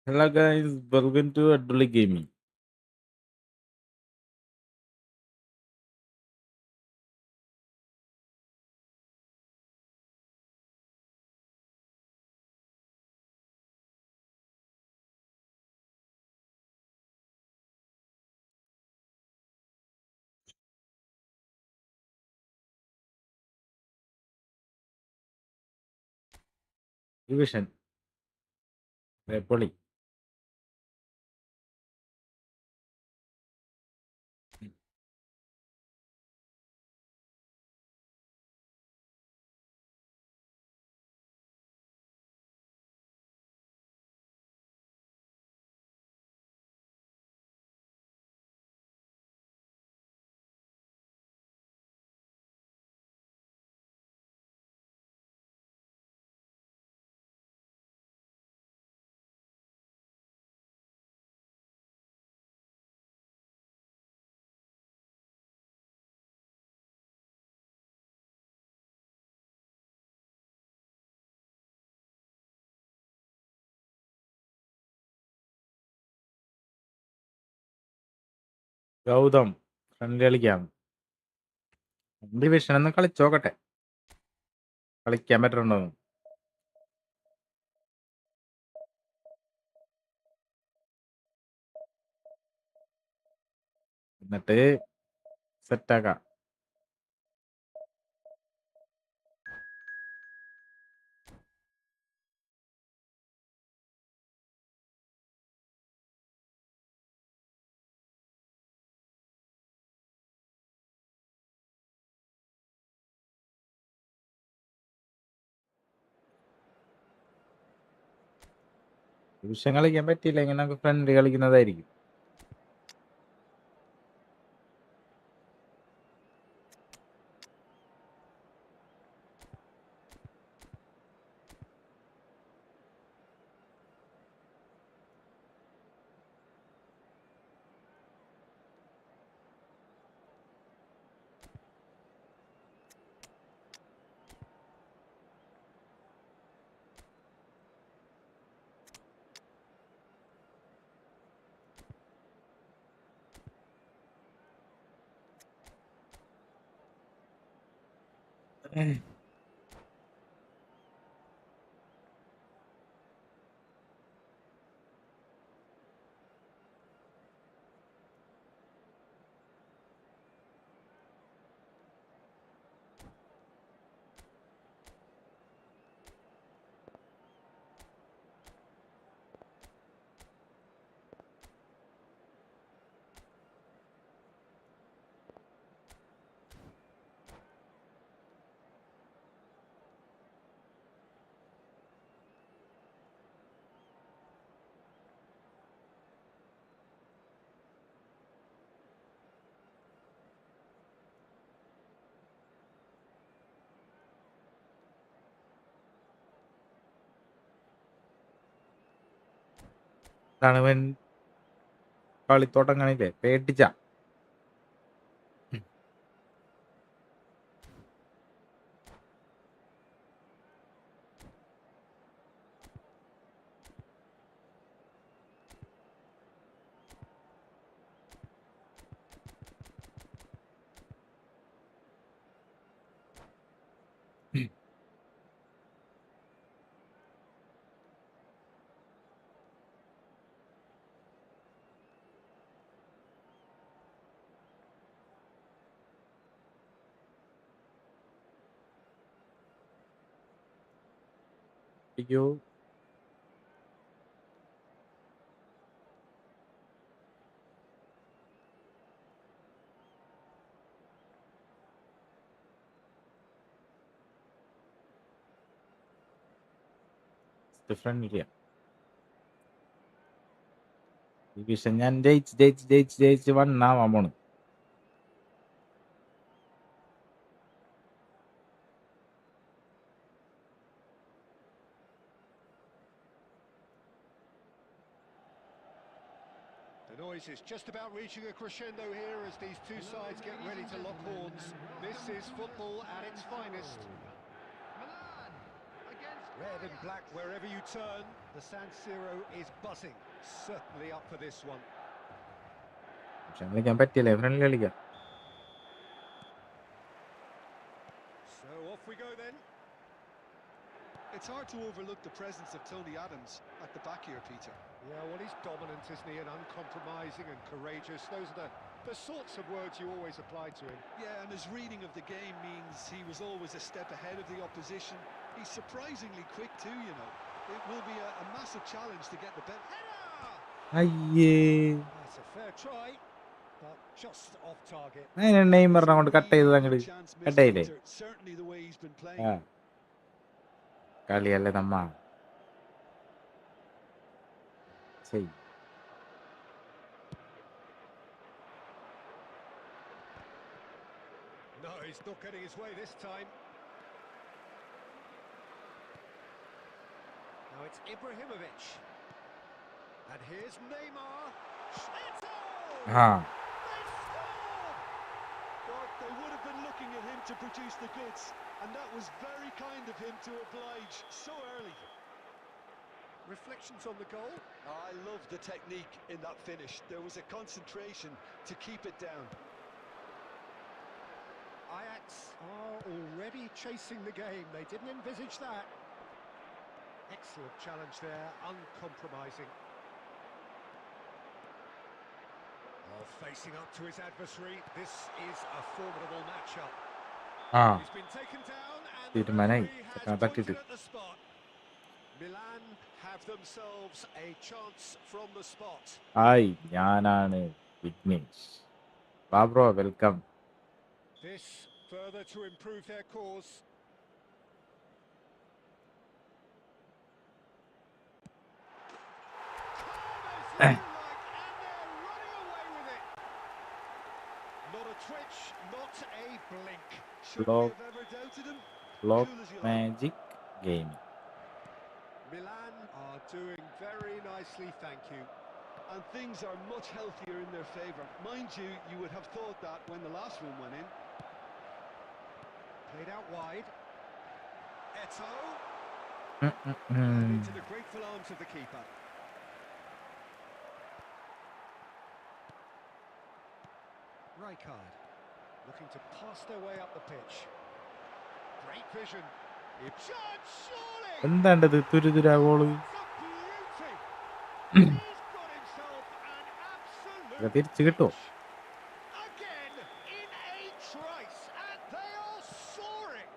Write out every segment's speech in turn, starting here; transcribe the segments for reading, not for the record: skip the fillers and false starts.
Hello guys, welcome to Aduli Gaming. Division, Repoli. Gautham friend കളിക്കാം. Division ഒന്ന് കളിച്ചോക്കട്ടെ, കളിക്കാൻ പറ്റുന്നുണ്ടോ? എന്നിട്ട് സെറ്റാക്കാം. ഡിവിഷൻ കളിക്കാൻ പറ്റിയില്ല, ഇങ്ങനെ നമുക്ക് ഫ്രണ്ട് കളിക്കുന്നതായിരിക്കും. തണുവൻ കളിത്തോട്ടങ്ങളില്ലേ, പേടിച്ച അയ്യോ. ഫ്രണ്ട് ഇല്ല. ഡിവിഷൻ ഞാൻ ജയിച്ച് വണ്ണാവാൻ പോണ്. The noise is just about reaching a crescendo here as these two sides get ready to lock horns. This is football at its finest. Red and black wherever you turn. The San Siro is buzzing. Certainly up for this one. പക്ഷെ കളിക്കാൻ പറ്റിയില്ലേ, friendly കളിക്കാം. So off we go then. It's hard to overlook the presence of Tony Adams at the back here, Peter. Yeah, well, he's dominant, isn't he? And uncompromising and courageous. Those are the sorts of words you always apply to him. Yeah, and his reading of the game means he was always a step ahead of the opposition. He's surprisingly quick too, you know. It will be a massive challenge to get the best. അയ്യേ, That's a fair try, but just off target. നെയ്മറിനെ കൊണ്ട് cut ചെയ്തത് അങ്ങോട്ട് കട്ടായില്ലേ. Certainly the way he's been ആ playing. കളിയല്ലേ നമ്മ ശരി. No, he's not getting his way this time. Now it's Ibrahimovic. And here's Neymar. ആ Well, they would have been looking at him to produce the goods, and that was very kind of him to oblige so early. Reflections on the goal. I love the technique in that finish. There was a concentration to keep it down. Ajax are already chasing the game. They didn't envisage that. Excellent challenge there, uncompromising. Oh, facing up to his adversary. This is a formidable matchup. ആ He's been taken down and the തീരുമാനായി. referee has ചെക്കനെ തട്ടിട്ട് pointed at the spot. Milan have themselves a chance from the spot. ഹായ്, ഞാനാണ് വിഘ്നേഷ്. ബാബ്രോ, welcome. This further to improve their cause. Corners, if you like, and they're running away with it. Not a twitch, not a blink. Should Block. we have ever doubted him? Block Cool as you like. Magic gaming. Milan are doing very nicely, thank you. And things are much healthier in their favour. Mind you, you would have thought that when the last one went in. Played out wide. Eto. And into the grateful arms of the keeper. Rijkaard looking to pass their way up the pitch. Great vision. Shot, surely! എന്താണ്ടത് തുരുതുരാ goal? It's a beauty! He's got himself an absolute തിരിച്ചു കിട്ടുമോ? finish. Again in a trice, and they are soaring.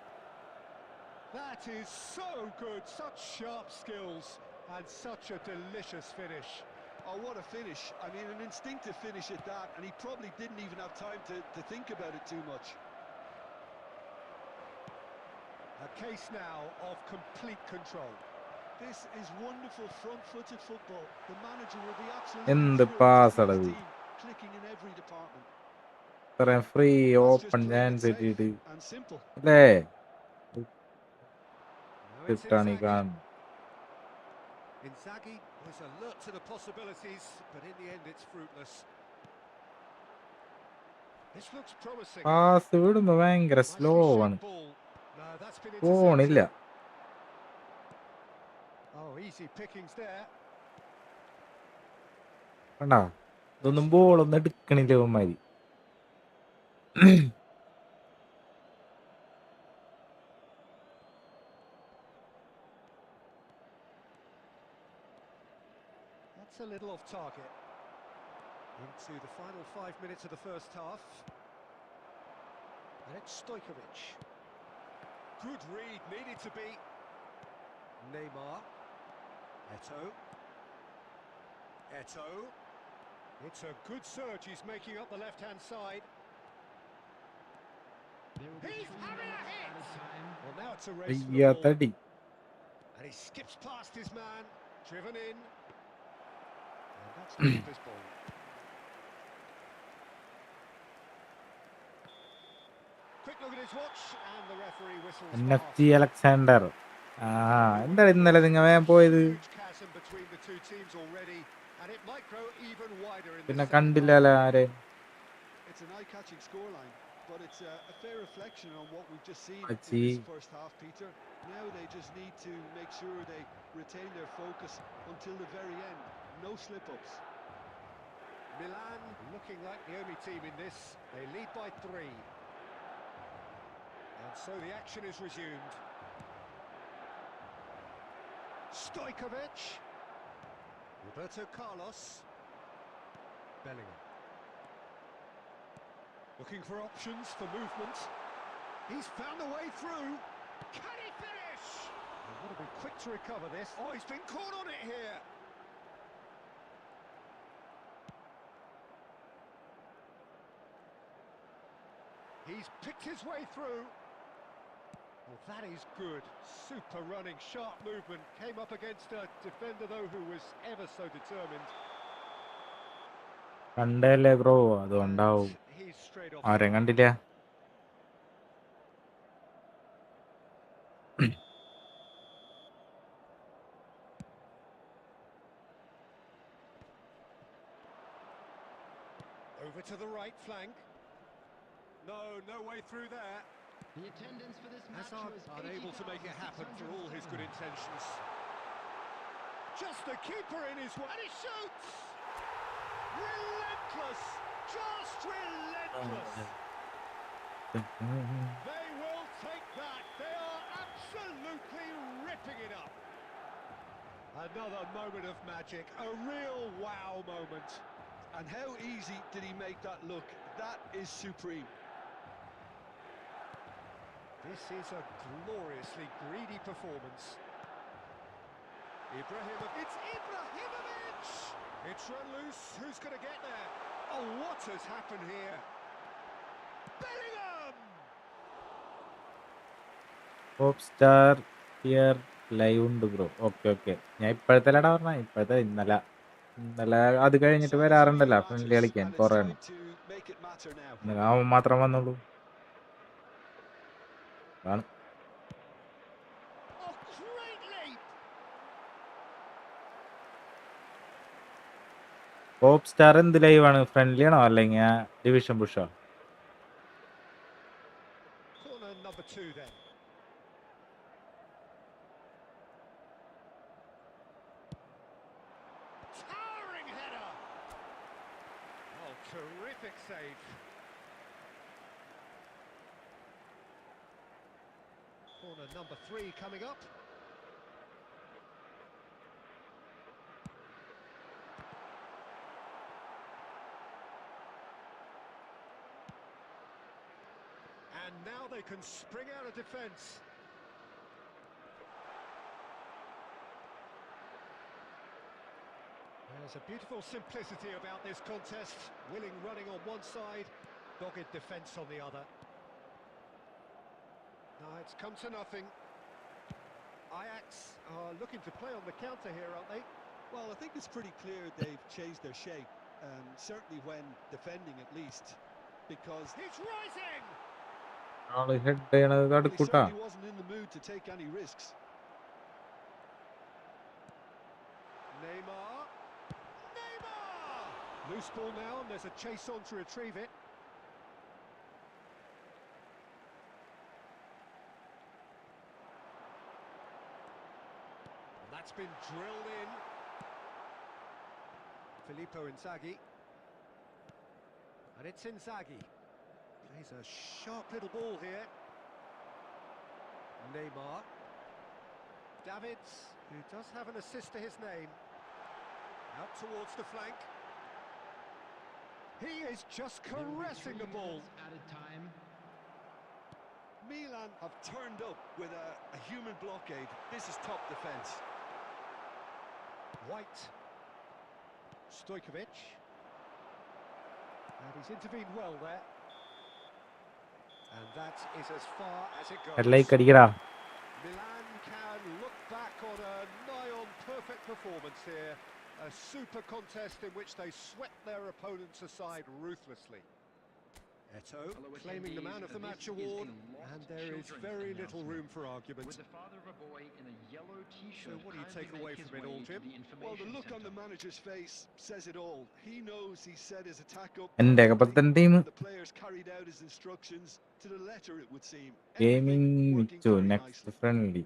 That is so good, such sharp skills, and such a delicious finish. Oh, what a finish. I mean, an instinctive finish at that, and he probably didn't even have time to think about it too much. A case now of complete control. This is wonderful front-footed football. The manager will be absolutely എന്ത് thrilled to pass see ആണ് his ഇത്? team clicking in every department. ഇത്രയും free That's just open playing it chance safe കിട്ടിയിട്ട് and simple. അല്ലേ Now it's കിട്ടാണ് ഈ Inzaghi. കാണുന്നത്. Inzaghi was alert to the possibilities, but in the end it's fruitless. This looks promising. Pass വിടുമ്പോ ഭയങ്കര slow Nicely ആണ്, shot ball. No, that's been പോണില്ല. intercepted. Oh, easy pickings there. കണ്ടാ, ഇതൊന്നും ബോളൊന്നും എടുക്കണില്ല ഇവന്മാര്. That's a little off target. Into the final 5 minutes of the first half. And it's Stojkovic. Good read, needed to be. Neymar. Eto. Eto. It's a good surge he's making up the left-hand side. He's having a hit! Well, now it's a race for അയ്യാ the ball. തടി. And he skips past his man, driven in. And that's the keeper's ball. Quick look at his watch, and the referee whistles for NFT half-time. Alexander. ആ എന്താ ഇന്നലെ നിങ്ങൾ വേഗം പോയത്? Huge chasm between the two teams already, and it might grow even wider in പിന്നെ the second കണ്ടില്ലല്ലോ half. ആരെ. It's an eye-catching scoreline, but it's a fair reflection on what we've just seen in Achi. this first half, Peter. Now they just need to make sure they retain their focus until the very end. No slip-ups. Milan looking like the only team in this. They lead by 3. And so the action is resumed. Stojkovic. Roberto Carlos. Bellingham. Looking for options for movement. He's found a way through. Can he finish? He would have been quick to recover this. Oh, he's been caught on it here. He's picked his way through. Well, that is good. Super running, sharp movement. Came up against a defender, though, who was ever so determined. കണ്ടല്ലേ bro, അതുകൊണ്ടാവും. And he's straight off. ആരെയും കണ്ടില്ല. Over to the right flank. No way through there. The attendance for this match Hazard was unable to make it happen for all his good intentions. Just the keeper in his way, and he shoots! Relentless! Just relentless! They will take that. They are absolutely ripping it up. Another moment of magic, a real wow moment. And how easy did he make that look? That is supreme. This is a gloriously greedy performance. It's Ibrahimovic! It's run loose. Who's going to get there? Oh, what has happened here? Bellingham! Top star here live ഉണ്ട് bro. Okay. ഞാൻ ഇപ്പോഴത്തെ അല്ലടാ പറഞ്ഞ, ഇപ്പോഴത്തെ ഇന്നലെ അത് കഴിഞ്ഞിട്ട് വരാറുണ്ടല്ലോ friendly കളിക്കാൻ കുറേ എണ്ണം. ഇന്നലെ അവൻ മാത്രം വന്നുള്ളൂ. ആണ്. Oh, great leap! Top star എന്ത് ലൈവാണ്? ഫ്രണ്ട്ലി ആണോ അല്ലെങ്കിൽ division പുഷോ? Corner number 2 then. Towering header! Oh, terrific save. Corner number 3 coming up. And now they can spring out of defence. There's a beautiful simplicity about this contest. Willing running on one side, dogged defence on the other. No, it's come to nothing. Ajax are looking to play on the counter here, aren't they? Well, I think it's pretty clear they've changed their shape, certainly when defending at least, because He's rising! ആള് head ചെയ്യണത് he തടുക്കൂട്ടാ. certainly wasn't in the mood to take any risks. Neymar! Loose ball now, and there's a chase on to retrieve it. And that's been drilled in. Filippo Inzaghi. And it's Inzaghi. Plays a sharp little ball here. Neymar. Davids, who does have an assist to his name. Out towards the flank. He is just caressing the ball. Added time. Milan have turned up with a human blockade. This is top defence. White. Stojkovic. And he's intervened well there. And that is as far as it goes. ഹെഡ് like അടിക്കടാ. Milan can look back on a nigh-on perfect performance here. A super contest in which they swept their opponents aside ruthlessly. Eto claiming the Man of the Match award, and there is very little room for argument. With the father of a boy in a yellow So what do you take away from it all, Jim? Well, the look on the manager's face says it all. He knows he set his attack up എൻ്റെ കപ്പത്തൻ team and the players carried out his instructions to the letter, it would seem. Gaming Everything working Michu very next nicely. Friendly.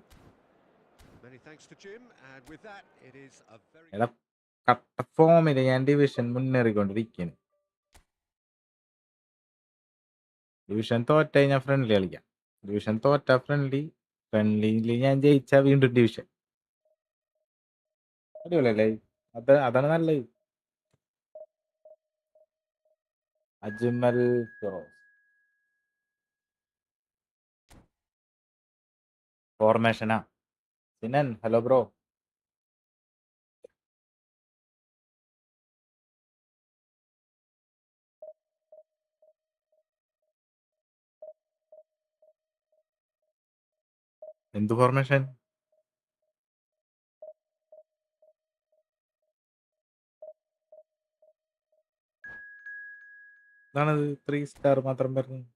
Many thanks to Jim, and with that, it is a very... എടാ കട്ട ഫോമില് ഞാൻ division മുന്നേറിക്കൊണ്ടിരിക്കുകയാണ്. Division തോറ്റ ഞാൻ friendly കളിക്കാം. Division തോറ്റ ഫ്രണ്ട്ലിയിൽ ഞാൻ ജയിച്ച വീണ്ടും ഡിവിഷൻ. അടിപൊളിയല്ലേ? അതാണ് നല്ലത്. അജ്മൽ ഫിറോസ് ഫോർമേഷനാ. Sinan hello bro. എന്ത് ഫോർമേഷൻ? ഇതാണത് 3 സ്റ്റാർ മാത്രം വരുന്നത്.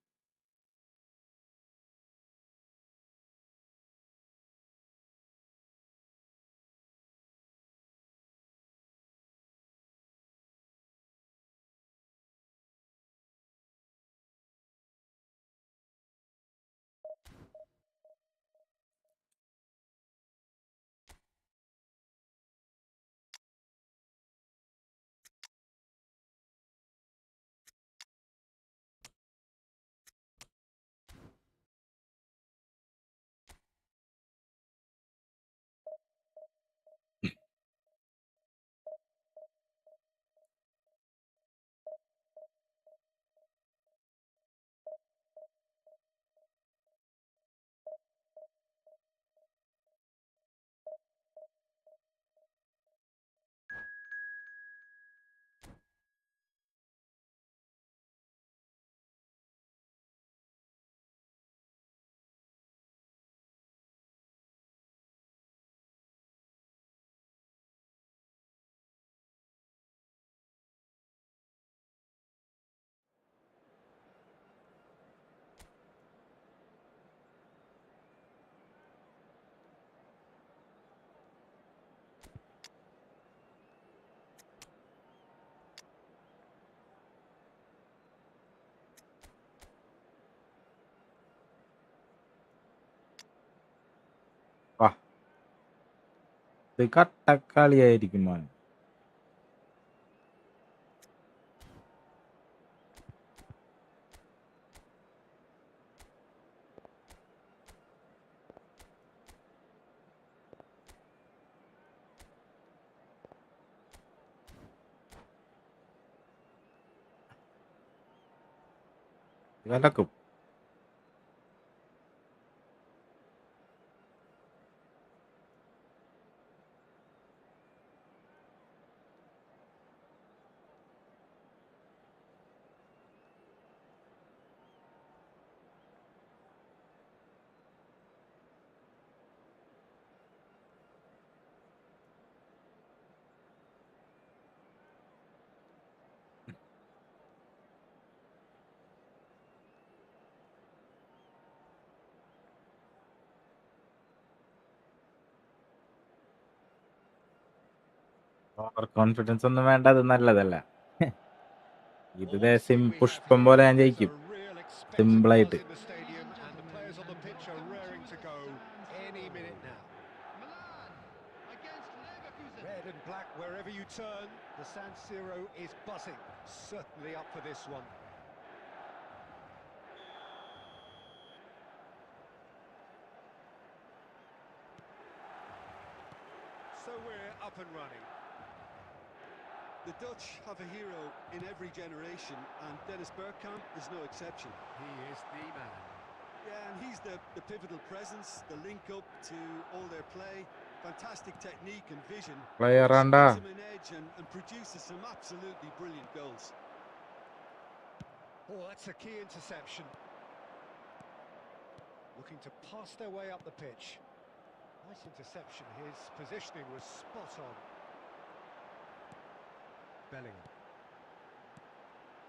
വാ, ഇത് കട്ടക്കളിയായിരിക്കും മോൻ. കലക്കും. ഓവർ കോൺഫിഡൻസ് ഒന്നും വേണ്ട, അത് നല്ലതല്ല. ഇത് പുഷ്പം പോലെ ഞാൻ ജയിക്കും സിമ്പിളായിട്ട്. in the stadium, and the players on the pitch are raring to go any minute now. Red and black wherever you turn, the San Siro is buzzing. Certainly up for this one. So we're up and running. The Dutch have a hero in every generation, and Dennis Bergkamp is no exception. He is the man. Yeah, and he's the pivotal presence, the link-up to all their play. Fantastic technique and vision. Player Gives under. them an edge and produces some absolutely brilliant goals. Oh, that's a key interception. Looking to pass their way up the pitch. Nice interception. His positioning was spot on. Bellingham.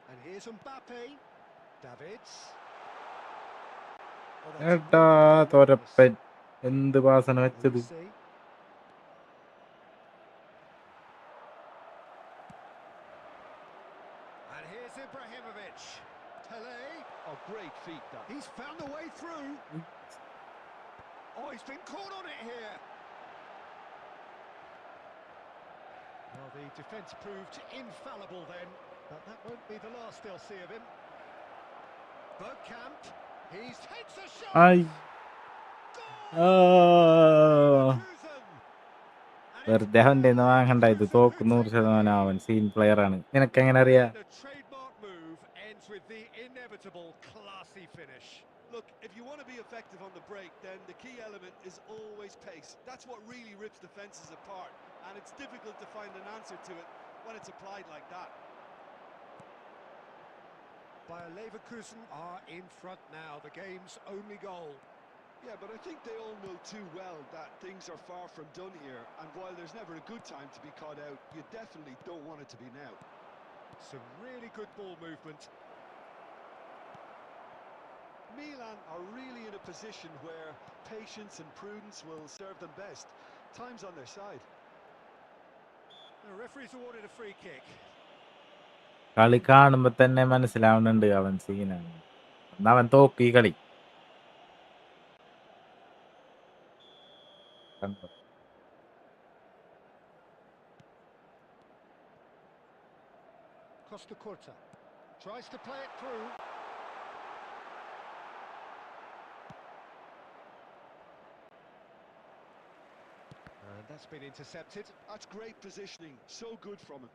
And here's Mbappe. Davids. Oh, that's എടാ really dangerous. തോരപ്പൻ എന്ത് പാസാണ് വെച്ചത്. Lucy. And here's Ibrahimovic. Pele. Oh, great feat, that. He's found a way through. Oh, he's been caught on it here. Well, the defence proved infallible then, but that won't be the last they'll see of him. Bergkamp. He takes a shot. I ആ Leverkusen. And it's വെറുതെ അവൻ്റെ കയ്യിന്ന് വാങ്ങണ്ട. ഇത് തോക്ക് 100% അവൻ scene player ആണ്. നിനക്ക് എങ്ങനെ അറിയാം? the trademark move ends with the inevitable classy finish. Look, if you want to be effective on the break, then the key element is always pace. That's what really rips defences apart, and it's difficult to find an answer to it when it's applied like that. Bayer Leverkusen are in front now, the game's only goal. Yeah, but I think they all know too well that things are far from done here, and while there's never a good time to be caught out, you definitely don't want it to be now. Some really good ball movement. Milan are really in a position where patience and prudence will serve them best. Time's on their side. The referee's awarded a free kick. കളി കാണുമ്പോ തന്നെ മനസ്സിലാവുന്നുണ്ട് അവൻ സീനാണ്. എന്നാ അവൻ തോക്ക് ഈ കളി. കണ്ടോ? Costa Curta tries to play it through. And that's been intercepted. That's great positioning, so good from him.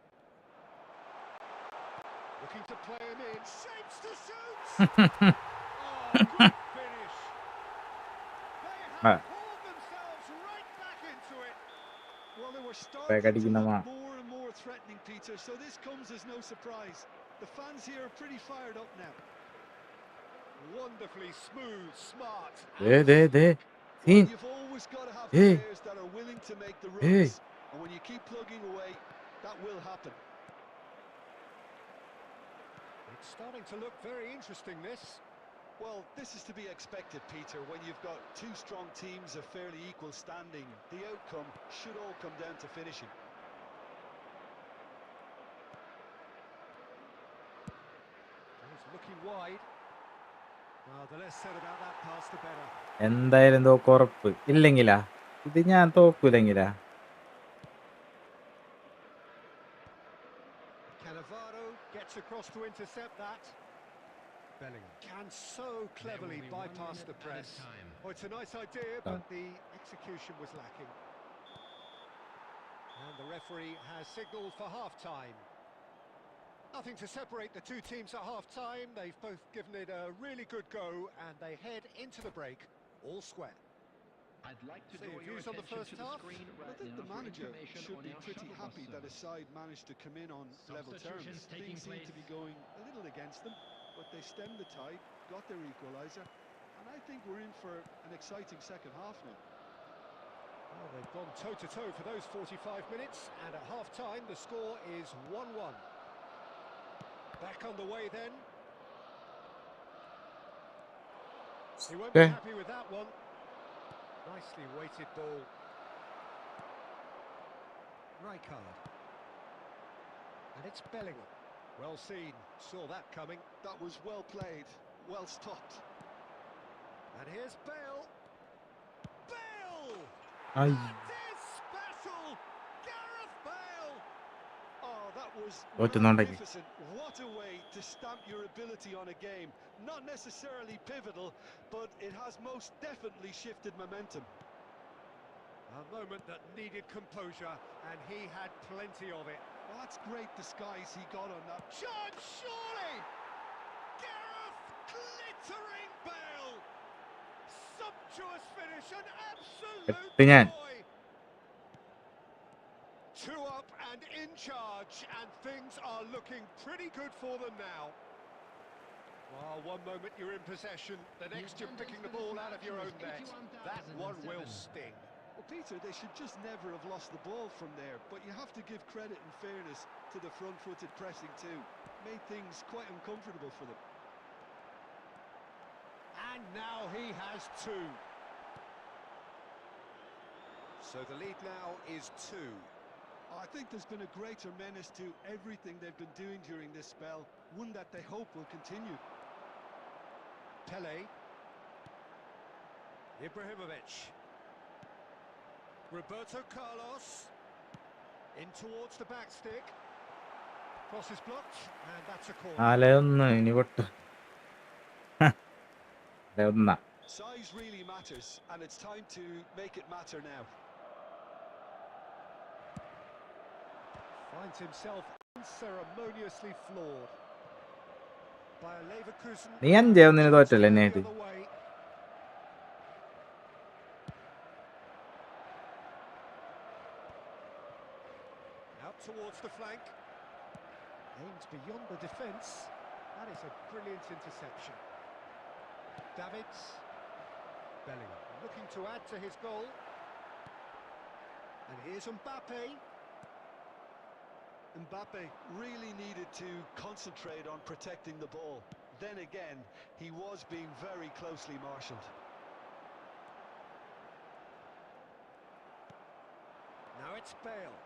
Looking to play him in. Shapes to shoot! Oh, good finish. They have pulled themselves right back into it. Well, they were starting to അടിക്കുന്നമാ. look more and more threatening, Peter, so this comes as no surprise. The fans here are pretty fired up now. Wonderfully smooth, smart. ദേ ദേ ദേ Well, scene. you've always got to have Hey. players that are willing to make the Hey. runs, and when you keep plugging away, that will happen. It's starting to look very interesting, this. Well, this is to be expected, Peter. When you've got two strong teams of fairly equal standing, the outcome should all come down to finishing. He's looking wide. Well, the less said about that pass, the better. എന്തായാലും തോക്ക് ഉറപ്പ്. ഇല്ലെങ്കിലാ ഇത് ഞാൻ തോക്കൂലെങ്കിലാ. Cannavaro gets across to intercept that. Bellingham can so cleverly bypass the press. Oh, it's a nice idea, but the execution was lacking. And the referee has signalled for half-time. Nothing to separate the two teams at half-time. They've both given it a really good go, and they head into the break all square. I'd like to So draw your your views on the attention first to the half? screen I right think now the for manager information should on be our pretty shuttle happy bus that his service. side managed to come in on level terms. Substitutions taking Things seem to be place. going a little against them, but they stemmed the tide, got their equaliser, and I think we're in for an exciting second half now. Well, they've gone toe-to-toe for those 45 minutes, and at half-time the score is 1-1. Back on the way then. He won't be happy with that one. Nicely weighted ball. Rijkaard. And it's Bellingham. Well seen, saw that coming. That was well played, well stopped. And here's Bale. Bale! I That is special! Gareth Bale! Oh, that was തോറ്റുന്നുണ്ടെങ്കിൽ magnificent. What a way to stamp your ability on a game. Not necessarily pivotal, but it has most definitely shifted momentum. A moment that needed composure, and he had plenty of it. Well, that's great disguise he got on that. Chance, surely! Gareth glittering Bale! Sumptuous finish, an absolute എട്ട് ഞാൻ. joy! Two up and in charge, and things are looking pretty good for them now. Well, one moment you're in possession, the next you're picking the ball out of your own net. That one will sting. Well, Peter, they should just never have lost the ball from there, but you have to give credit and fairness to the front-footed pressing too. Made things quite uncomfortable for them. And now he has two. So the lead now is 2. I think there's been a greater menace to everything they've been doing during this spell, one that they hope will continue. Pele. Ibrahimovic. Roberto Carlos. In towards the back stick. Cross is blocked, and that's a corner. 4-1 ഇനി പൊട്ട്. 1. Size really matters, and it's time to make it matter now. Finds himself unceremoniously floored by a Leverkusen. നീ 5-1 തോറ്റല്ലേ എന്നെ ആയിട്ട്? The other way. Out towards the flank. Aims beyond the defence. That is a brilliant interception. Davids. Bellingham looking to add to his goal. And here's Mbappe. Mbappe really needed to concentrate on protecting the ball. Then again, he was being very closely marshalled. Now it's Bale.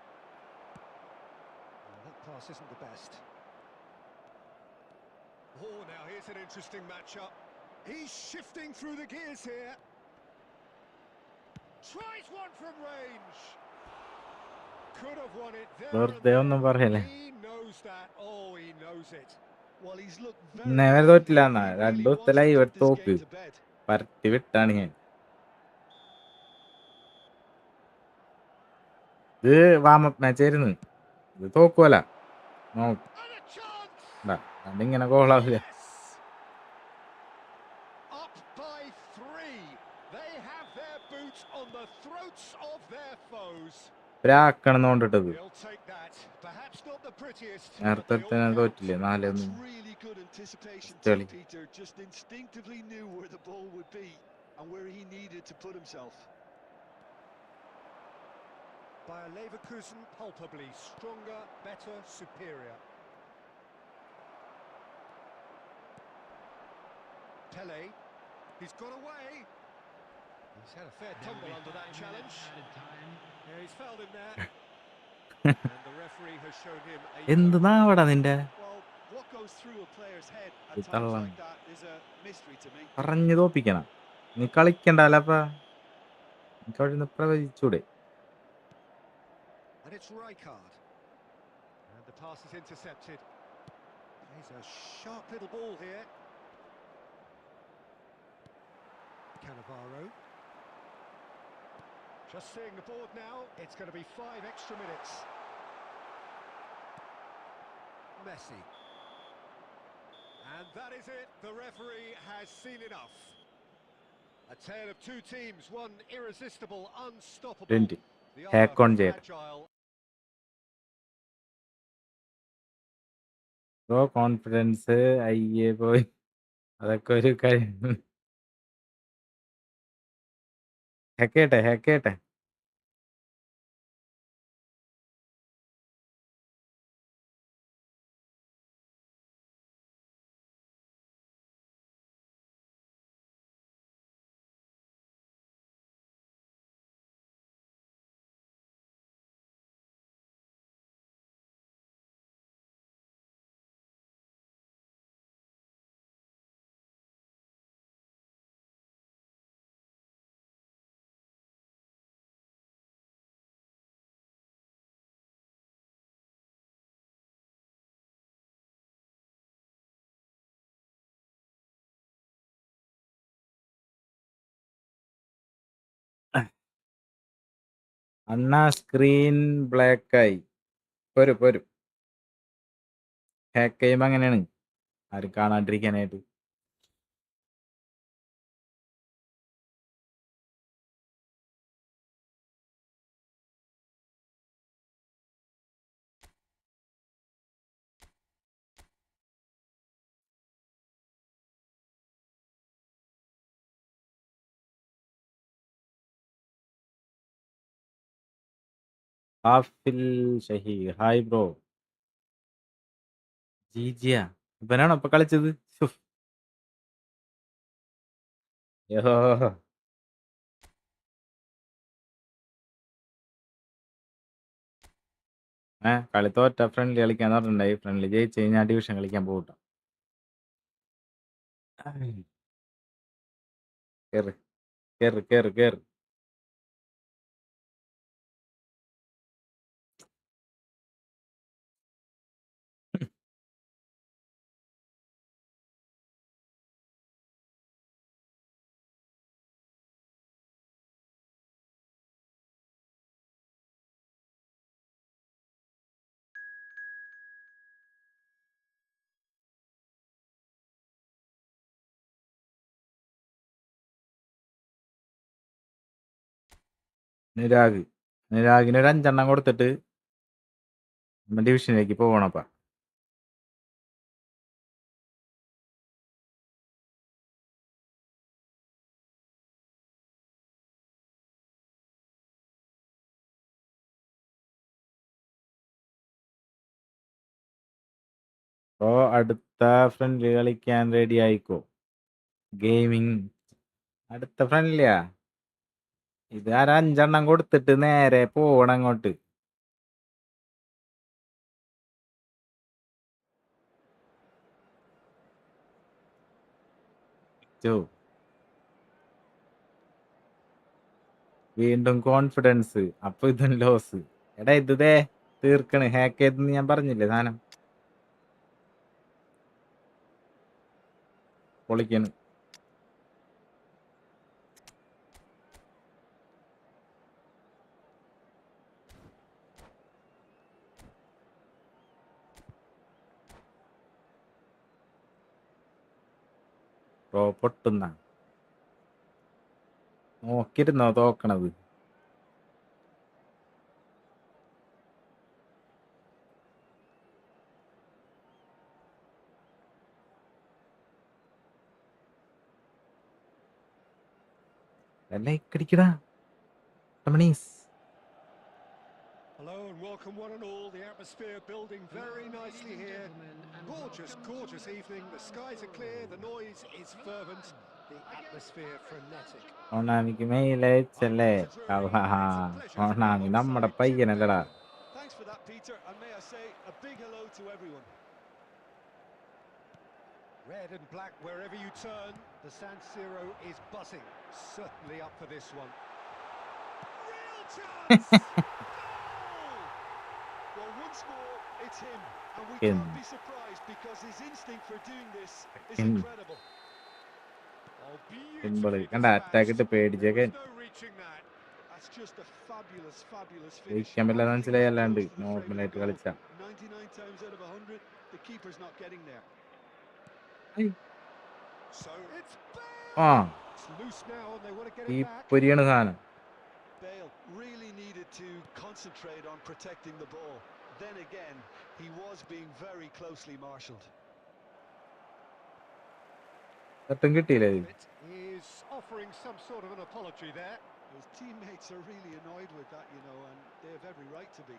Well, that pass isn't the best. Oh, now here's an interesting matchup. He's shifting through the gears here. Tries one from range. Could have won it there. വെറുതെ ഒന്നും പറയല്ലേ. He knows that. Oh, he knows it. Well, he's looked നേരെ very തോറ്റില്ല എന്നാ. confident. He 2 really wants കുത്തലായി to ഒരു put this തോക്ക്. game to bed. പരത്തി വിട്ടാണ് ഞാൻ. ഇത് വാമപ്പ് മാച്ച് ആയിരുന്നു. ഇത് തോക്കുവല്ല. And a chance. അതിങ്ങനെ ഗോളാവില്ല. Yes. Up by 3. They have their boots on the throats of their foes. ഒരാക്കണം കൊണ്ടിട്ടത്. He'll take that. Perhaps not the prettiest. നേരത്തെ തന്നെ തോറ്റില്ലേ? 4-1. That's really good anticipation too, Sterling. Peter. Just instinctively knew where the ball would be and where he needed to put himself. By a Leverkusen palpably stronger, better, superior. Pele. He's got away. He's had a fair tumble under that challenge. Yeah, he's fouled him there. And the referee has shown him a എന്ത് നാവടാ നിന്റെ? Well, what goes through a player's head at ഇത് times തള്ളാണ്. like that is a mystery to me. പറഞ്ഞു തോപ്പിക്കണം. നീ കളിക്കണ്ടല്ലപ്പാ. എനിക്ക് അവിടെ നിന്ന് പ്രവചിച്ചൂടെ? And it's Rijkaard. And the pass is intercepted. He's a sharp little ball here. Cannavaro. Just seeing the board now, it's going to be 5 extra minutes. Messi. And that is it. The referee has seen enough. A tale of two teams, one irresistible, unstoppable. 20. The Hack other on jet. fragile. Bro confidence അയ്യേ പോയി. അതൊക്കെ ഒരു കാര്യം. ഹെക്കേട്ടെ. അണ്ണാ screen black ആയി. പോരും. Hack ചെയ്യുമ്പോ അങ്ങനെയാണ്. ആരും കാണാണ്ടിരിക്കാനായിട്ട്. ഹാഫിൽ ഷഹീർ ഹായ് ബ്രോ. ജിജിയാ ഇവനാണോ ഇപ്പൊ കളിച്ചത്? ഓഹോ. കളി തോറ്റ ഫ്രണ്ട്ലി കളിക്കാന്ന് പറഞ്ഞിട്ടുണ്ടായി. ഫ്രണ്ട്ലി ജയിച്ച് കഴിഞ്ഞാൽ ഡിവിഷൻ കളിക്കാൻ പോകട്ടോ. കേറ് കേറ് കേറ് കേറ്. നിരാഗിന് ഒരു 5 കൊടുത്തിട്ട് ഡിവിഷനിലേക്ക് പോകണപ്പാ. അപ്പോ അടുത്ത ഫ്രണ്ട്ലി കളിക്കാൻ റെഡി ആയിക്കോ. ഗെയിമിങ് അടുത്ത ഫ്രണ്ട്ലിയാ ഇത്. 5 കൊടുത്തിട്ട് നേരെ പോവണം അങ്ങോട്ട്. വീണ്ടും കോൺഫിഡൻസ്. അപ്പൊ ഇതും ലോസ്. എടാ ഇതേ തീർക്കണ്. ഹാക്ക് ചെയ്തെന്ന് ഞാൻ പറഞ്ഞില്ലേ സാധനം. പൊളിക്കണ്. പൊട്ടുന്ന നോക്കിയിരുന്നോ തോക്കണത്. ലൈക്കടിക്കടാ monies. Hello and welcome one and all. The atmosphere building very nicely here. Gorgeous, gorgeous evening. The skies are clear, the noise is fervent, the atmosphere frenetic. ഓണാമിക്ക് മെയിലയച്ചല്ലേ. ഓണാമി നമ്മുടെ പയ്യനല്ലടാ. Thanks for that, Peter, and may I say a big hello to everyone. Red and black wherever you turn, the San Siro is buzzing. Certainly up for this one. Real chance! Goal! Well, once more, it's him, and we can't be surprised because his instinct for doing this is incredible. Oh, beautifully attack ഇട്ട് പേടിച്ചേക്കൻ. no reaching that. That's just a fabulous, fabulous finish. ജയിക്കാൻ പറ്റില്ല മനസ്സിലായല്ലാണ്ട് നോർമലായിട്ട് കളിച്ച 99 times out of 100, the keeper's not getting there. So it's ആ It's loose now and they want to get ഈ it back. പൊരിയാണ് സാധനം. Bale really needed to concentrate on protecting the ball. Then again, he was being very closely marshalled. തട്ടും കിട്ടിയില്ലേ. It is offering some sort of an apology there. His teammates are really annoyed with that, you know, and they have every right to be.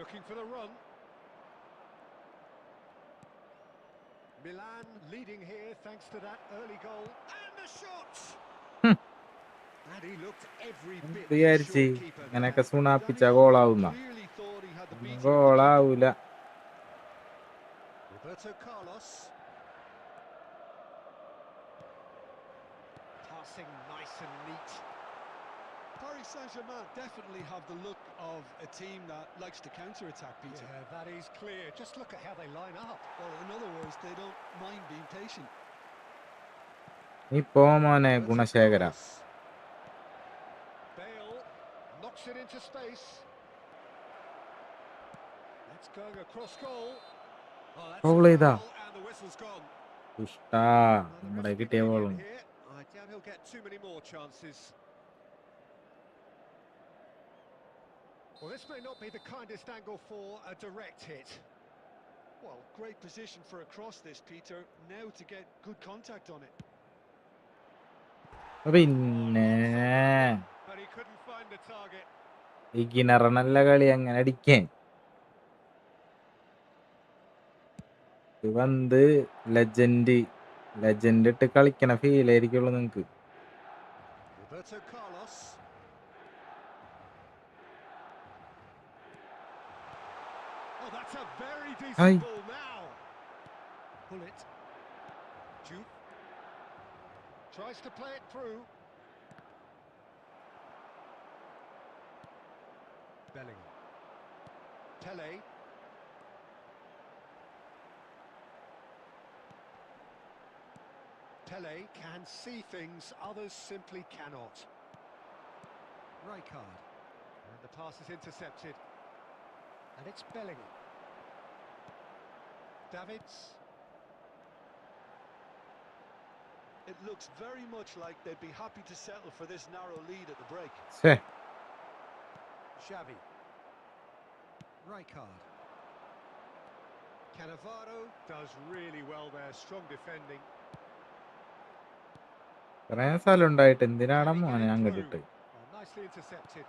Looking for the run. Milan leading here thanks to that early goal. And the shots! And he looked every bit the വിചാരിച്ച് shortkeeper ഇങ്ങനെയൊക്കെ there. സുണാപ്പിച്ച ഗോളാവുന്ന. Clearly thought he had the beating. ഗോളാവൂല. Roberto Carlos. Passing nice and neat. Paris Saint-Germain definitely have the look of a team that likes to counter-attack, Peter. Yeah, that is clear. Just look at how they line up. Well, in other words, they don't mind being patient. നീ പോ മോനെ Roberto ഗുണശേഖര. Carlos. Bale knocks it into space. That's going across goal. Oh, that's Foul a ചെയ്താ. foul and the whistle's gone. ഇഷ്ടാ Now, the നമ്മുടെ referee കിട്ടിയ came in ബോളും. here. I doubt he'll get too many more chances. Well, this may not be the kindest angle for a direct hit. Well, great position for a cross this, Peter. Now to get good contact on it. പിന്നെ But he couldn't find the target. ഈ കിണറ നല്ല കളി അങ്ങനെ അടിക്കാൻ ഇത് വന്ന് legend ഇട്ട് കളിക്കണ ഫീൽ ആയിരിക്കുള്ളൂ നിങ്ങക്ക്. Roberto Carlos. Oh, that's a very decent Aye. ball now. Pull it. Jupe tries to play it through. Bellingham. Pele. Pele can see things others simply cannot. Rijkaard. And the pass is intercepted. And it's Bellingham. Davids. It looks very much like they'd be happy to settle for this narrow lead at the break. Xavi. Rijkaard. Cannavaro does really well there, strong defending. കുറേ സ്ഥലം ഉണ്ടായിട്ട് എന്തിനാണ് Heading മോനെ it അങ്ങോട്ട് through. ഇട്ട്? Oh, nicely intercepted.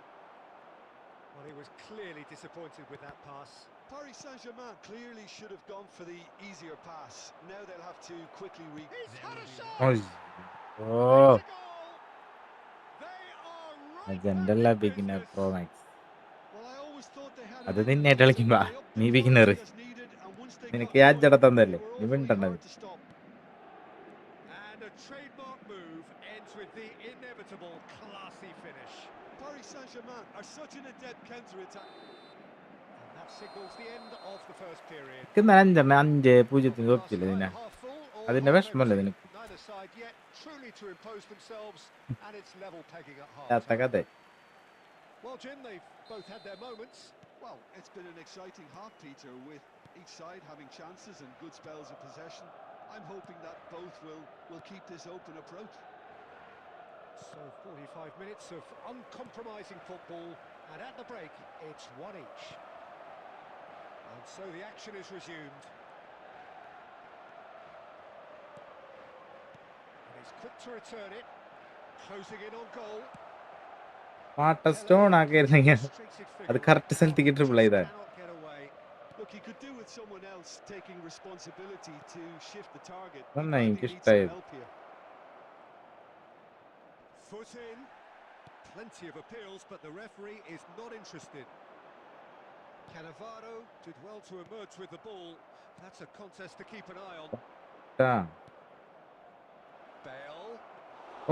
Well, he was clearly disappointed with that pass. Paris Saint-Germain clearly should have gone for the easier pass. Now they'll have to quickly He's had a shot! ഓയ്. ഓ It's a goal! They are right legend back അല്ല in beginner business. Pro max. Well, I always thought they had അത് it in them, നിന്നായിട്ട് Peter. കളിക്കുമ്പോ They upped നീ the beginner. quality as needed, and once they got നിനക്ക് going, അജ്ജടത്തന്നല്ലേ they were നീ awfully മിണ്ടണ്ടത്. hard to stop. And a trademark move ends with the inevitable classy finish. Paris Saint-Germain are such an adept counter-attack. And that signals the end of the first period. ഇന്നലെ 5-0 Well, 5-0 the glass തോപ്പിച്ചില്ലേ is നിന്നെ? either half full or അതിന്റെ half വിഷമല്ലേ empty. നിനക്ക്? Neither side yet truly to impose themselves, and it's level pegging at ചാത്ത half. കഥ. Well, Jim, they've both had their moments. Well, it's been an exciting half, Peter, with each side having chances and good spells of possession. I'm hoping that both will keep this open approach. So 45 minutes of uncompromising football, and at the break, it's one each. And so the action is resumed. And he's quick to return it, closing in on goal. പാട്ട stone ആക്കിയിരുന്നെങ്കിൽ അത് correct സ്ഥലത്തേക്ക് triple ചെയ്താൽ. Cannot get away. Look, he could do with someone else taking responsibility to shift the target. He നന്നായി, might എനിക്ക് need some ഇഷ്ടായത്. help here. Foot in. Plenty of appeals, but the referee is not interested. Cannavaro did well to emerge with the ball. That's a contest to keep an eye on. Bale.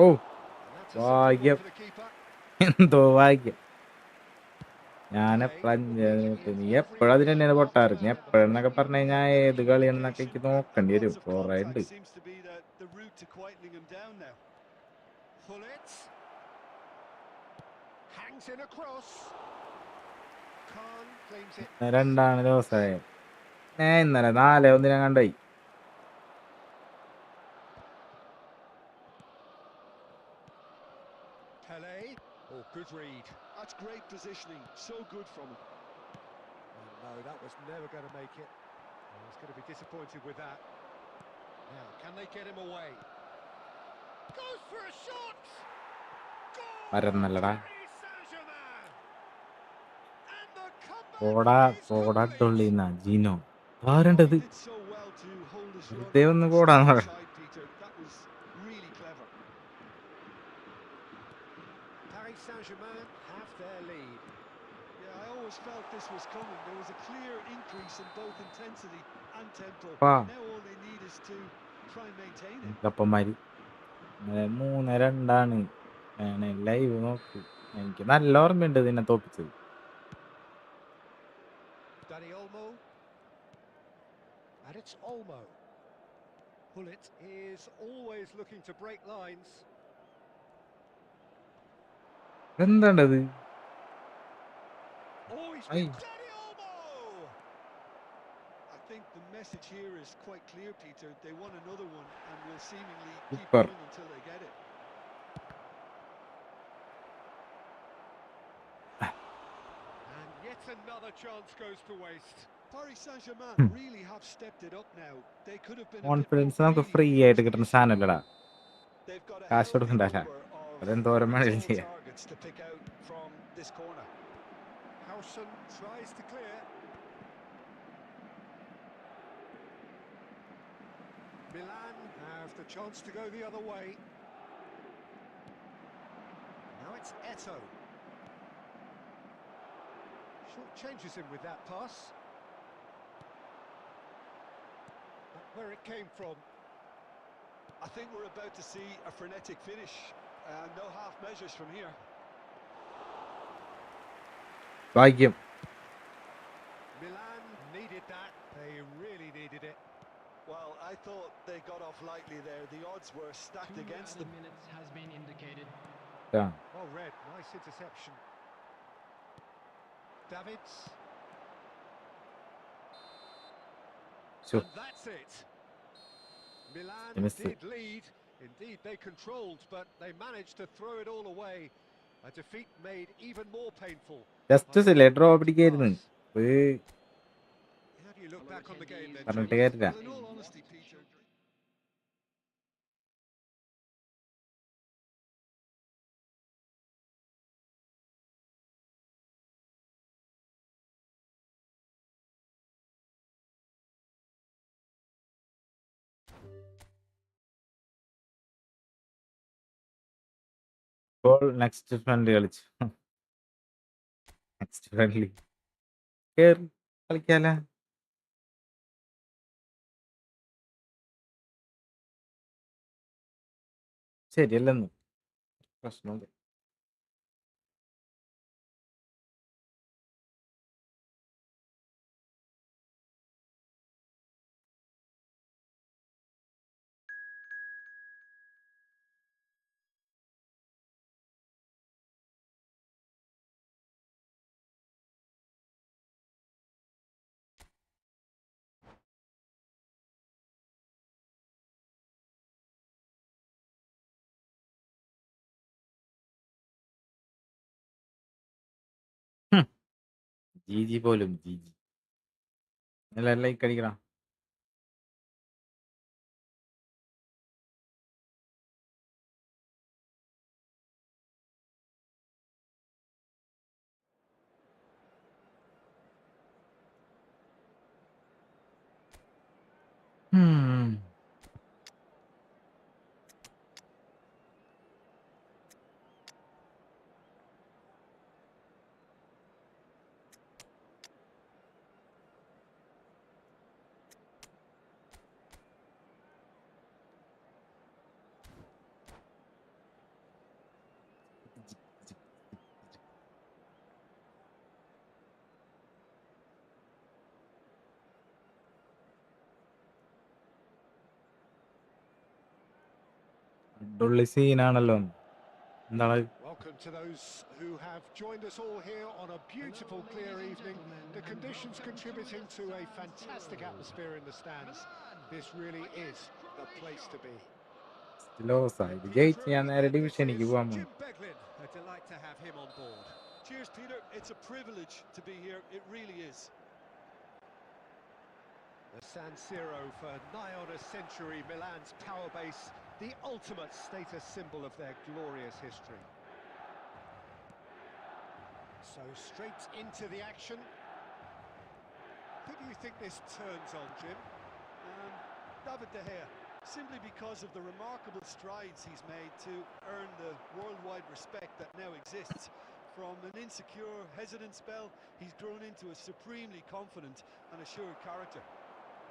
Oh And that's a simple ഭാഗ്യം. one for the keeper. എന്തോ ഭാഗ്യം. ഞാൻ എപ്പോഴും നീ എപ്പോഴും അതിന് തന്നെയാണ് പൊട്ടാറ്. നീ എപ്പോഴെന്നൊക്കെ പറഞ്ഞു കഴിഞ്ഞാൽ ഏത് കളിയാണെന്നൊക്കെ എനിക്ക് നോക്കേണ്ടി വരും. Lots of കുറേ ഉണ്ട്. contact seems to be the route to quietening him down now. Pull it. Hangs in across. Khan claims it. 2 ദിവസമായി. ഇന്നലെ 4-1 കണ്ടായി. Pele. Oh, good read. That's great positioning. So good from him. Oh, no, that was never going to make it. Oh, he's going to be disappointed with that. Now, can they get him away? Goes for a shot! Goal! പരന്നല്ലടാ. Paris Saint-Germain! And the പോടാ comeback is പോടാ complete! ടൊള്ളിന്നാ ജീനോ Oh, ആരണ്ടത്? he did so well to hold his run വെറുതെ ഒന്ന് and പോടാന്ന് stay പറ. inside, Peter. That was really clever. Paris Saint-Germain have their lead. Yeah, I always felt this was coming. There was a clear increase in both intensity and tempo. Wow. Now all they need is to try and maintain it. കപ്പന്മാര് 3-2 live നോക്ക്. എനിക്ക് നല്ല ഓർമ്മയുണ്ട് ഇതിനെ തോപ്പിച്ചത്. Dani Olmo. And it's Olmo. Pullet is always looking to break lines. എന്താണ്ടത്? Oh, he's Aye. been Dani Olmo! I think the message here is quite clear, Peter. They want another one and will seemingly keep Super. going until they get it. And yet another chance goes to waste. Paris Saint-Germain really have stepped it up now. They could have been a bit more confidence നമുക്ക് greedy free in ആയിട്ട് this കിട്ടുന്ന issue. സാധനമല്ലടാ. They've got a കാശ് healthy കൊടുക്കണ്ടല്ല. number of അതെന്തോരം വേണേലും tall ചെയ്യാം. targets to pick out from this corner. Howson tries to clear. Milan have the chance to go the other way. Now it's Eto. Short changes him with that pass. Not where it came from. I think we're about to see a frenetic finish. No half measures from here. ഭാഗ്യം. Milan needed that. They really needed it. Well, I thought they got off lightly there. The odds were stacked 2 against added them. minutes has been indicated. Yeah. Well read. Nice interception. Davids. Sure. And that's it. Milan Missed it. did lead. Indeed, they controlled, but they managed to throw it all away. A defeat made even more painful. Just letter പിടിക്കായിരുന്നു. How do you look back on the game then, പറഞ്ഞിട്ട് Jim? കാര്യമില്ല. Well, in all honesty, Peter, ഇപ്പോൾ next friendly കളിച്ചു. Next friendly കേറി കളിക്കാല. ശരിയല്ലെന്ന് പ്രശ്നമുണ്ട്. G പോലും G എല്ലാം ലൈക്ക് അടിക്കണം. അടിപൊളി സീനാണല്ലോ. എന്താണ് Welcome to those who have joined us all here on a beautiful, clear evening. The conditions contributing to a fantastic atmosphere in the stands. This really is the place to be. ഇത് ജയിച്ച് ഞാൻ നേരെ ഡിവിഷനിലേക്ക് പോകാൻ Jim പോകും. Beglin, a delight to have him on board. cheers, Peter. It's a privilege to be here. It really is. The San Siro for nigh on a century, Milan's power base, the ultimate status symbol of their glorious history. So straight into the action. Who do you think this turns on, Jim? David De Gea, simply because of the remarkable strides he's made to earn the worldwide respect that now exists. From an insecure, hesitant spell, he's grown into a supremely confident and assured character.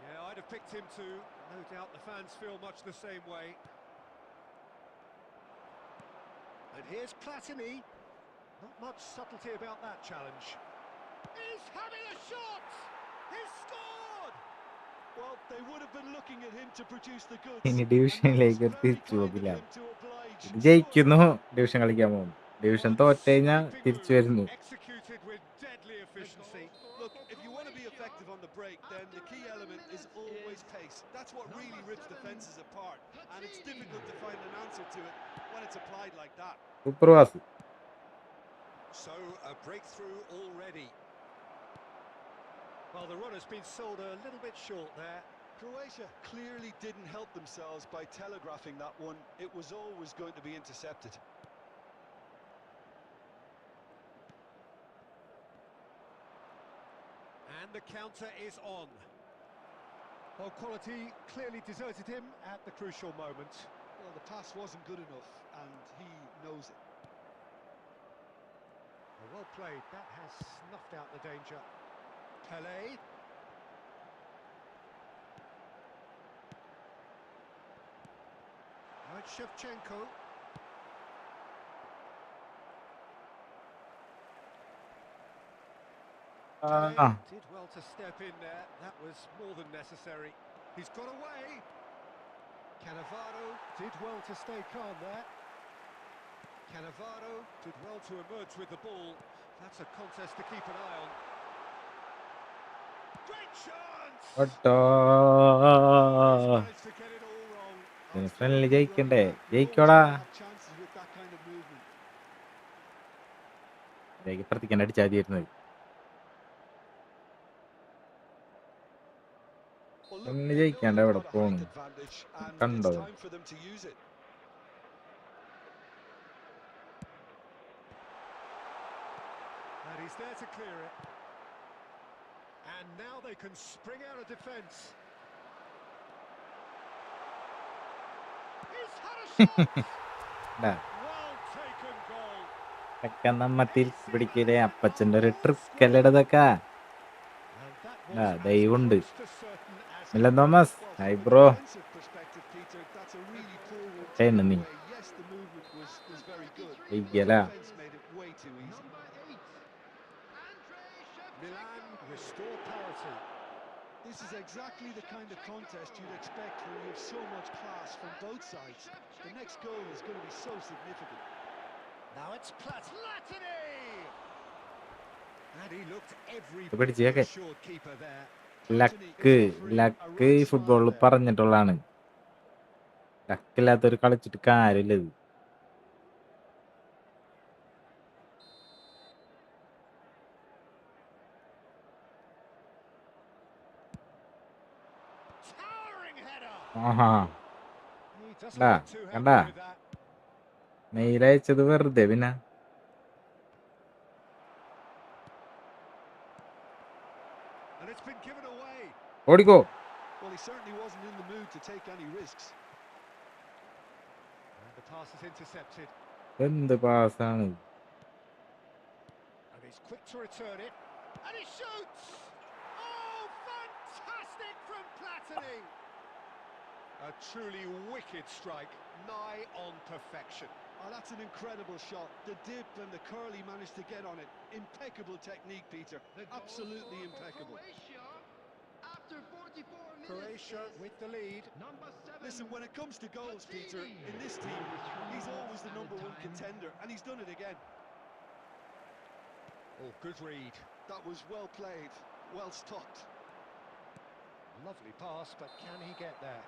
Yeah, I'd have picked him too. No doubt the fans feel much the same way. And here's Platini. Not much subtlety about that challenge. He's having a shot! He's scored! Well, they would have been looking at him to produce the goods. ഇനി And that was ഡിവിഷനിലേക്ക് very തിരിച്ചു kind of പോകില്ല. him to oblige. ഇത് ജയിക്കുന്നു, division കളിക്കാൻ പോകും. Division തോറ്റ് കഴിഞ്ഞാൽ തിരിച്ചു വരുന്നു. Executed with deadly efficiency. Look, if you want to be effective on the break, then the key element is always pace. That's what really rips defenses apart, and it's difficult to find an answer to it when it's applied like that. Super pass. So a breakthrough already. Well, the run has been sold a little bit short there. Croatia clearly didn't help themselves by telegraphing that one. It was always going to be intercepted. And the counter is on. Well, quality clearly deserted him at the crucial moment. Well, the pass wasn't good enough, and he knows it. Well played. That has snuffed out the danger. Pele. Now it's Shevchenko. Ah, Did well to step in there. That was more than necessary. He's got away. Cannavaro did well to stay calm there. Cannavaro did well to emerge with the ball. That's a contest to keep an eye on. Great chance! Auto. He's managed to get it all wrong. ഇതിന് It's friendly terrible ജയിക്കണ്ടേ? running back. You're always ജയിക്കോടാ. going to have chances with that kind of movement. ഇപ്പുറത്തേക്ക് അടിച്ചാൽ മതിയായിരുന്നത്. Well, look, friendly they know ജയിക്കാണ്ട് they've എവിടെ got a പോണു? height advantage, and it's കണ്ടോ? time for them to use it. And he's there to clear it. And now they can spring out of defence. He's had a shot! ഡാ, Well taken goal. ഒക്കെ നമ്മ തിരിച്ചു പിടിക്കലേ അപ്പച്ചന്റെ ഒരു ട്രിക്കല്ലടതൊക്കെ. And that ഡാ, was as ദൈവമുണ്ട്. close to certain as മില്ലൻ can be. Thomas, Well, hi from a bro. defensive perspective, Peter, that's a really poor one to Ten give ni. away. Yes, the movement was very good. The ജയിക്കലാ. defense made it way too easy. Milan restore parity. This is exactly the kind of contest you'd expect when you have so much class from both sides. The next goal is going to be so significant. Now it's Platini! And he looked every ഇത് bit പിടിച്ചേക്കെ. the assured keeper there. Luck luck ഈ ഫുട്ബോളിൽ പറഞ്ഞിട്ടുള്ളതാണ്. ലക്കില്ലാത്തൊരു കളിച്ചിട്ട് കാര്യമില്ല ഇത്. Towering header! Aaha, He doesn't Da, look too happy kanda. with that. മെയിലയച്ചത് വെറുതെ പിന്നെ. And it's been given away. ഓടിക്കോ. Well, he certainly wasn't in the mood to take any risks. And the pass is intercepted. എന്ത് പാസ്സാണ്. And he's quick to return it. And he shoots! Oh, fantastic from Platini! A truly wicked strike, nigh on perfection. Oh, that's an incredible shot. The dip and the curl he managed to get on it. Impeccable technique, Peter. Absolutely impeccable. After 44 minutes, Croatia with the lead. number 7. Listen, when it comes to goals, Peter, in this team, he's always the number one contender, and he's done it again. Oh, good read. That was well played, well stopped. Lovely pass, but can he get there?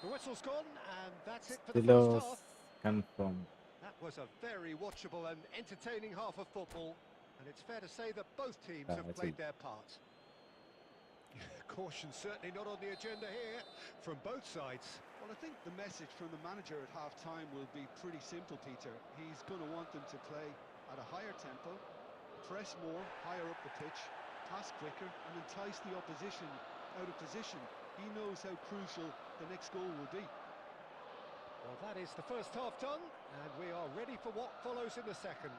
The whistle's gone, and that's it for the Stilos first half. confirm. That was a very watchable and entertaining half of football, and it's fair to say that both teams have That's played it. their part. Caution certainly not on the agenda here from both sides. Well, I think the message from the manager at half-time will be pretty simple, Peter. He's going to want them to play at a higher tempo, press more, higher up the pitch, pass quicker, and entice the opposition out of position. He knows how crucial the next goal will be. Well, that is the first half done, and we are ready for what follows in the second.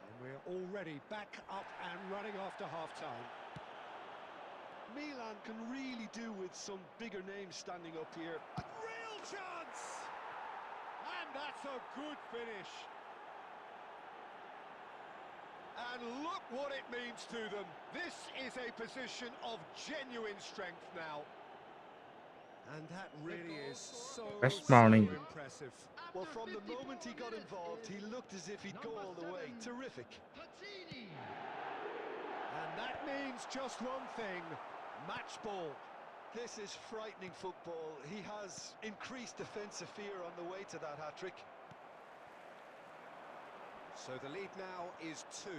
And we're already back up and running after half-time. Milan can really do with some bigger names standing up here. A real chance! And that's a good finish. And look what it means to them. This is a position of genuine strength now. And that really is so Morning. impressive. Well, from the moment he got involved, he looked as if he'd go all the way. Terrific. And that means just one thing, match ball. This is frightening football. He has increased defensive fear on the way to that hat-trick. So the lead now is 2.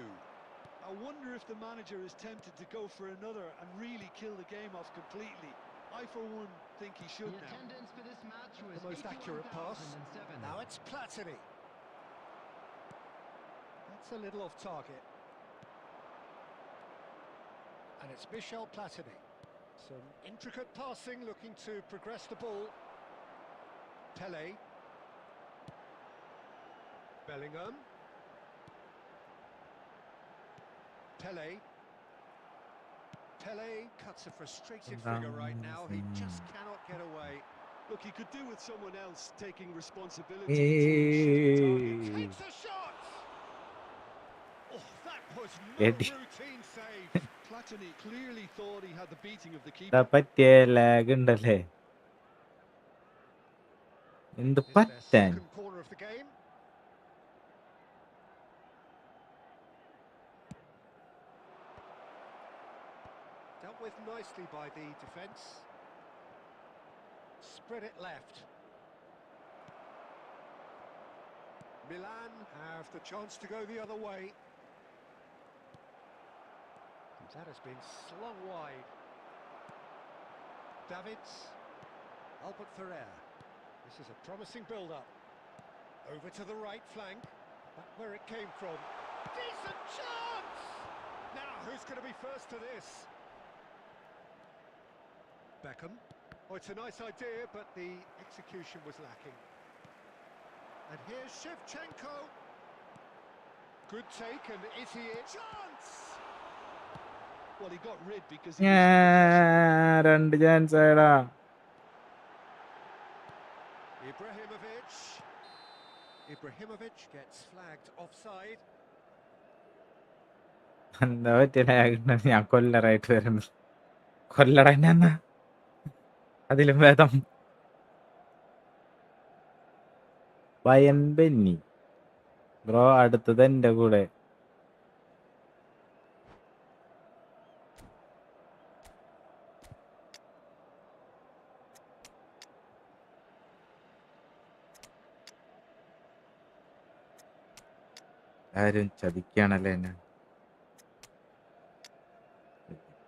I wonder if the manager is tempted to go for another and really kill the game off completely. I, for one, think he should The now. attendance for this match was The most accurate pass. 81,007. Now it's Platini. That's a little off target. And it's Michel Platini. Some intricate passing, looking to progress the ball. Pele. Bellingham. Pele. Pele cuts a frustrated figure right now. He just cannot get away. Look, he could do with someone else taking responsibility to shoot the target. Takes a shot! Oh, that was no Eddie. routine save. Platini clearly thought he had the beating of the എന്താ keeper. പറ്റിയ lag ഉണ്ടല്ലേ എന്ത് It's their പറ്റാൻ second corner of the game. Dealt with nicely by the defence. Spread it left. Milan have the chance to go the other way. That has been slung wide. Davids. Albert Ferrer. This is a promising build-up. Over to the right flank. Back where it came from. Decent chance! Now, who's going to be first to this? Beckham. Oh, it's a nice idea, but the execution was lacking. And here's Shevchenko. Good take, and is he it? Chance! Well, he got rid because he ഞാ was... രണ്ട് chance ആയടാ Ibrahimovic gets flagged offside. എന്താ പറ്റിയ lag ഉണ്ടെന്ന് ഞാൻ കൊല്ലറായിട്ട് വരുന്നു കൊല്ലട എന്നാ അതിലും ഭേദം പയൻ ബെന്നി ബ്രോ അടുത്തത് എന്റെ കൂടെ ആരും ചതിക്കാണല്ലേ എന്നെ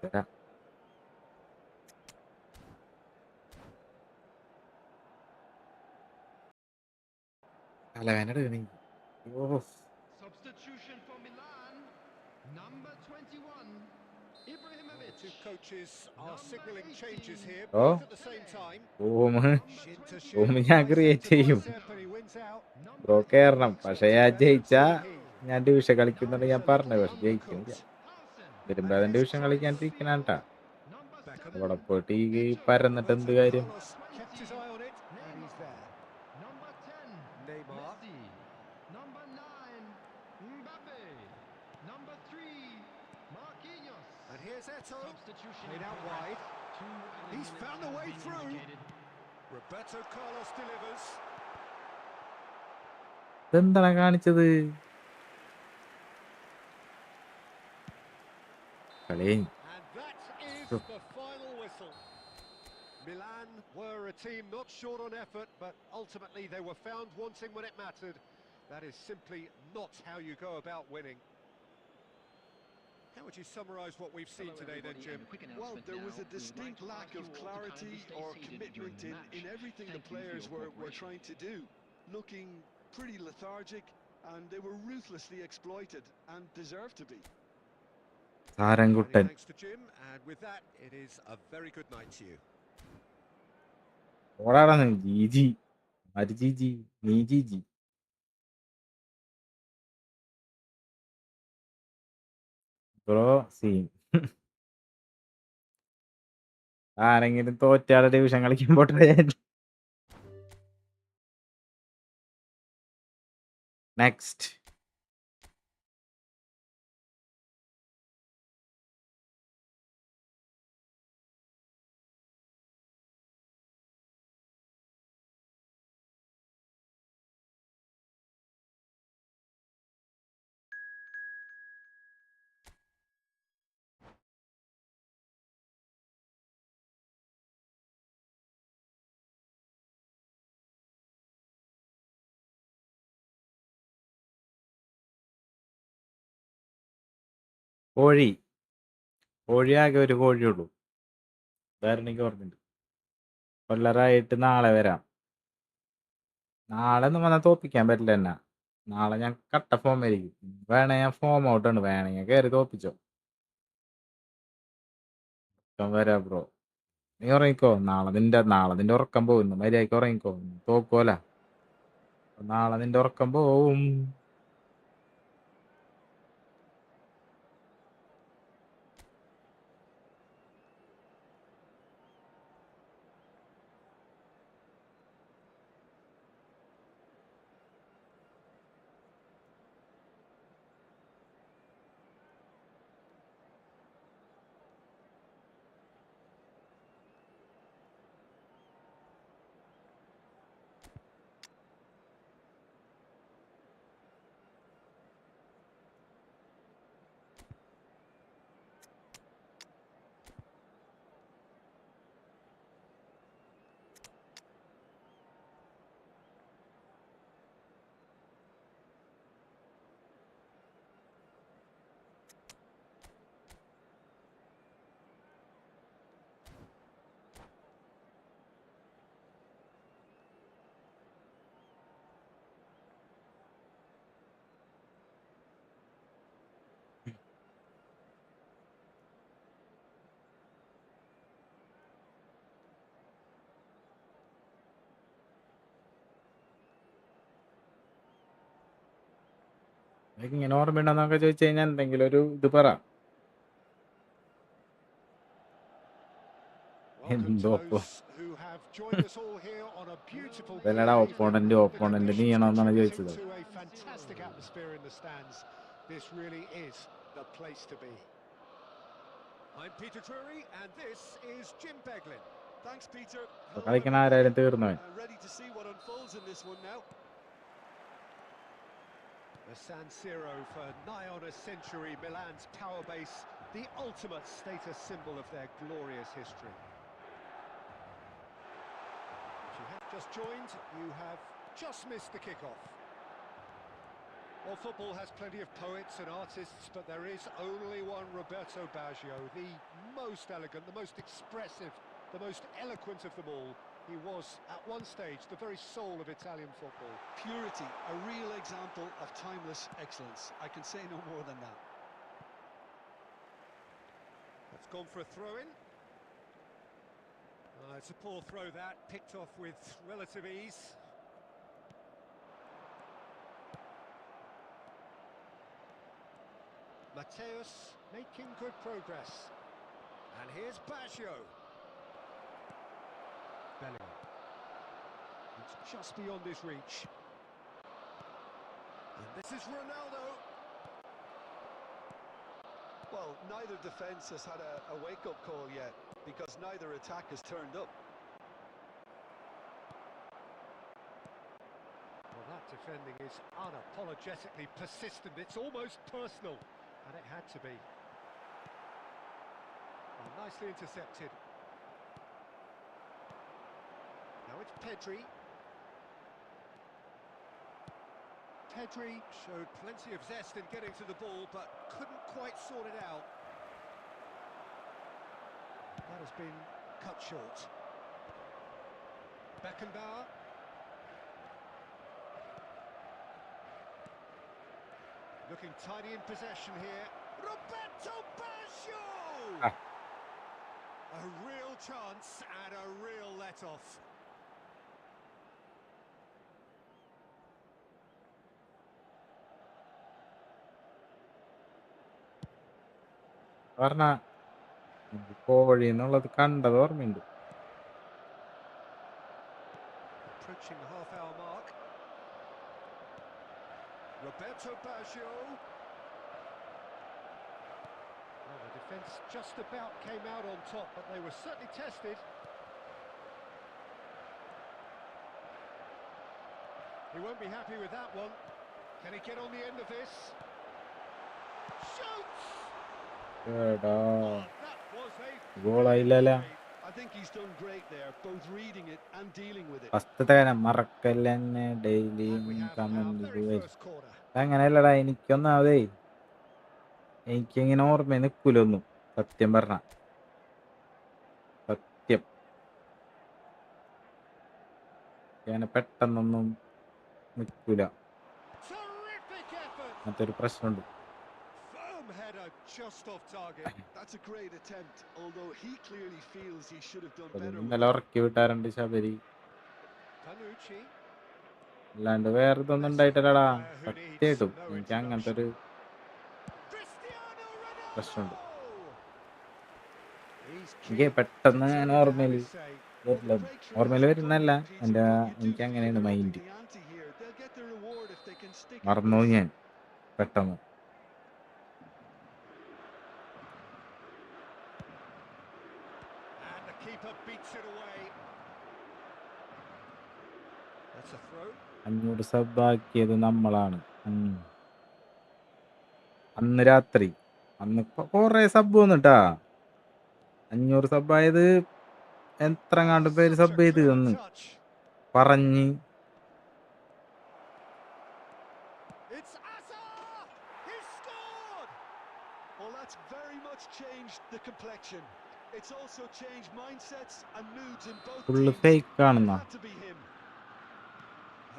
തരാം. തലവേദന എടുക്കണേ. ഓ Substitution for Milan. Number 21, Ibrahimovic. Two coaches are signalling changes here, Oh. both at the same time. Ohm Shin to ohm shin, ഞാൻ right ക്രിയേറ്റ് centre ചെയ്യും bicep, and he wins out. Bro Number കേറണം 18, പക്ഷെ ഞാൻ ജയിച്ചാ ഞാൻ division കളിക്കുന്നുണ്ട് ഞാൻ It's a പറഞ്ഞു little പക്ഷെ ജയിക്കുന്നില്ല undercooked. വരുമ്പോ അതിന് ഡിവിഷൻ കളിക്കാണ്ടിരിക്കണാട്ടാ number Beckham. അവിടെ 7, പോയിട്ട് ഈ പരന്നിട്ട് എന്ത് Roberto കാര്യം Carlos kept his eye on it, and he's there. number 10, Neymar. Messi. Number 9, Mbappe. Number 3, Marquinhos. And here's Eto'o, Substitution played in out progress. wide. 2 He's minutes found a has way been through. indicated. Roberto Carlos delivers. ഇതെന്താണ് കാണിച്ചത് കളി And that is the final whistle. Milan were a team not short on effort, but ultimately they were found wanting when it mattered. That is simply not how you go about winning. How would you summarise what we've seen today then, Jim? Well, there was a distinct lack of clarity or commitment in everything the players were trying to do. Looking pretty lethargic, and they were ruthlessly exploited and deserved to be. Many സാരംകുട്ടൻ thanks to Jim, and with that, it is a very good night to you. ഓടാടാ Jiji അരി ജീജി നീ Jiji bro scene ആരെങ്കിലും തോറ്റാടെ division കളിക്കാൻ പോട്ടെ next കോഴി കോഴിയാകെ ഒരു കോഴിയുള്ളൂ വേറെ എനിക്ക് ഓർമ്മയുണ്ട് കൊല്ലറായിട്ട് നാളെ വരാം നാളെ ഒന്നും വന്നാൽ തോപ്പിക്കാൻ പറ്റില്ല എന്നാ നാളെ ഞാൻ കട്ട ഫോം ആയിരിക്കും വേണേ ഞാൻ ഫോം ഔട്ടാണ് വേണമെങ്കിൽ കയറി തോപ്പിച്ചോ വരാം ബ്രോ നീ ഉറങ്ങിക്കോ. നാളെ നിന്റെ ഉറക്കം പോകുന്നു. മര്യാദയ്ക്ക് ഉറങ്ങിക്കോ. തോക്കോല. നാളെ നിന്റെ ഉറക്കം പോവും. എനിക്ക് ഇങ്ങനെ ഓർമ്മയുണ്ടെന്നൊക്കെ ചോദിച്ചു കഴിഞ്ഞാൽ എന്തെങ്കിലും ഒരു ഇത് പറ. Welcome to എന്തോ those who have joined us all here on a beautiful ഇതല്ലടാ May evening. Opponent The നീ conditions ചെയ്യണമെന്നാണ് contributing ചോദിച്ചത്. to a fantastic atmosphere in the stands. This really is the place to be. I'm Peter Drury, and this is Jim Beglin. Thanks, Peter. ഇപ്പൊ Hello, കളിക്കണ everybody. ആരായാലും തീർന്നവൻ. Ready to see what unfolds in this one now. The San Siro for nigh on a century, Milan's power base, the ultimate status symbol of their glorious history. If you have just joined, you have just missed the kickoff. Well, football has plenty of poets and artists, but there is only one Roberto Baggio, the most elegant, the most expressive, the most eloquent of them all. He was, at one stage, the very soul of Italian football. Purity, a real example of timeless excellence. I can say no more than that. That's gone for a throw-in. It's a poor throw that, picked off with relative ease. Mateus making good progress. And here's Baggio. Bellingham. It's just beyond his reach. And this is Ronaldo. Well, neither defence has had a wake-up call yet, because neither attack has turned up. Well, that defending is unapologetically persistent. It's almost personal, and it had to be. Well, nicely intercepted. Now it's Pedri. Pedri showed plenty of zest in getting to the ball, but couldn't quite sort it out. That has been cut short. Beckenbauer. Looking tidy in possession here. Roberto Baggio! Ah. A real chance and a real let-off. പറഞ്ഞ കോഴി എന്നുള്ളത് കണ്ടത് ഓർമ്മയുണ്ട്. Approaching the half-hour mark. Roberto Baggio. Well, the defence just about came out on top, but they were certainly tested. He won't be happy with that one. Can he get on the end of this? Shoots! എടാ Oh, that was a ഗോളായില്ലല്ല. I think he's done great there, both reading it and dealing with it. ഫസ്റ്റത്തെ കാര്യം മറക്കല്ലെന്നെ daily And we have our comment very first corner. അങ്ങനെയല്ലടാ. എനിക്കൊന്നാവതേ എനിക്കിങ്ങനെ ഓർമ്മ നിൽക്കൂലൊന്നും. സത്യം പറഞ്ഞ സത്യം അങ്ങനെ പെട്ടെന്നൊന്നും നിൽക്കൂല. Terrific effort. അങ്ങനത്തെ ഒരു പ്രശ്നമുണ്ട്. Firm header, just off target. That's a great attempt, although he clearly feels he should have done better with ഇന്നലെ it. ഉറക്കി വിട്ടാറുണ്ട് ശബരി. Panucci. അല്ലാണ്ട് വേറെ ഇതൊന്നും Let's look at the ഉണ്ടായിട്ടില്ലടാ. player who needs സത്യമായിട്ടും no എനിക്ക് അങ്ങനത്തെ introduction. ഒരു Cristiano പ്രശ്നമുണ്ട്. Ronaldo. He's എനിക്ക് keen to പെട്ടെന്ന് tell ഞാൻ you to have ഓർമ്മയിൽ his say. Well, the വരില്ല. breakthrough ഓർമ്മയിൽ hasn't come വരുന്നല്ല, yet, Peter, എൻ്റെ but you do എനിക്ക് feel അങ്ങനെയാണ് they're upping mind. the ante here. They'll get their reward if they can stick with മറന്നു this. ഞാൻ പെട്ടെന്ന്. And the keeper beats it away. That's a throw. 500 sub ആക്കിയത് നമ്മളാണ്. അന്ന് രാത്രി അന്ന് കുറെ സബ് വന്നിട്ടാ. 500 സബ് ആയത് എത്രങ്ങാണ്ട് പേര് Such a സബ് ചെയ്ത് clever തന്ന് touch. പറഞ്ഞ്. It's Azar! He's scored! Well, that's very much changed the complexion. It's also changed mindsets and moods in both full teams. Fake It കാണുന്ന had to be him.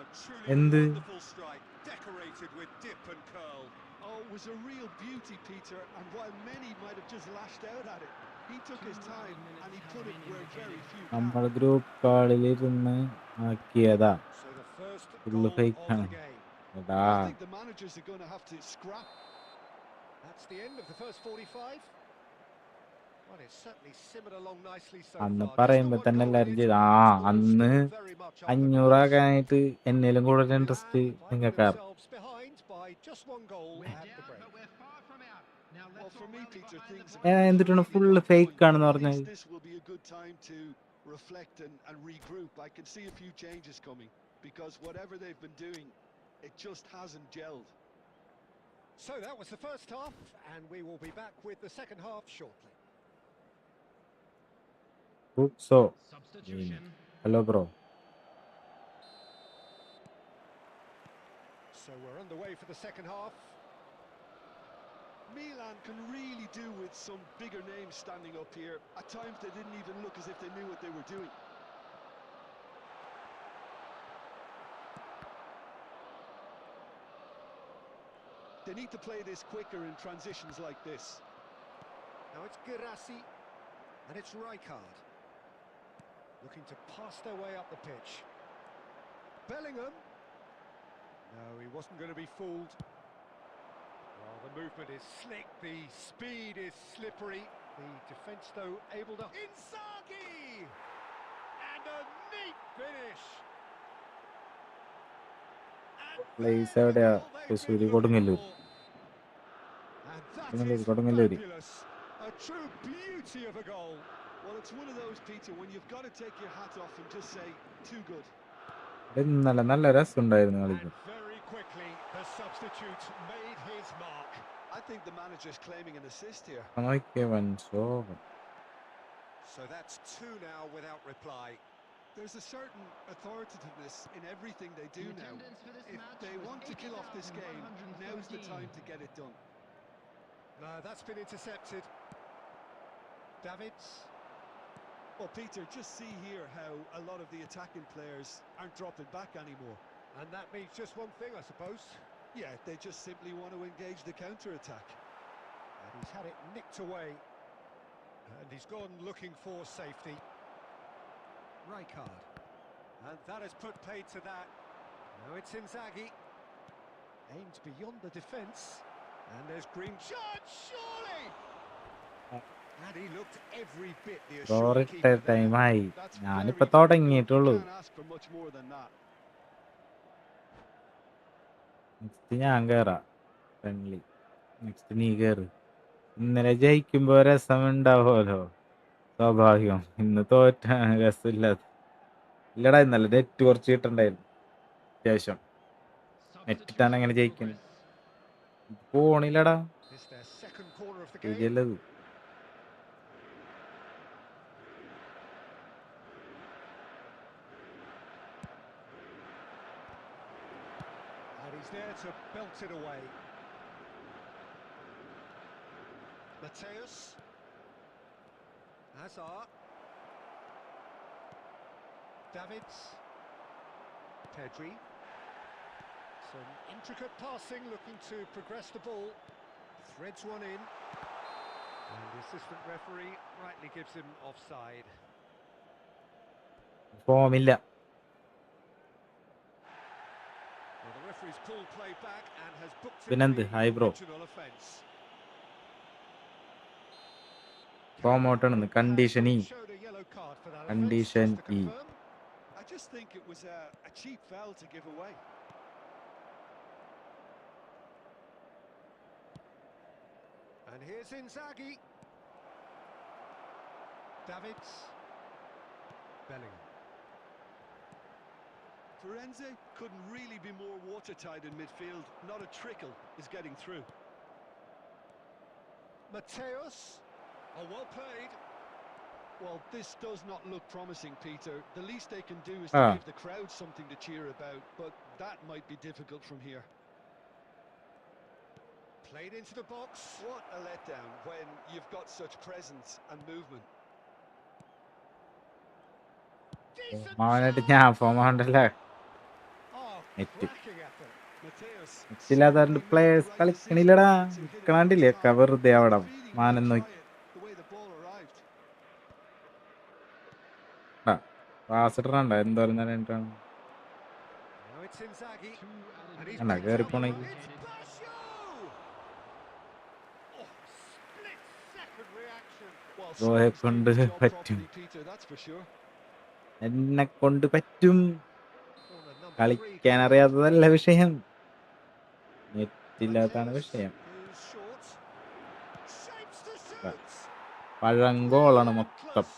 A truly എന്ത് wonderful strike, decorated with dip and curl. Oh, it was a real beauty, Peter, and while many might have just lashed out at it, he took his time and he put it where very few നമ്മൾ can. Group കാളിലിരുന്ന് ആക്കിയതാ. So the first full goal fake of ആണ് the game. എടാ. I think the managers are going to have to scrap. That's the end of the first 45. Well, it's certainly simmered along nicely so അന്ന് far. Just the പറയുമ്പോ one തന്നെ goal in എല്ലാരും it, ചെയ്ത് but it's all അന്ന് still very much up for grabs. 500 ആക്കാനായിട്ട് എന്നേലും കൂടുതൽ interest Milan finding നിങ്ങൾക്കാർ. themselves behind by just one goal We're at the down, break. but we're far from out. Now Well, let's for all me, rally Peter, behind the things players. എന്തിട്ടാണ് really full got fake going. ആണെന്ന് At പറഞ്ഞത്. least this will be a good time to reflect and regroup. I can see a few changes coming because whatever they've been doing, it just hasn't gelled. So that was the first half, and we will be back with the second half shortly. So Substitution. Hello bro. So we're underway for the second half. Milan can really do with some bigger names standing up here. At times they didn't even look as if they knew what they were doing. They need to play this quicker in transitions like this. Now it's Girassi, and it's Rijkaard. Looking to pass their way up the pitch. Bellingham. No, he wasn't going to be fooled. Well, the movement is slick, the speed is slippery. The defence, though, able to... Inzaghi! And a neat finish! And place there's the എവിടെയാ? goal they've been Thrissur looking Kodungallur. for. And that Kodungallur is Kodungallur. fabulous. A true beauty of a goal. Well, it's one of those, Peter, when you've got to take your hat off and just say, too good. ഇന്നലെ നല്ല രസമുണ്ടായിരുന്നു And കളിക്കാൻ. very quickly, the substitute made his mark. I think the manager's claiming an assist here. നോക്കിയേ വൻസോ. So that's two now without reply. There's a certain authoritativeness in everything they do The now. attendance for this If match they was want to kill off this game, now's the 80,113. time to get it done. No, that's been intercepted. Davids. Well, Peter, just see here how a lot of the attacking players aren't dropping back anymore. And that means just one thing, I suppose. Yeah, they just simply want to engage the counter-attack. And he's had it nicked away. And he's gone looking for safety. Rijkaard. And that has put paid to that. Now it's Inzaghi. Aimed beyond the defence. And there's green shot, surely! And he looked every bit the assured കോറിട്ട keeper there. ടൈമായി. That's ഞാനിപ്പോ very, very good. You തുടങ്ങിയിട്ടുള്ളൂ. can't ask for much more than that. Next ഞാൻ കയറാം. Friendly. Next നീ കയറ്. ഇന്നലെ ജയിക്കുമ്പോ രസമുണ്ടാവുമല്ലോ. സ്വാഭാവികം. ഇന്ന് തോറ്റ രസമില്ലാത്ത. ഇല്ലടാ, ഇന്നലെ നെറ്റ് കുറച്ച് കിട്ടണ്ടായിരുന്നു അത്യാവശ്യം. നെറ്റിട്ടാണ് അങ്ങനെ ജയിക്കുന്നത്. പോണില്ലടാ. It's their second corner of the game. ശരിയല്ലത്. And he's there to belt it away. Mateus. Hazard. Davids. Pedri. Some intricate passing, looking to progress the ball. Threads one in. And the assistant referee rightly gives him offside. ഫോമില്ല. Well, the referee's called play back and has booked him പിന്നെന്ത്? the hi bro. original offence. Form ഔട്ടാണെന്ന്. Condition ഇ. Showed a yellow card for that offence, condition just to ഇ. confirm. I just think it was a cheap foul to give away. And here's Inzaghi. Davids. Bellingham. Firenze couldn't really be more watertight in midfield. Not a trickle is getting through. Mateus. Oh, well played. Well, this does not look promising, Peter. The least they can do is to give the crowd something to cheer about, but that might be difficult from here. Played into the box. What a letdown when you've got such presence and movement. മാവനായിട്ട് ഞാൻ form ആവണ്ടല്ലേ. Oh, net cracking effort. Mateus നെറ്റില്ലാത്ത players കളിക്കണില്ലടാ. നിക്കണാണ്ടില്ലേ വെറുതെ അവിടെ മാനം നോക്കി. the way the ball arrived. പാസ് ഇടണ്ട എന്തോരം നേരം Now it's Inzaghi. And he's എന്നാ picked കേറി out. പോണെങ്കി. It's Basho! Oh, split second reaction. Well, ബ്രോയെ Spurs കൊണ്ട് did the job പറ്റും. properly, Peter, that's for sure. എന്നെ കൊണ്ട് പറ്റും. Corner number 3. കളിക്കാൻ അറിയാത്തതല്ല വിഷയം, നെറ്റില്ലാത്താണ് Mateus വിഷയം. is short. Shapes to shoot. പഴങ്കോളാണ് മൊത്തം. Relentless.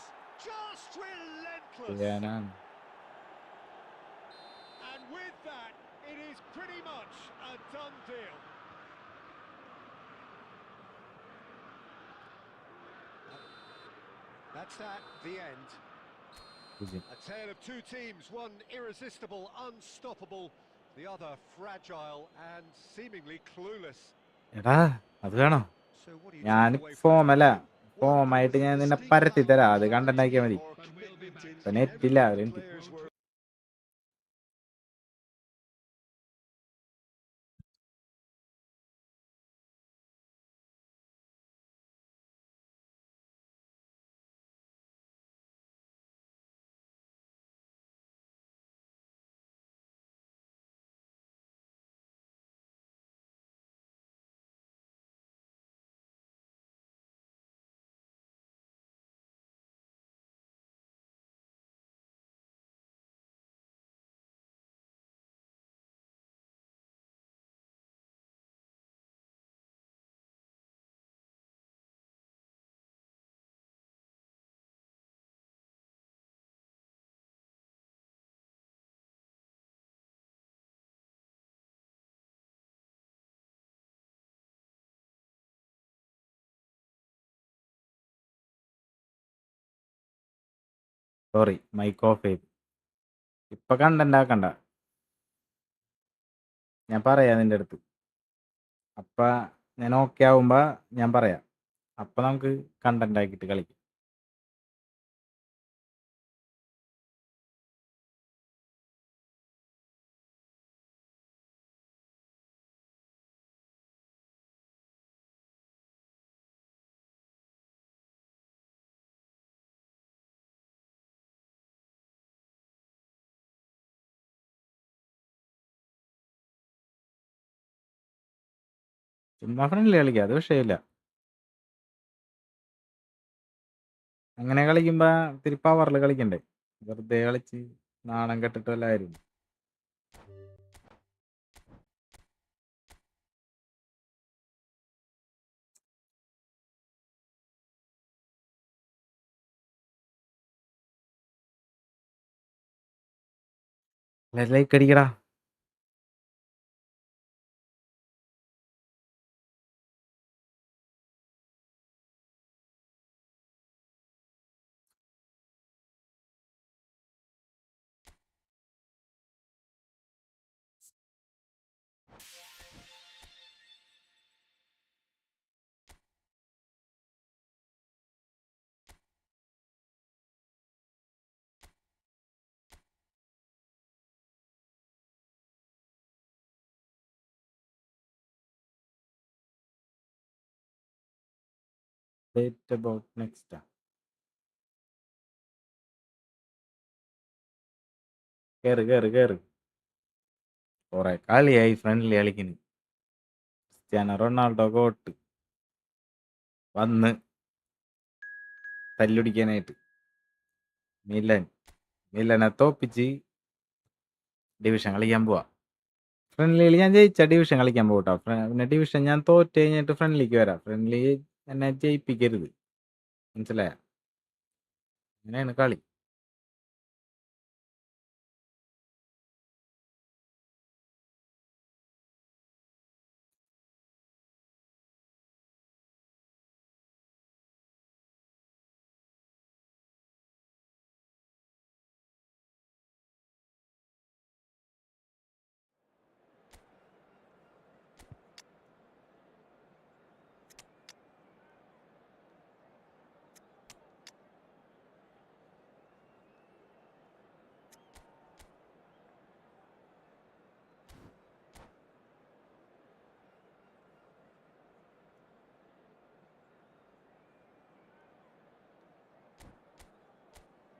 Just relentless. ചെയ്യാനാണ്. And with that, it is pretty much a done deal. That's that, the end. A tale of two teams, one irresistible, unstoppable, the other fragile and seemingly clueless. എടാ അത് വേണോ? So what do you ഞാൻ take away from ഫോമല്ല, that? ഫോമായിട്ട് ഞാൻ നിന്നെ പരത്തി തരാം. അത് content ആക്കിയാൽ മതി. Or commitment in ഇപ്പൊ നെറ്റില്ല. everything the players were sorry, mic off ചെയ്തു. ഇപ്പൊ കണ്ടന്റ് ആക്കണ്ട, ഞാൻ പറയാം നിന്റെ അടുത്ത്. അപ്പ ഞാൻ ഓക്കെ ആവുമ്പോ ഞാൻ പറയാം. അപ്പൊ നമുക്ക് കണ്ടന്റ് ആക്കിയിട്ട് കളിക്കാം. ചുമ്മാ ഫ്രണ്ട്ലി കളിക്കാം, അത് വിഷയമില്ല. അങ്ങനെ കളിക്കുമ്പോ ഇത്തിരി പവറിൽ കളിക്കണ്ടേ? വെറുതെ കളിച്ച് നാണം കെട്ടിട്ടല്ലായിരുന്നു. ലൈക്ക് അടിക്കടാ. Date about next. കേറ് കുറെ കളിയായി ഫ്രണ്ട്ലി കളിക്കുന്നു. ക്രിസ്ത്യാനോ റൊണാൾഡോ ഗോട്ട് വന്ന് തല്ലുടിക്കാനായിട്ട്. മിലനെ തോപ്പിച്ച് ഡിവിഷൻ കളിക്കാൻ പോവാ. ഫ്രണ്ട്ലിയിൽ ഞാൻ ജയിച്ച ഡിവിഷൻ കളിക്കാൻ പോകട്ടോ. പിന്നെ ഡിവിഷൻ ഞാൻ തോറ്റ് കഴിഞ്ഞിട്ട് ഫ്രണ്ട്ലിക്ക് വരാം. ഫ്രണ്ട്ലി എന്നെ ജയിപ്പിക്കരുത്, മനസ്സിലായ? അങ്ങനെയാണ് കളി.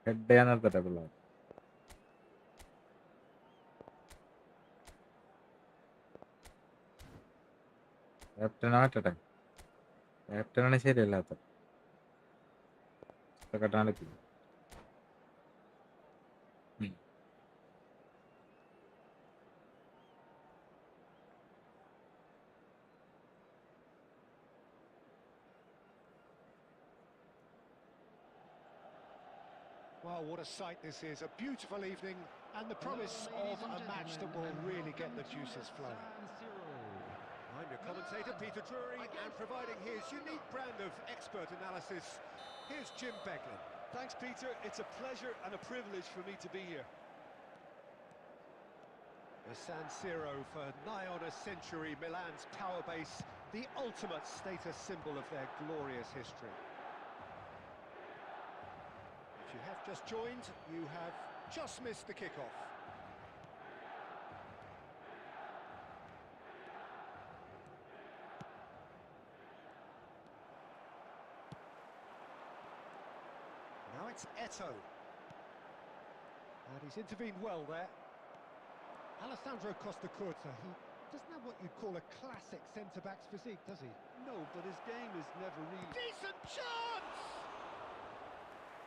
ഹെഡ് ചെയ്യാൻ നിർത്തട്ടെ പിള്ളേർ. ക്യാപ്റ്റനെ മാറ്റട്ടെ. ക്യാപ്റ്റനാണ് ശരിയല്ലാത്ത കെട്ടാണ്ടിരിക്കും. Well, what a sight this is. A beautiful evening and the promise of a match that will really get the juices flowing. I'm your commentator, Peter Drury, and providing his unique brand of expert analysis, here's Jim Beglin. Thanks, Peter. It's a pleasure and a privilege for me to be here. The San Siro for nigh on a century, Milan's power base, the ultimate status symbol of their glorious history. If you have just joined, you have just missed the kickoff. Now it's Eto. And he's intervened well there. Alessandro Costa Curta, he doesn't have what you'd call a classic centre-back's physique, does he? No, but his game is never really... Decent chance!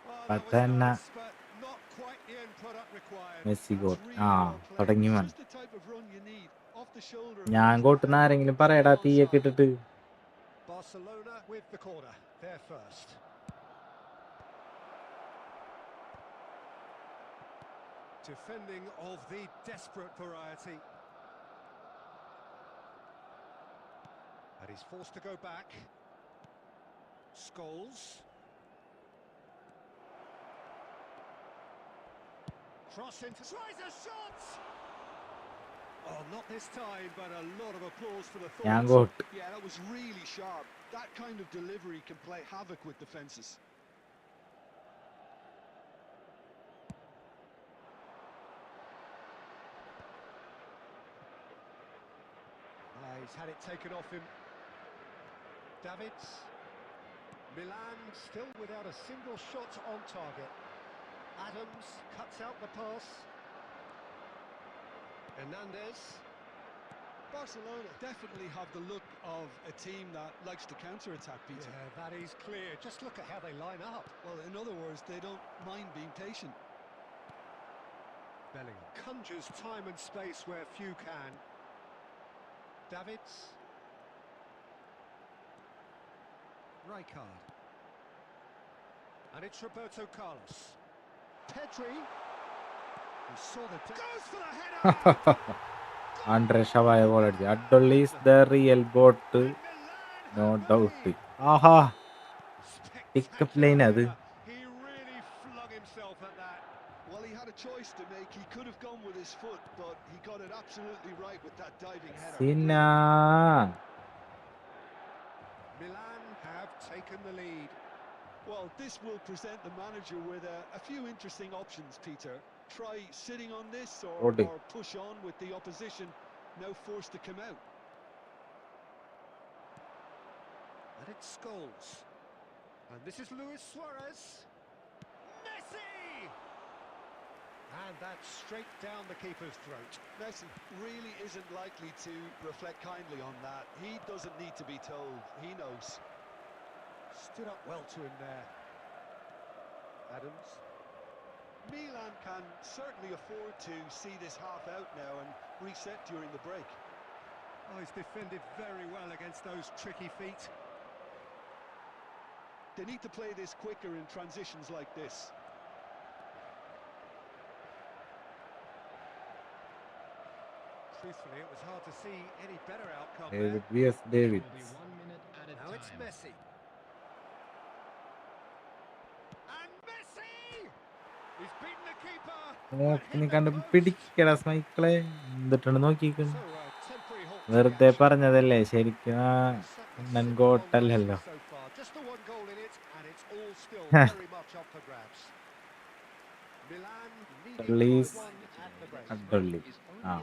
Well, But that was then, nice, but not quite the end product required. Messi That's got. really ആ well played. തുടങ്ങി It's വൻ. just the type of run you need. Off the shoulder. ഞാൻ ഗോട്ടെന്ന് ആരെങ്കിലും പറയടാ തീയൊക്കെ ഇട്ടിട്ട്. Barcelona with the corner, there first. Defending of the desperate variety. And he's forced to go back. Scholes. Cross into... Tries a shot! Oh, not this time, but a lot of applause for the ഞാൻ thought. Got. Yeah, that was really sharp. That kind of delivery can play havoc with defences. He's had it taken off him. Davids. Milan still without a single shot on target. Adams cuts out the pass. Hernandez. Barcelona definitely have the look of a team that likes to counter-attack, Peter. Yeah, that is clear. Just look at how they line up. Well, in other words, they don't mind being patient. Bellingham conjures time and space where few can. Davids. Rijkaard. And it's Roberto Carlos. Pedri. He saw the... Goes for the header! Andre ഷവായ goal അടിച്ചു. അഡ്ഡോൾ is the real goat, no doubt. ആഹാ, pickup line അത്. He really flung himself at that. Well, he had a choice to make. He could have gone with his foot, but he got it absolutely right with that diving header. സിന Milan have taken the lead. Well, this will present the manager with a few interesting options, Peter. Try sitting on this or push on with the opposition, now forced to come out. And it's Scholes. And this is Luis Suarez. Messi! And that's straight down the keeper's throat. Messi really isn't likely to reflect kindly on that. He doesn't need to be told. He knows. Stood up well to him there. Adams. Milan can certainly afford to see this half out now and reset during the break. Oh, he's defended very well against those tricky feet. They need to play this quicker in transitions like this. Truthfully, it was hard to see any better outcome David there. vs. David. Will be 1 minute at a Now it's time. Messi. And Messi! He's beaten the keeper. and നോക്കി hit the കണ്ട് post. പിടിക്കടാ സ്മൈക്കിളെ എന്തിട്ടാണ് നോക്കിക്കുന്നു So, temporary halt to the വെറുതെ action. പറഞ്ഞതല്ലേ ശരിക്കും ആ Certainly Annan signalled on ഗോട്ടല്ലല്ലോ nicely so far. Just the one goal in it, and it's all still Huh. very much up for grabs. Milan leading Please. by 1 at the break. അഡ്ഡൊള്ളി ആ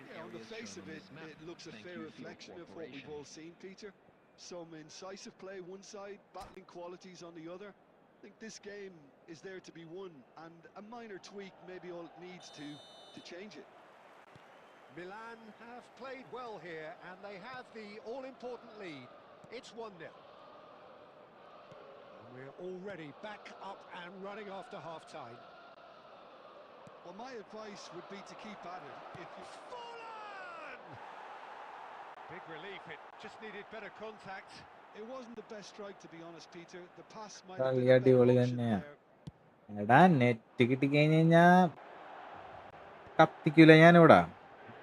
Yeah, on the face of it, it looks a fair reflection of what we've all seen, Peter. Some incisive play one side, battling qualities on the other. I think this game is there to be won, and a minor tweak may be all it needs to change it. Milan have played well here, and they have the all-important lead. It's 1-0. And we're already back up and running after half-time. Well, my advice would be to keep at it. If you Fallen! Big relief, it just needed better contact. It wasn't the best strike, to be honest, Peter. The pass might have കളി been a better അടിപൊളി option തന്നെയാ there. എടാ net കിട്ടിക്കഴിഞ്ഞാ കത്തിക്കൂല ഞാനിവിടെ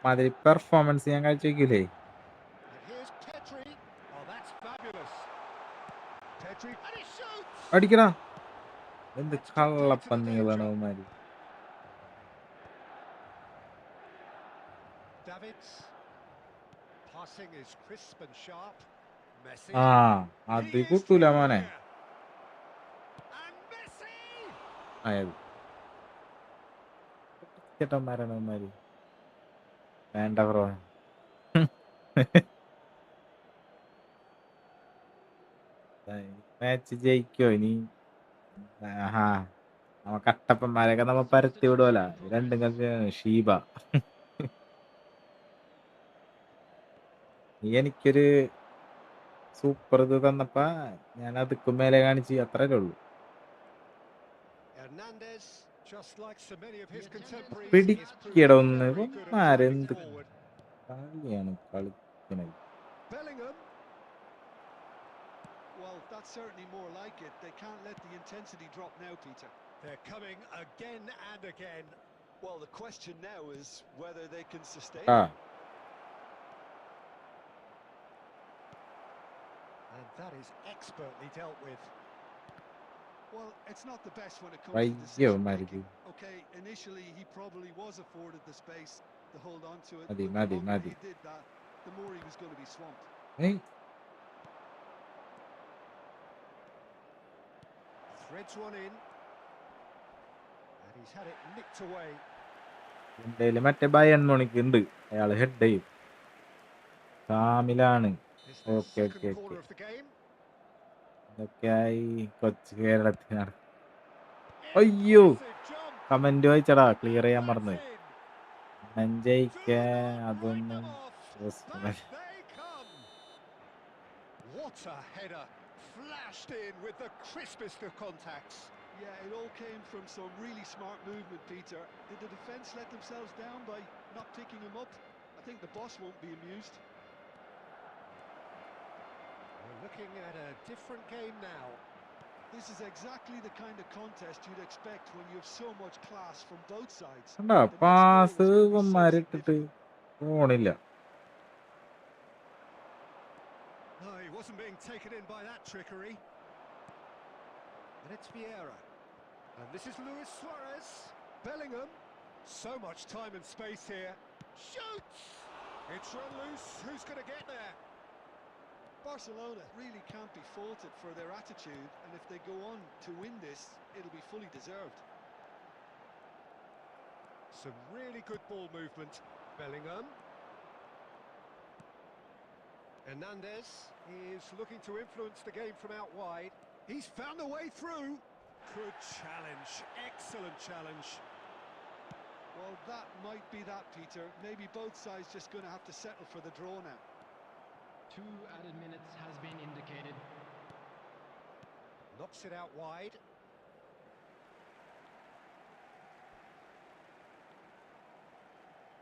മാതിരി performance ഞാൻ കാഴ്ചവെക്കൂലേ And here's Petri. Oh, that's fabulous. Petri, and he shoots! അടിക്കടാ എന്ത് കള്ളപ്പന്നികളാണ് അവന്മാര് Davids. Passing is crisp and sharp. Messi. ആ അത് He is കൂട്ടൂല through മോനെ here. And Messi! ആയത് ചേട്ടന്മാരാണ് അവന്മാര് വേണ്ട ബ്രോ മാച്ച് ജയിക്കോ ഇനി ആഹാ നമ്മ കട്ടപ്പന്മാരൊക്കെ നമ്മ പരത്തി വിടുവല്ല രണ്ടും കളിച്ചാണ് ഷീബ നീ എനിക്കൊരു സൂപ്പർ ഇത് തന്നപ്പ ഞാൻ അതുക്കും മേലെ കാണിച്ച് അത്രേ ഉള്ളൂ Hernandez, just like so many of his contemporaries, is പിടിക്കട proving ഒന്ന് very good at ഇവന്മാരെന്ത് driving forward. കളിയാണ് കളിക്കണത് Bellingham. Well, that's certainly more like it. They can't let the intensity drop now, Peter. They're coming again and again. Well, the question now is whether they can sustain ആ it. And that is expertly dealt with. Well, it's not the best when it comes to വയ്യോ decision അവന്മാർക്ക് making. Okay, initially he probably was afforded the space to hold on to it, മതി but the മതി longer മതി he did that, the more he was going to be swamped. ഏയ് Threads one in. And he's had it nicked away. എന്റെ മറ്റേ Bayern Monique ഉണ്ട് അയാള് head ചെയ്യും കാമിലാണ് It's their Okay, second okay, corner okay. of the game. ഇതൊക്കെയായി കൊച്ചു കേരളത്തിൽ നടക്കും അയ്യോ Impressive jump. കമന്റ് വായിച്ചടാ ക്ലിയർ ചെയ്യാൻ That's മറന്നു in. നെഞ്ചയിക്ക Do not write അതൊന്നും them off. പ്രശ്നമല്ല. Back they come. What a header. Flashed in with the crispest of contacts. Yeah, it all came from some really smart movement, Peter. Did the defence let themselves down by not picking him up? I think the boss won't be amused. We're looking at a different game now. This is exactly the kind of contest you'd expect when you have so much class from both sides. കണ്ടാ The next goal pass is gonna be so ഇവന്മാരിട്ടിട്ട് significant. പോണില്ല No, he wasn't being taken in by that trickery. And it's Vieira. And this is Luis Suarez. Bellingham. So much time and space here. Shoots! It's run loose. Who's going to get there? Barcelona really can't be faulted for their attitude, and if they go on to win this, it'll be fully deserved. Some really good ball movement. Bellingham. Hernandez is looking to influence the game from out wide. He's found a way through. Good challenge, excellent challenge. Well, that might be that, Peter. Maybe both sides just going to have to settle for the draw now. 2 added minutes has been indicated. Knocks it out wide.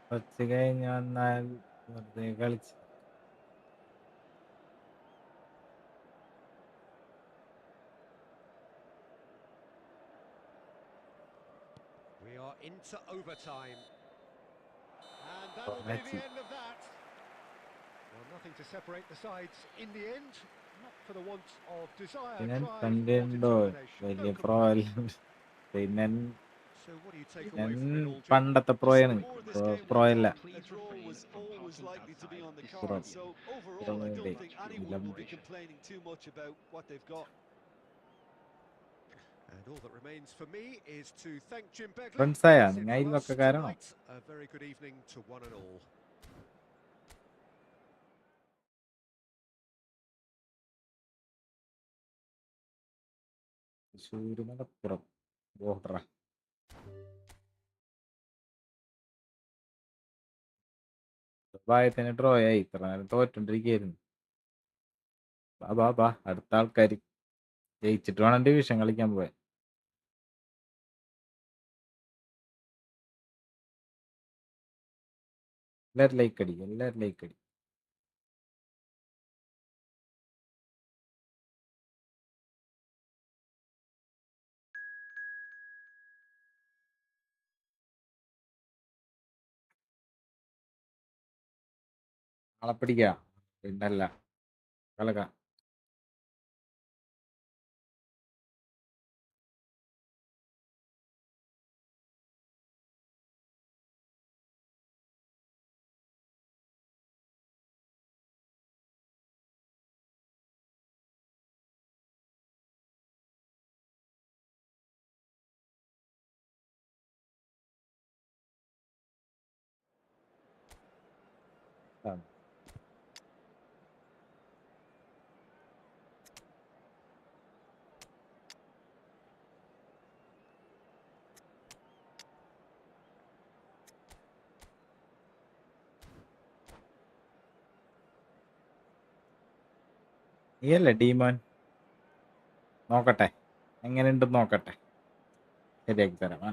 കുറച്ച് കഴിഞ്ഞ് വന്നാൽ വെറുതെ കളിച്ച് We are into overtime. And that'll be the end of that. Well, nothing to separate the sides in the end. Not for the want of desire, പിന്നെ drive, or കണ്ടുണ്ടോ determination. വലിയ No pro complaints. പിന്നെ So what do you take ഞാൻ away from it all, Jim? പണ്ടത്തെ Just പ്രോയാണ് the more this game pro went അല്ല on, a draw was always likely to be on the Pro. cards. So overall, I don't think anyone will be complaining too much about what they've got. And all that remains for me is to thank Jim Begley. Friends ആയ That's it നിങ്ങൾ for us അയൽവക്കക്കാരാണോ? tonight. A very good evening to one and all. Thrissur Malappuram ബോർഡറാ. ഭാഗത്തിന് draw ആയി ഇത്ര നേരം തോറ്റോണ്ടിരിക്കുകയായിരുന്നു. ബാ അടുത്ത ആൾക്കാർ ജയിച്ചിട്ട് വേണം ഡിവിഷൻ കളിക്കാൻ പോവാൻ. എല്ലാവരും ലൈക്ക് അടി. ആളെ പിടിക്ക പിന്നല്ല കളക. നീയല്ലേ ഡീമോൻ? നോക്കട്ടെ എങ്ങനെയുണ്ടെന്ന് നോക്കട്ടെ, ശരിയാക്കി തരാം.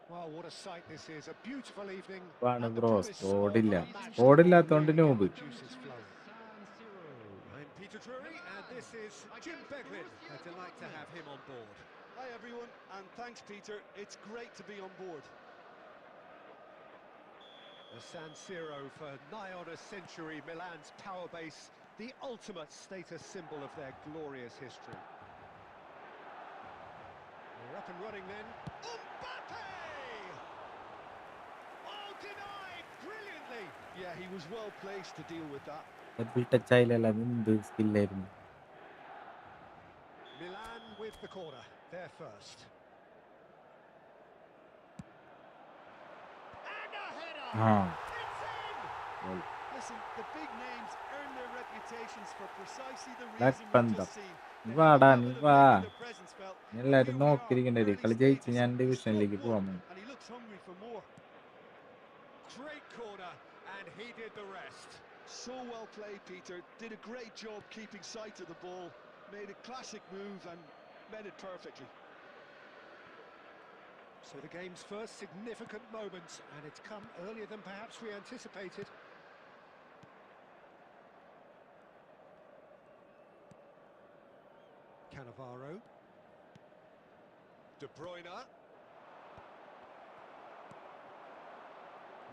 Well, what a sight this is. A beautiful evening. ആണ് And the bro, promise of സ്കോഡില്ല. a match that സ്കോഡില്ലാത്തോണ്ട് will really noob. get the juices flowing. I'm Peter Drury, and this is Jim Begley. A delight to have him on board. Hi everyone, and thanks Peter. It's great to be on board. The San Siro for nigh on a century, Milan's power base, the ultimate status symbol of their glorious history. We're up and running then. Mbappe! Oh, denied brilliantly. Yeah, he was well placed to deal with that. Touch ആയില്ലല്ല, എന്ത് സ്കില്ലായിരുന്നു. Milan with the corner, they're first. And a header! Ah. It's in! Well, Listen, the big names earn their reputations for precisely the Black reason we've Panther. just seen. നീ They വാടാ, have a നീ habit of വാ. making their presence felt. എല്ലാരും Here we are, നോക്കിയിരിക്കണ്ടേ, early കളി ജയിച്ച് stages. ഞാൻ Stroke ഡിവിഷനിലേക്ക് one, പോവാൻ. and he looks hungry for more. Great corner, and he did the rest. So well played, Peter. Did a great job keeping sight of the ball. Made a classic move and met it perfectly. So the game's first significant moment, and it's come earlier than perhaps we anticipated. Cannavaro. De Bruyne.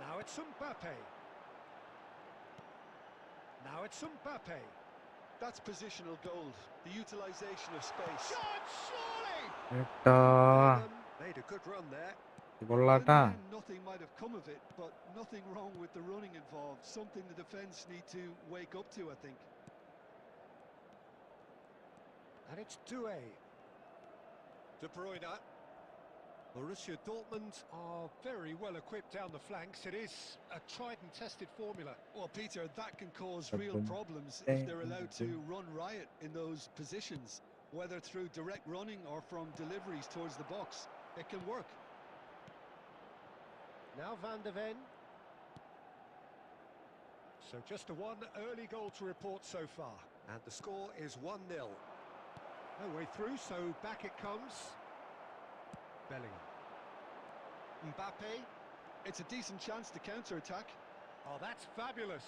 Now it's Mbappe. Now it's Mbappe. That's positional gold, the utilisation of space. Shot, surely! ഏട്ടാ Bellingham made a good run there. ഇത് Well, in കൊള്ളാട്ടാ. the end, nothing might have come of it, but nothing wrong with the running involved. Something the defence need to wake up to, I think. And it's Doué. De Bruyne. Borussia Dortmund are very well equipped down the flanks. It is a tried and tested formula. Well, Peter, that can cause real problems if they're allowed to run riot in those positions, whether through direct running or from deliveries towards the box. It can work. Now Van de Ven. So just a one early goal to report so far. And the score is 1-0. No way through, so back it comes. Bellingham. Mbappe. It's a decent chance to counter-attack. Oh, that's fabulous.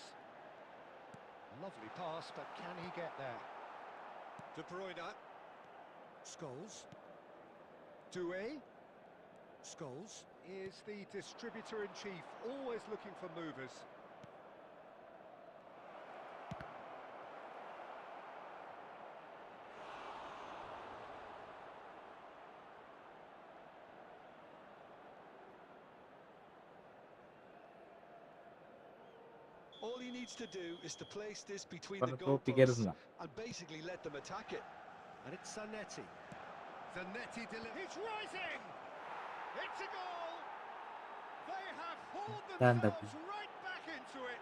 Lovely pass, but can he get there? De Bruyne. Scholes. Doué. Scholes is the distributor-in-chief, always looking for movers. All he needs to do is to place this between the goalposts and basically let them attack it. And it's Zanetti. Zanetti delivers. He's rising! It's a goal! They have hauled themselves right back into it.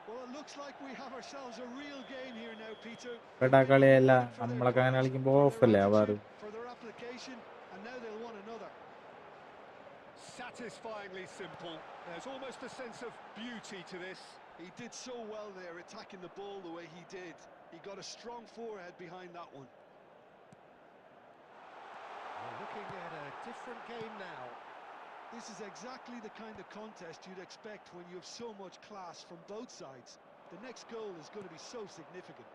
Well, it looks like we have ourselves a real game here now, Peter. എടാ കളിയല്ല നമ്മളൊക്കെ അങ്ങനെ കളിക്കുമ്പോ ഓഫല്ലേ ആവാറ്. For their application, and now they'll want another. Satisfyingly simple. There's almost a sense of beauty to this. He did so well there, attacking the ball the way he did. He got a strong forehead behind that one. We're looking at a different game now. This is exactly the kind of contest you'd expect when you have so much class from both sides. The next goal is going to be so significant.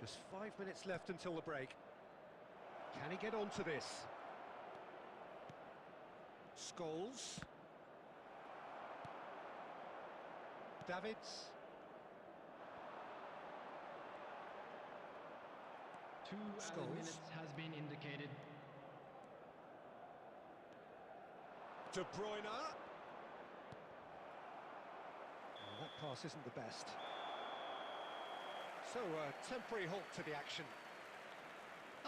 Just 5 minutes left until the break. Can he get onto this? Scholes. Davids. 2 added minutes has been indicated. De Bruyne. Oh, that pass isn't the best. So a temporary halt to the action.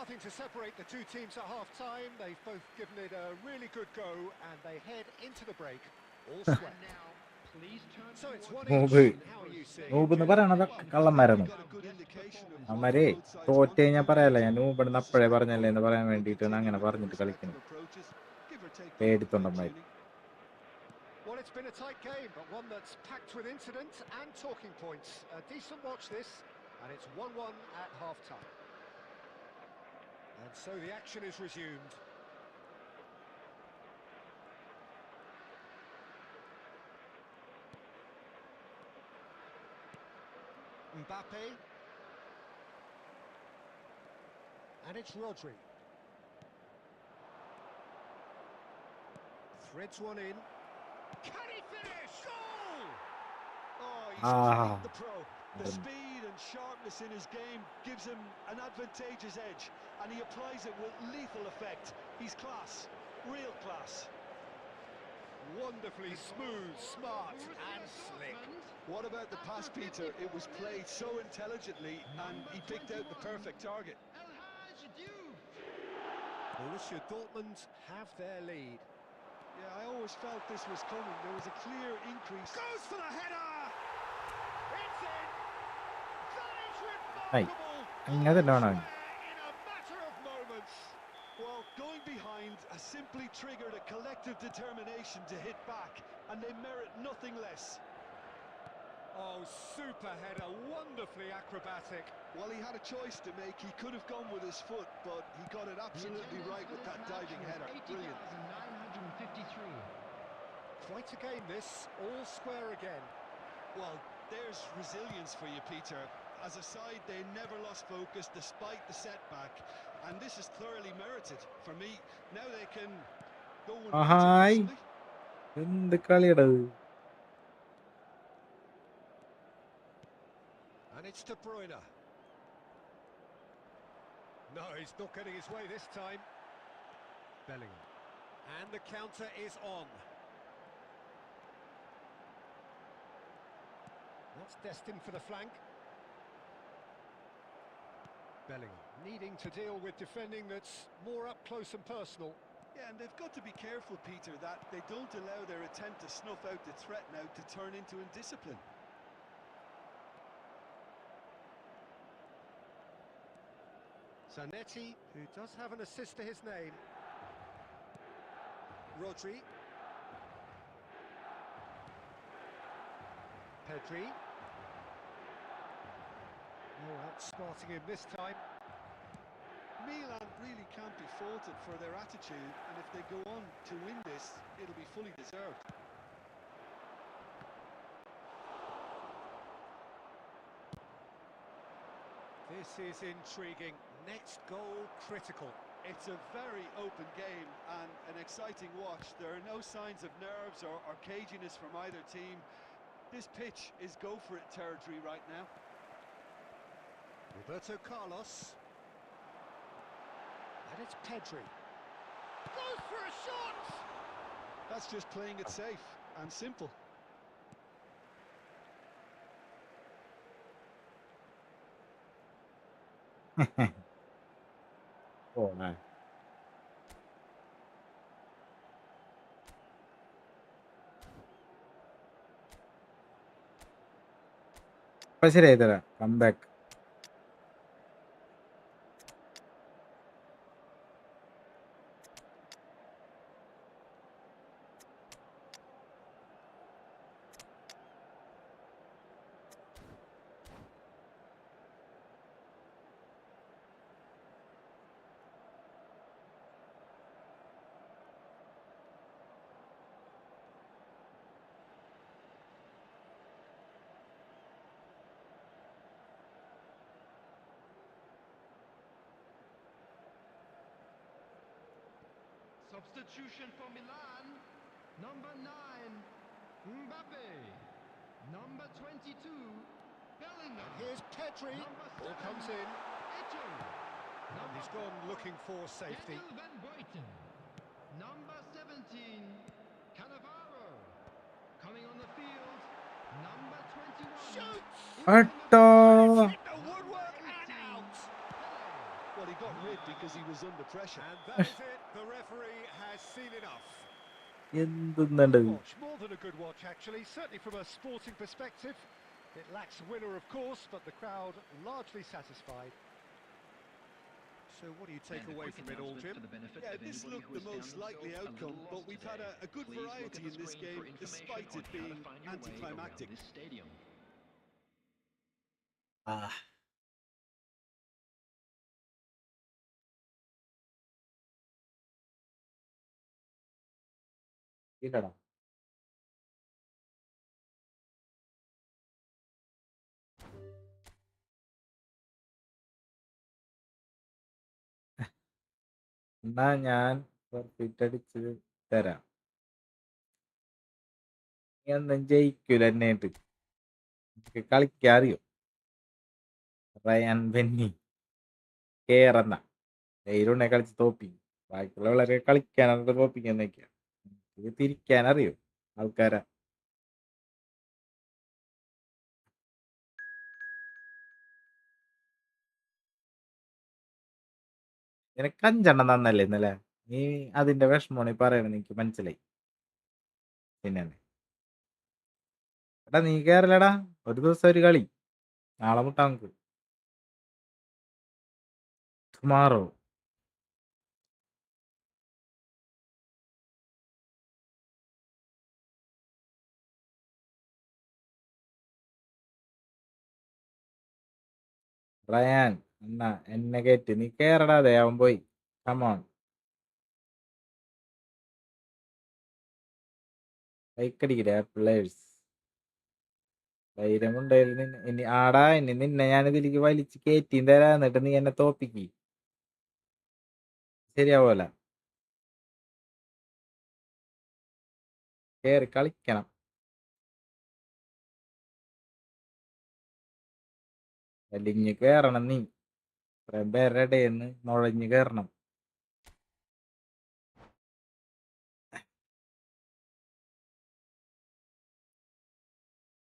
Nothing to separate the two teams at half-time. They've both given it a really good go, and they head into the break all sweat. Now, please turn So it's one Noob. each. How are you seeing? നൂബെന്ന് പറയണത് കള്ളന്മാരാണ്. Got a good indication of അവന്മാരെ what both sides തോറ്റ് want to കഴിഞ്ഞാൽ do. പറയല്ല, ഞാൻ നൂബെന്ന് അപ്പഴേ പറഞ്ഞല്ലേ എന്ന് പറയാൻ വേണ്ടിയിട്ടാണ് അങ്ങനെ പറഞ്ഞിട്ട് കളിക്കുന്നത്. പേടിത്തൊണ്ടന്മാര്. Well, it's been a tight game, but one that's packed with incident and talking points. A decent watch this, and it's 1-1 at half-time. And so the action is resumed. Mbappe. And it's Rodri. Threads one in. Can he finish? Goal! Oh, he's quite the pro. The speed and sharpness in his game gives him an advantageous edge, and he applies it with lethal effect. He's class, real class. Wonderfully smooth, smart and slick. What about the pass, Peter? It was played so intelligently, and he picked out the perfect target. Borussia Dortmund have their lead. Yeah, I always felt this was coming. There was a clear increase. Goes for the header! It's in! That is remarkable! അങ്ങനെ തന്നെ വേണം. In a matter of moments. Well, going behind has simply triggered a collective determination to hit back, and they merit nothing less. Oh, super header, wonderfully acrobatic. Well, he had a choice to make. He could have gone with his foot, but he got it absolutely right with that diving header. Brilliant. 80,953. Quite a game this, all square again. Well, there's resilience for you, Peter. As a side, they never lost focus despite the setback, and this is thoroughly merited. For me, now they can go and Hi. എന്ത് കളിയടത്. And It's De Bruyne. No, he's not getting his way this time. Bellingham. And the counter is on. That's destined for the flank. Bellingham needing to deal with defending that's more up close and personal. Yeah, and they've got to be careful, Peter, that they don't allow their attempt to snuff out the threat now to turn into indiscipline. Zanetti, who does have an assist to his name. Rodri. Pedri. No outsmarting him this time. Milan really can't be faulted for their attitude, and if they go on to win this, it'll be fully deserved. This is intriguing. Next goal critical. It's a very open game and an exciting watch. There are no signs of nerves or caginess from either team. This pitch is go-for-it territory right now. Roberto Carlos. And it's Pedri. Goes for a shot! That's just playing it safe and simple. പോണേ. ഇപ്പൊ ശരിയായി തരാം. Come back. Substitution for Milan. Number 9, Mbappe. Number 22, Bellingham. Here's Pedri. Number Ball 7, comes in. Eto. And he's gone looking for safety. Daniel Van Buiten. Number 17, Cannavaro. Coming on the field, number 21. Shoots! അട്ടോ. Hit the woodwork and out! Well, he got rid because he was under pressure. And that is it. The referee has seen enough. എന്തുന്നുണ്ട്? Watch, more than a good watch actually, certainly from a sporting perspective. It lacks a winner of course, but the crowd largely satisfied. So what do you take away from it all, Jim? Yeah, this looked the most likely outcome, but we've had a good variety in this game, despite it being anticlimactic. ആ. ഇല്ലടാ. എന്നാ ഞാൻ ഫിറ്റടിച്ച് തരാം. നീ ഒന്നും ജയിക്കൂല എന്നെയായിട്ട്. എനിക്ക് കളിക്കാൻ അറിയോ? റയാൻ ബെന്നി കേറന്ന ധൈര്യമുണ്ടെ കളിച്ച് തോപ്പിക്കും. ബാക്കിയുള്ളവരെ കളിക്കാനൊക്കെ തോപ്പിക്കുന്നൊക്കെയാ. ഇത് തിരിക്കാൻ അറിയോ ആൾക്കാരെ? നിനക്ക് 5 എണ്ണം തന്നല്ലേ ഇന്നലെ? നീ അതിന്റെ വിഷമമാണ് ഈ പറയണെന്ന് എനിക്ക് മനസ്സിലായി. പിന്നെ എടാ നീ കേറലടാ. ഒരു ദിവസം ഒരു കളി. നാളെ മുട്ടാ നമുക്ക്. ടുമാറോ. റയാൻ എന്നാ എന്നെ കേറ്റ്. നീ കേറടാ. അതെ അവൻ പോയി. കമോൺ. ബൈക്കടിക്കടേ പിള്ളേഴ്സ്. ധൈര്യമുണ്ടായിരുന്നു ഇനി ആടാ. ഇനി നിന്നെ ഞാനിതിലേക്ക് വലിച്ച് കയറ്റിയും തരാ. എന്നിട്ട് നീ എന്നെ തോപ്പിക്ക്. ശരിയാവൂല. കേറി കളിക്കണം. വലിഞ്ഞ് കയറണം നീ. ഇത്രയും പേരുടെ ഇടയിന്ന് നുഴഞ്ഞ് കയറണം.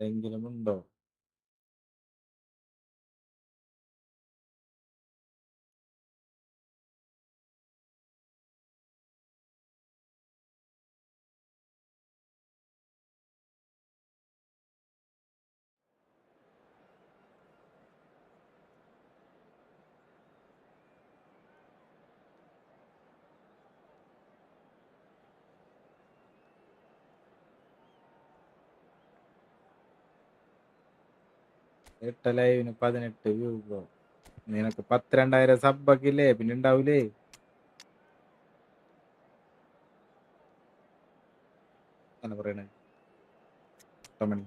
എന്തെങ്കിലും ഉണ്ടോ? എട്ട് ലൈവിന് 18 വ്യൂ ബ്രോ. നിനക്ക് 12,000 സബ്ബൊക്കെ ഇല്ലേ? പിന്നെ ഉണ്ടാവൂലേ? അങ്ങനെ പറയണേ ടോമണി.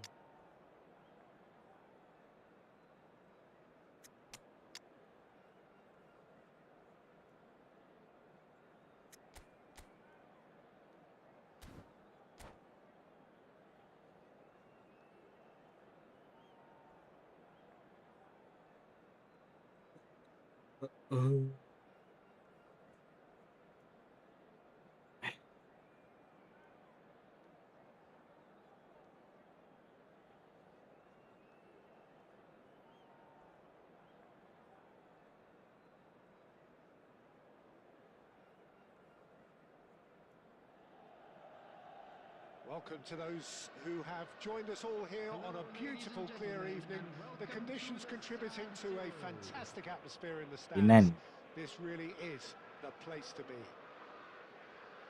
Welcome to those who have joined us all here on a beautiful, clear evening. The conditions contributing to a fantastic atmosphere in the stands. This really is the place to be.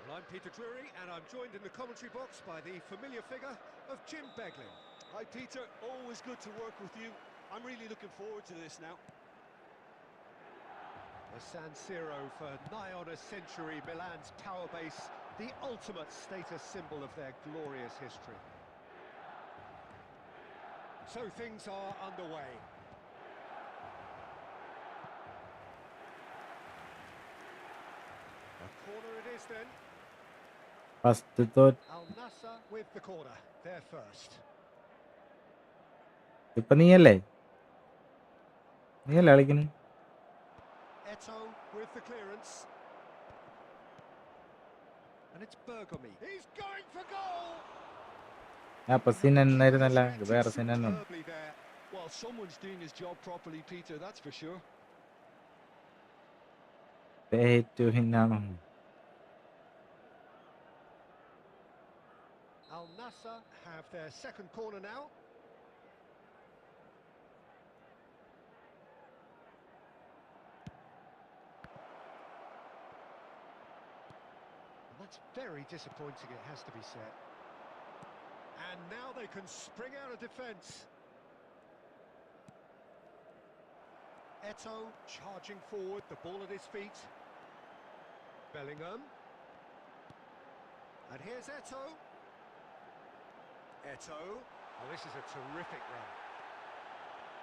Well, I'm Peter Drury, and I'm joined in the commentary box by the familiar figure of Jim Beglin. Hi, Peter. Always good to work with you. I'm really looking forward to this now. The San Siro for nigh on a century, Milan's power base, the ultimate status symbol of their glorious history. So things are underway. A corner it is then. First തോറ്റ്. Al Nassr with the corner, their first. ഇപ്പൊ നീയല്ലേ കളിക്കണേ? Eto with the clearance. And it's Bergomi. He's going for goal. അപ്പൊ സിനായിരുന്നല്ല, വേറെ സിനാണ്. Well, someone's doing his job properly, Peter, that's for sure. ഹിന്നാണോ? Al Nassr have their second corner now. That's very disappointing, it has to be said. And now they can spring out of defence. Eto charging forward, the ball at his feet. Bellingham. And here's Eto. Eto. Oh, this is a terrific run.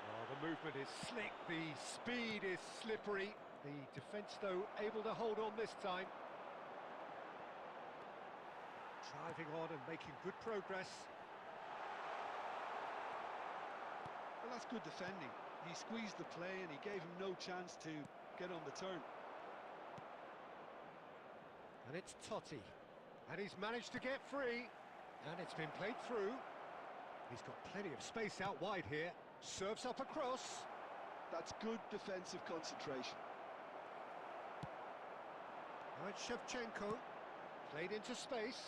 Oh, the movement is slick, the speed is slippery. The defence, though, able to hold on this time. Driving on and making good progress. Well, that's good defending. He squeezed the play and he gave him no chance to get on the turn. And it's Totti. And he's managed to get free. And it's been played through. He's got plenty of space out wide here. Serves up across. That's good defensive concentration. Now it's Shevchenko. Played into space.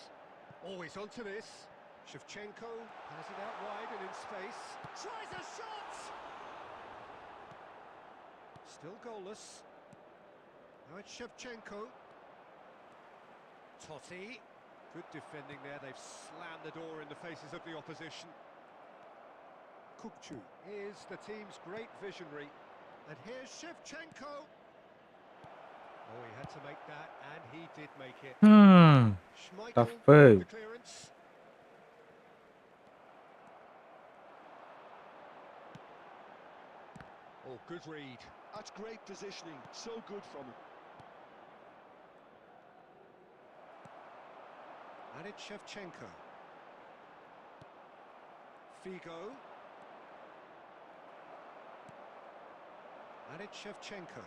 Always onto this. Shevchenko has it out wide and in space. Tries a shot! Still goalless. Now it's Shevchenko. Totti. Good defending there. They've slammed the door in the faces of the opposition. Kukcu is the team's great visionary. And here's Shevchenko. Oh, he had to make that, and he did make it. Schmeichel Tough with the clearance. Oh, good read. That's great positioning. So good from him. And it's Shevchenko. Figo. And it's Shevchenko.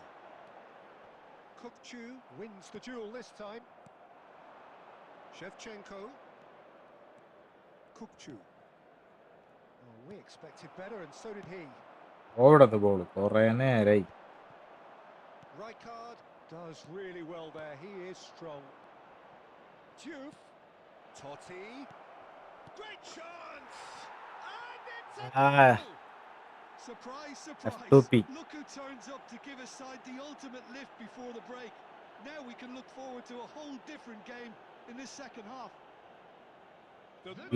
Kukchu wins the duel this time. Shevchenko. Kukchu. Oh, we expected better, and so did he. ഓടത് ball കുറേ നേരായി. Rijkaard does really well there. He is strong. Diouf. Totti. Great chance! And it's a goal! Surprise, surprise. F2P. Look who turns up to give his side the ultimate lift before the break. Now we can look forward to a whole different game in this second half.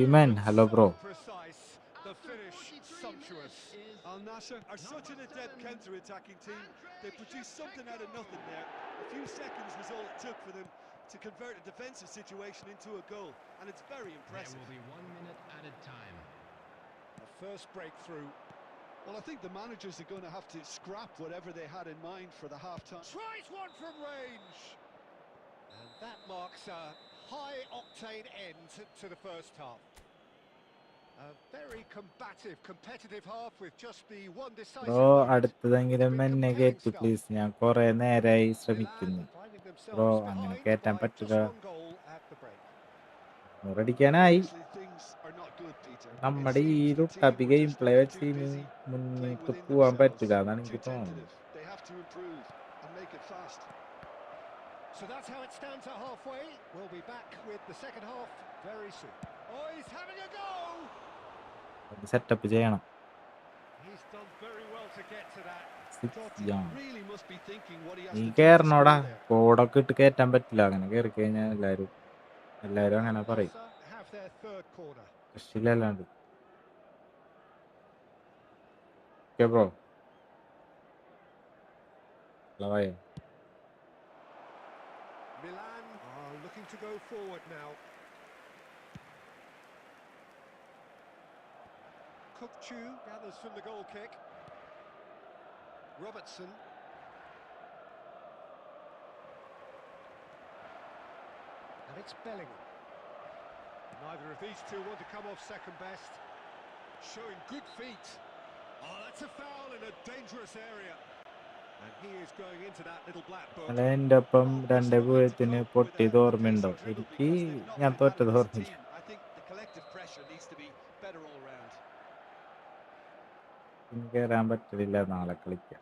Women, hello bro. Precise. The finish sumptuous. Al Nassr are such an adept counter-attacking team. They produced something out of nothing there. A few seconds was all it took for them to convert a defensive situation into a goal, and it's very impressive. There will be 1 minute added time. The first breakthrough. Well, I think the managers are going to have to scrap whatever they had in mind for the half-time. Tries one from range. And that marks a high-octane end to the first half. A very combative, competitive half with just the one decisive bro moment. അടുത്തതെങ്കിലും എന്നെ കയറ്റി please. ഞാൻ കുറേ നേരമായി ശ്രമിക്കുന്നു. Milan finding bro themselves അങ്ങനെ behind കയറ്റാൻ by പറ്റില്ല. just one goal at the break. മുറടിക്കാനായി. Obviously, things are not good, Peter. നമ്മുടെ It ഈ seems the ലുട്ടപ്പി team were game just play a bit വെച്ച് too busy playing മുന്നിട്ട് within പോവാൻ themselves, പറ്റില്ല. അതാണ് too എനിക്ക് തോന്നുന്നത്. tentative. They have to improve and make it fast. So that's how it stands at halfway. We'll be back with the second half very soon. Oh, he's having a go! അത് setup ചെയ്യണം. He's done very well to get to that. Totti really must be thinking what he has നീ to do to കയറണോടാ. score there. കോഡൊക്കെ ഇട്ട് കയറ്റാൻ പറ്റില്ല. അങ്ങനെ കയറി കഴിഞ്ഞാൽ എല്ലാരും അങ്ങനെ പറയും. Al-Nassr have their third corner. രക്ഷയില്ലാണ്ട്. Okay bro. ലവായോ. Milan are looking to go forward now. Kukchu gathers from the goal kick. Robertson. And it's Bellingham. Neither of these two want to come off second best. Showing good feet. Oh, that's a foul in a dangerous area. And he is going into that little black book. അല്ല എൻ്റെ ഒപ്പം 2-0 പൊട്ടിയത് ഓർമ്മയുണ്ടോ? എനിക്ക് ഞാൻ തോറ്റത് ഓർമ്മയില്ല. I think the collective pressure needs to be better all round. ഇനി കയറാൻ പറ്റില്ല. നാളെ കളിക്കാം.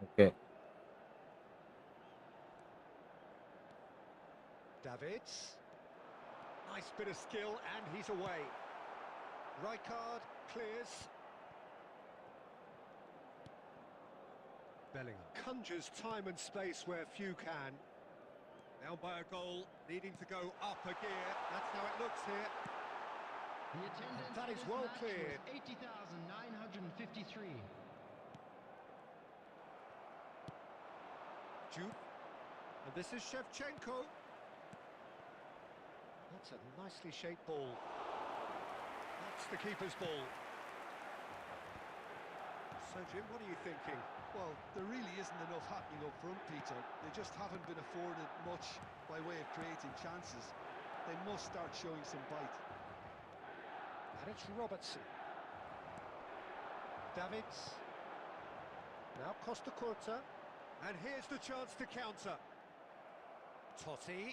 Okay. Davids. Nice bit of skill and he's away. Rijkaard clears. Bellingham conjures time and space where few can. Down by a goal, needing to go up a gear. That's how it looks here. The attendance That is this well match cleared. was 80,953. Diouf. And this is Shevchenko. That's a nicely shaped ball. That's the keeper's ball. So, Jim, what are you thinking? Well, there really isn't enough happening up front, Peter. They just haven't been afforded much by way of creating chances. They must start showing some bite. And it's Robertson. Davids. Now Costa Curta. And here's the chance to counter. Totti.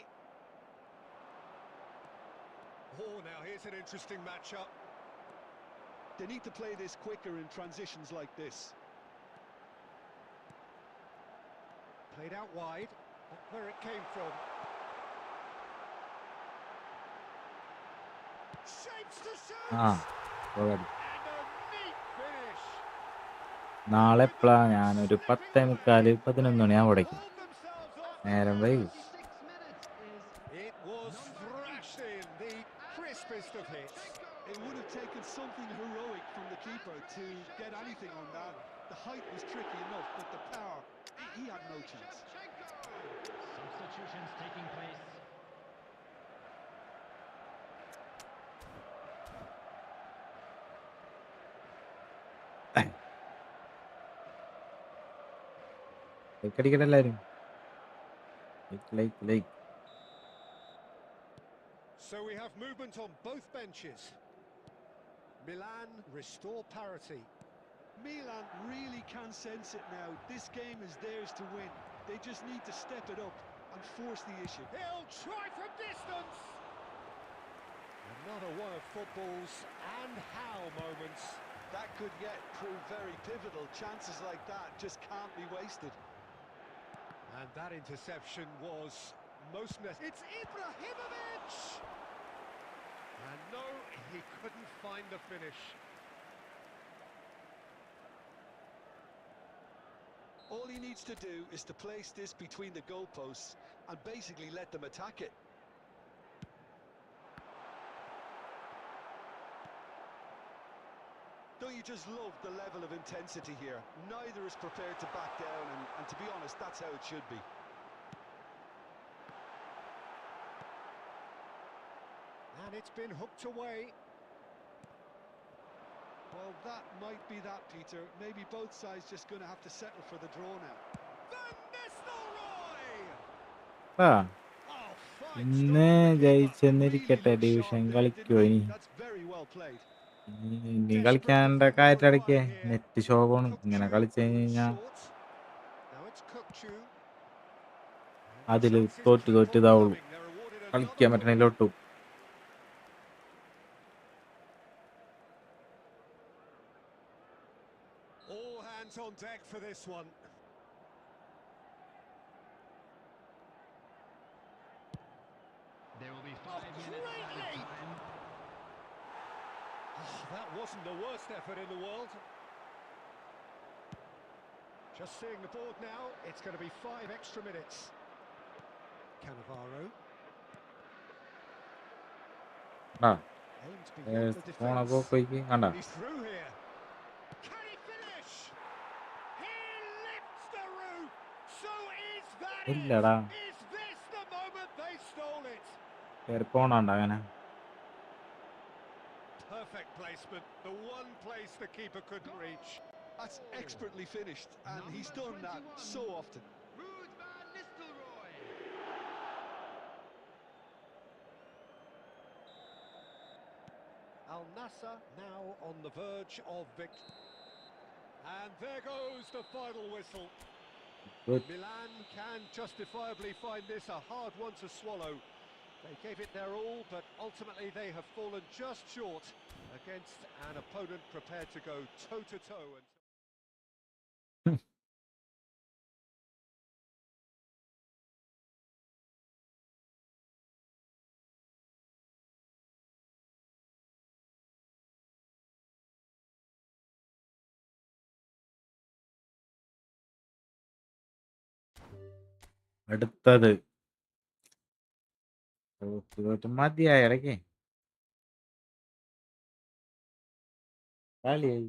Oh, now here's an interesting matchup. They need to play this quicker in transitions like this. Played out wide, not where it came from. Shapes to shoot! Already. And a neat finish! നാളെ എപ്പോഴാണ്? ഞാനൊരു 10:45-11 മണിയാകും അവിടേക്ക്. Hold themselves off. നേരം വൈകി. 6 minutes is It was thrashed in, the crispest of hits. It would have taken something heroic from the keeper to get anything on that. The height was tricky enough, but the power, he had no chance. substitutions taking place. അടിക്കട്ടെ എല്ലാവരും. Like. So we have movement on both benches. Milan restore parity. Milan really can sense it now. This game is theirs to win. They just need to step it up and force the issue. He'll try from distance. Another one of football's and how moments. That could yet prove very pivotal. Chances like that just can't be wasted. And that interception was most necessary. It's Ibrahimovic! And no, he couldn't find the finish. All he needs to do is to place this between the goalposts and basically let them attack it. Don't you just love the level of intensity here? Neither is prepared to back down, and to be honest, that's how it should be. And it's been hooked away. Well, that might be that, Peter. Maybe both sides just going to have to settle for the draw now. Van Nistelrooy! ആ Oh, fine ഇന്ന് stop from the keeper. ജയിച്ചെന്നിരിക്കട്ടെ Really looked division sharp there, കളിക്കോ didn't he? ഇനി That's very well played. ഇനി കളിക്കാണ്ട കാറ്റടക്കേ net ശോകമാണ് ഇങ്ങനെ കളിച്ചു കഴിഞ്ഞാൽ Short. Now it's Kukçu. അതിൽ തോറ്റ് ഇതാവുള്ളൂ കളിക്കാൻ പറ്റണില്ലോട്ടു All hands on deck for this one. There will be 5 minutes added time. That wasn't the worst effort in the world. Just seeing the board now, it's going to be 5 extra minutes. Cannavaro. ആ Aimed beyond the പോണ defence. പോക്ക് കണ്ട He's through here. Can he finish? He lifts the roof. So is that ഇല്ലടാ it? Is this the moment they stole it? കയറി പോണണ്ട അങ്ങനെ Perfect placement. The one place the keeper couldn't reach. That's expertly finished, and he's done that so often. Ruud van Nistelrooy. Al Nassr now on the verge of victory. And there goes the final whistle. Good. Milan can justifiably find this a hard one to swallow. They gave it their all, but ultimately they have fallen just short against an opponent prepared to go toe-to-toe. അടുത്തത് തോറ്റ് മതിയായി ഇടയ്ക്ക് കളിയായി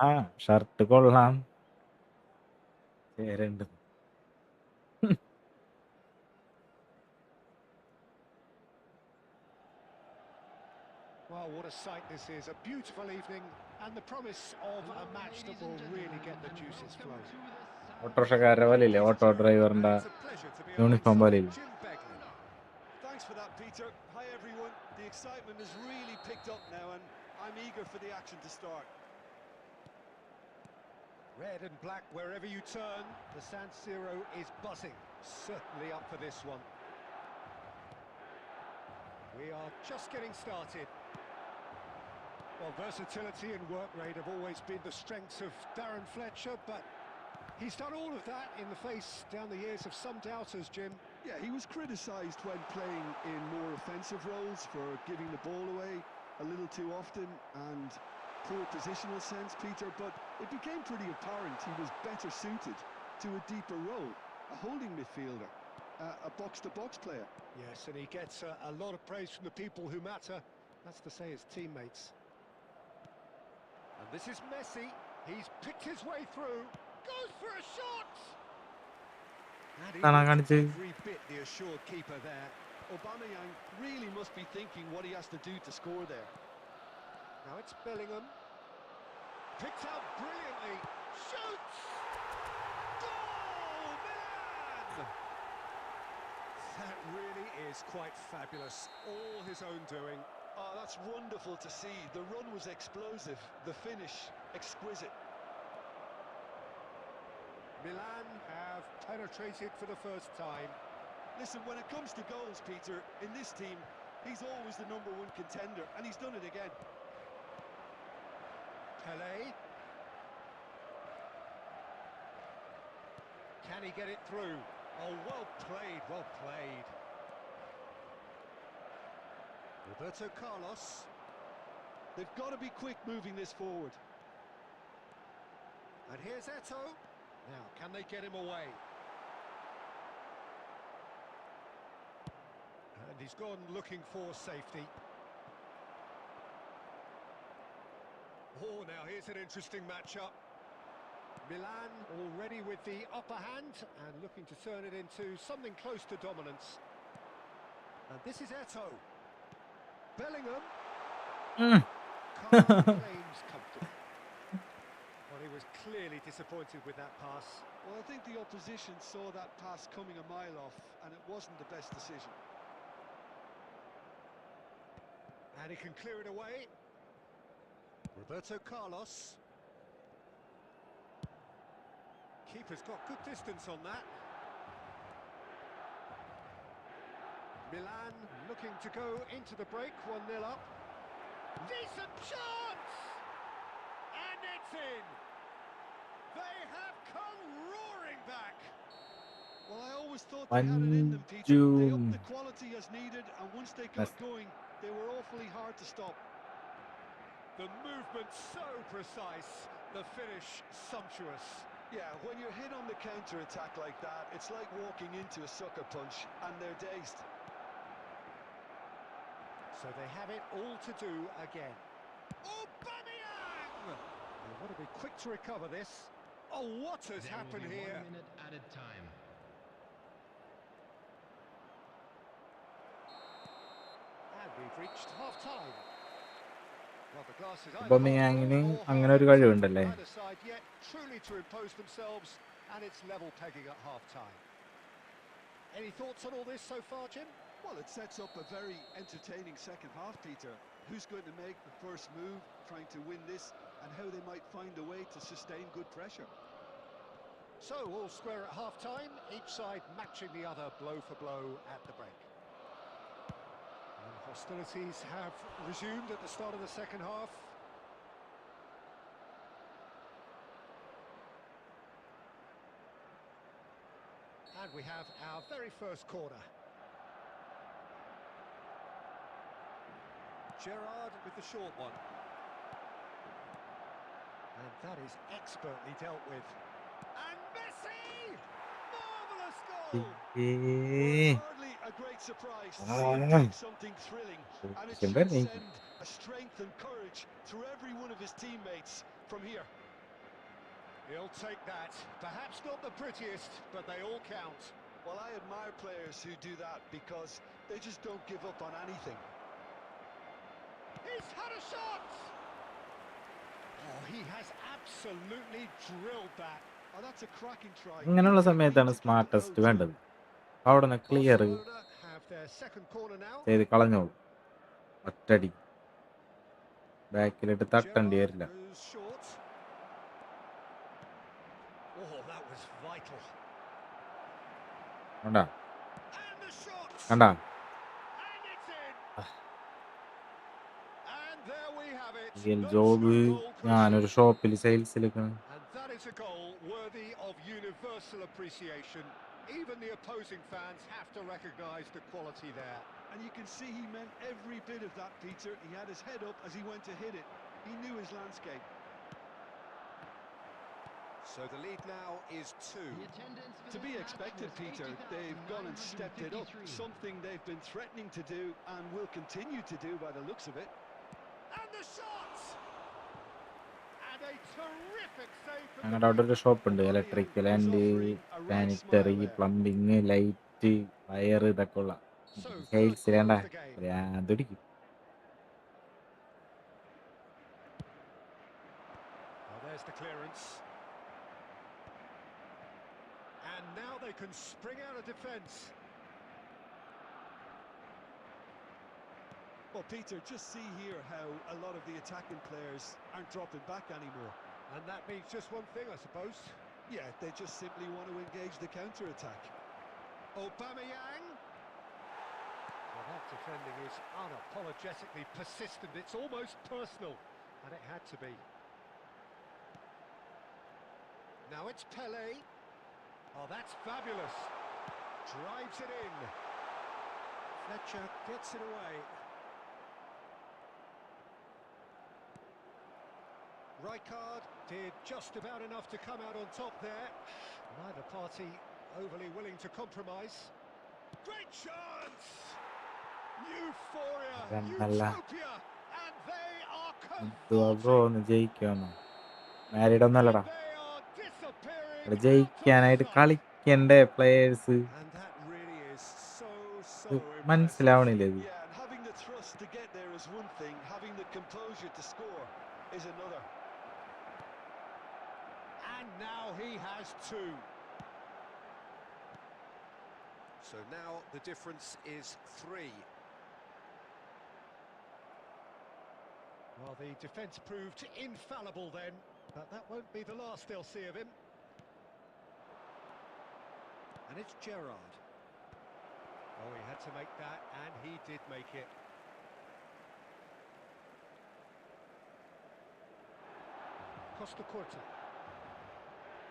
ആ shirt കൊള്ളാം. ചേരുണ്ട്. Well, what a sight this is. A beautiful evening and the promise of a match that will really get the juices flowing. ഓട്ടോറിക്ഷക്കാരുടെ പോലെയില്ലേ, auto And ഡ്രൈവറിന്റെ it's a pleasure to be uniform alongside പോലെയില്ലേ. Jim Begley. Thanks for that, Peter. Hi, everyone. The excitement has really picked up now, and I'm eager for the action to start. Red and black wherever you turn, the San Siro is buzzing. Certainly up for this one. We are just getting started. Well, versatility and work rate have always been the strengths of Darren Fletcher, but he's done all of that in the face down the years of some doubters, Jim. Yeah, he was criticised when playing in more offensive roles for giving the ball away a little too often and poor positional sense, Peter, but it became pretty apparent he was better suited to a deeper role, a holding midfielder, a box-to-box player. Yes, and he gets a lot of praise from the people who matter. That's to say his teammates. And this is Messi. He's picked his way through. Goes for a shot! And he looked every bit the assured keeper there. Aubameyang really must be thinking what he has to do to score there. Now it's Bellingham. Picked out brilliantly. Shoots! Goal! Milan! That really is quite fabulous. All his own doing. Oh, that's wonderful to see. The run was explosive, the finish exquisite. Milan have penetrated for the first time. Listen, when it comes to goals, Peter, in this team, he's always the #1 contender, and he's done it again. Pelé. Can he get it through? Oh, well played, well played. Roberto Carlos. They've got to be quick moving this forward. And here's Eto'o. Now, can they get him away? And he's gone looking for safety. Oh, now here's an interesting matchup. Milan already with the upper hand and looking to turn it into something close to dominance. And this is Eto'o. Bellingham. Calm claims comfortable. Well, he was clearly disappointed with that pass. Well, I think the opposition saw that pass coming a mile off, and it wasn't the best decision. And he can clear it away. Roberto Carlos. Keeper's got good distance on that. Milan looking to go into the break, 1-0 up. Decent chance! And it's in! They have come roaring back! Well, I always thought they had it in them, Peter. They upped the quality as needed, and once they got going, they were awfully hard to stop. The movement so precise, the finish sumptuous. Yeah, when you're hit on the counter-attack like that, it's like walking into a sucker punch, and they're dazed. So they have it all to do again. Aubameyang! They want to be quick to recover this. Oh, what has happened here? 1 minute added time. And we've reached half-time. Well, the glass is അബാമയാങ്ങിന് അങ്ങനെ ഒരു കഴിവുണ്ടല്ലേ? either side yet truly to impose themselves, and it's level pegging at half-time. Any thoughts on all this so far, Jim? Well, it sets up a very entertaining second half, Peter. Who's going to make the first move, trying to win this, and how they might find a way to sustain good pressure. So, all square at half-time, each side matching the other blow for blow at the break. And hostilities have resumed at the start of the second half. And we have our very first corner. Gerrard with the short one. And that is expertly dealt with. And Messi! Marvellous goal! Well, hardly a great surprise to see him take something thrilling, and it should send a strength and courage through every one of his teammates from here. He'll take that. Perhaps not the prettiest, but they all count. Well, I admire players who do that because they just don't give up on anything. He's had a shot! Oh, he has absolutely drilled that. Oh, that's a cracking try. ഇങ്ങനെയുള്ള He didn't need സമയത്താണ് to keep it smartest low, too. വേണ്ടത്. അവിടെ നിന്ന് clear Barcelona have their second corner now. ചെയ്ത് കളഞ്ഞോളൂ. ഒറ്റടി ബാക്കിലിട്ട് തട്ടേണ്ടി Gerrard വരില്ല. goes short. Oh, that was vital. കണ്ടാ And the shot! കണ്ടാ And it's in! And there we have it. Real The job. true goal ഞാനൊരു proceed. ഷോപ്പിൽ സെയിൽസിലേക്ക്. And that is a goal worthy of universal appreciation. Even the opposing fans have to recognise the quality there. And you can see he meant every bit of that, Peter. He had his head up as he went to hit it. He knew his landscape. So the lead now is 2. The attendance for To this be match expected, was Peter. They've gone and stepped it up. 80,953. Something they've been threatening to do and will continue to do by the looks of it. And the shot! And a terrific save from ഞങ്ങളുടെ അവിടെ ഒരു shop ഉണ്ട്. Electrical and sanitary, plumbing, light, wire, ഇതൊക്കെ ഉള്ള sales വേണ്ട ഭ്രാന്തിടിക്കും. Oh, there's the clearance. And now they can spring out of defence. Well, Peter, just see here how a lot of the attacking players aren't dropping back anymore. And that means just one thing, I suppose. Yeah, they just simply want to engage the counter-attack. Aubameyang. Well, that defending is unapologetically persistent. It's almost personal, and it had to be. Now it's Pele. Oh, that's fabulous. Drives it in. Fletcher gets it away. Rijkaard did just about enough to come out on top there. Neither party overly willing to compromise. Great chance! Euphoria, utopia, and they are bro ഒന്ന് ജയിക്കാന്നോ? Married ഒന്നല്ലടാ. they are disappearing ഇവിടെ ജയിക്കാനായിട്ട് കളിക്കണ്ടേ players? And that really is so മനസ്സിലാവണില്ല ഇത്. Yeah, and having the thrust to get there is one thing, having the composure to score is another. And now he has 2. So now the difference is 3. Well, the defence proved infallible then, but that won't be the last they'll see of him. And it's Gerrard. Oh, he had to make that, and he did make it. Costa Curta.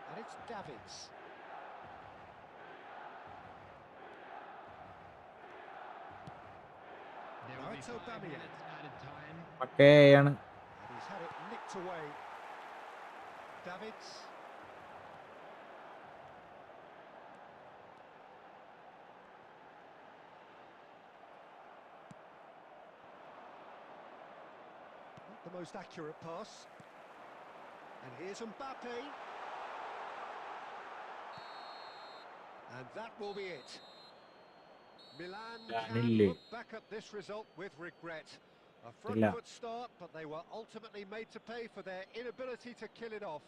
And it's Davids. There Now will be it's 5 Aubameyang. minutes added time. പക്കയാണ്. And he's had it nicked away. Davids. Not the most accurate pass. And here's Mbappe. And that will be it. Milan can Danilo. look back at this result with regret. A front Illa. foot start, but they were ultimately made to pay for their inability to kill it off.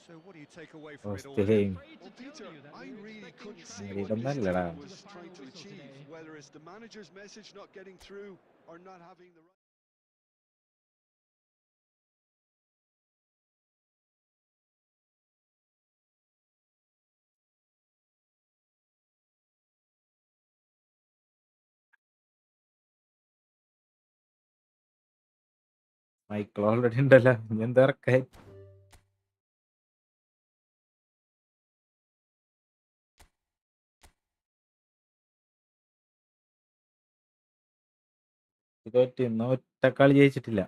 So what do you take away from it all? ഓസ്ട്രേലിയയും Afraid to Well, tell Peter, you that I we were really expecting couldn't tries see Married what on this that, team lad. was to the trying to final whistle achieve, today. whether it's the manager's message not getting through or not having the right... Michael already ഉണ്ടല്ലോ. ഇനി എന്താ ഇറക്കാൻ? തോറ്റ് ഇന്ന് ഒറ്റക്കളി ജയിച്ചിട്ടില്ല.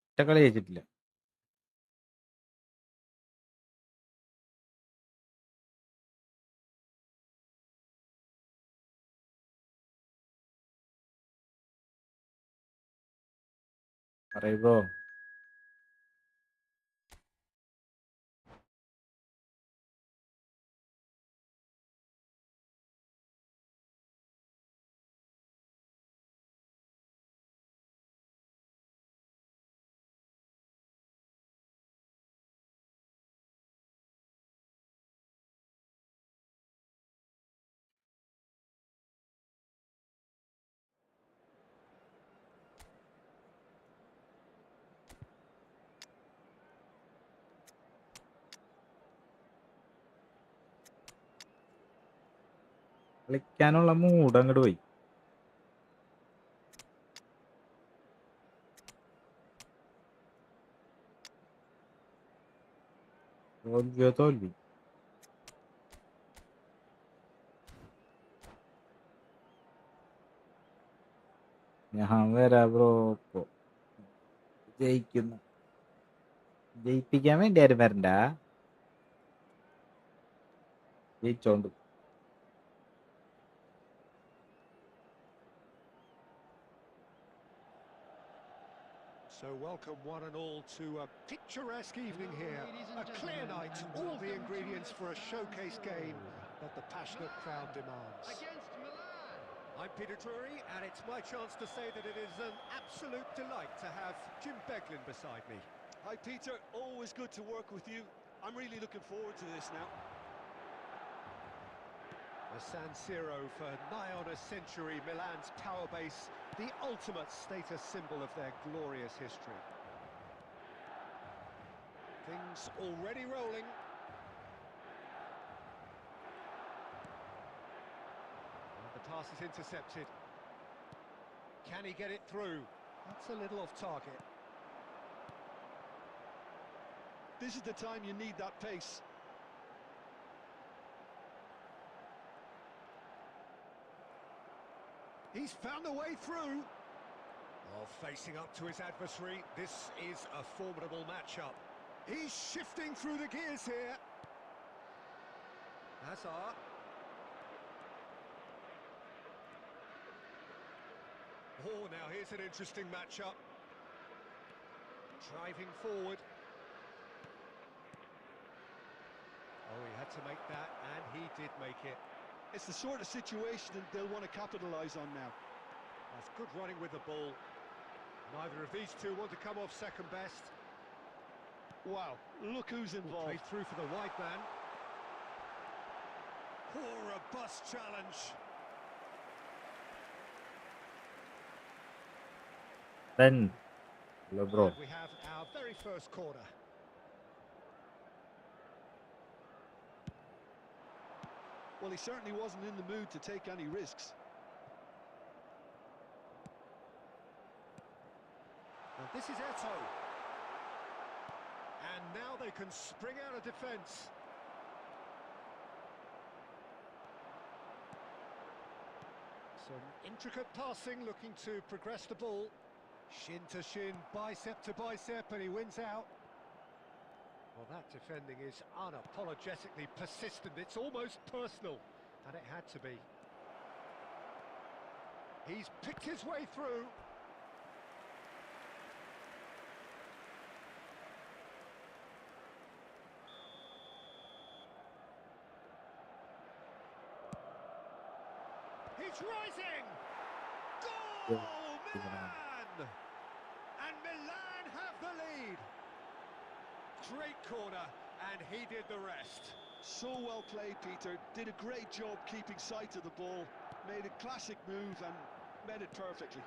ഒറ്റക്കളി ജയിച്ചിട്ടില്ല. പറയുമ്പോ കളിക്കാനുള്ള mood അങ്ങോട്ട് പോയി. തോൽവി. ഞാൻ വരാ ബ്രോ. ഇപ്പൊ ജയിപ്പിക്കാൻ വേണ്ടി ആരും വരണ്ട, ജയിച്ചോണ്ട്. So welcome one and all to a picturesque evening here. A clear night, all the ingredients for a showcase game that the passionate crowd demands. Against Milan. I'm Peter Drury, and it's my chance to say that it is an absolute delight to have Jim Beglin beside me. Hi Peter, always good to work with you. I'm really looking forward to this now. The San Siro for nigh on a century, Milan's power base, the ultimate status symbol of their glorious history. Things already rolling. And the pass is intercepted. Can he get it through? That's a little off target. This is the time you need that pace. He's found a way through. Oh, facing up to his adversary, this is a formidable matchup. He's shifting through the gears here. Hazard. Oh, now here's an interesting matchup. Driving forward. Oh, he had to make that, and he did make it. It's the sort of situation that they'll want to capitalise on now. That's good running with the ball. Neither of these two want to come off second best. Wow, look who's involved. Played through for the wide man. Oh, robust challenge. Then, hello bro. And we have our very first corner. Well, he certainly wasn't in the mood to take any risks. And this is Eto. And now they can spring out of defence. Some intricate passing, looking to progress the ball. Shin to shin, bicep to bicep, and he wins out. Well, that defending is unapologetically persistent. It's almost personal, and it had to be. He's picked his way through. He's rising! Goal! Milan! And Milan have the lead. Great corner, and he did the rest. So well played, Peter. Did a great job keeping sight of the ball. Made a classic move and met it perfectly.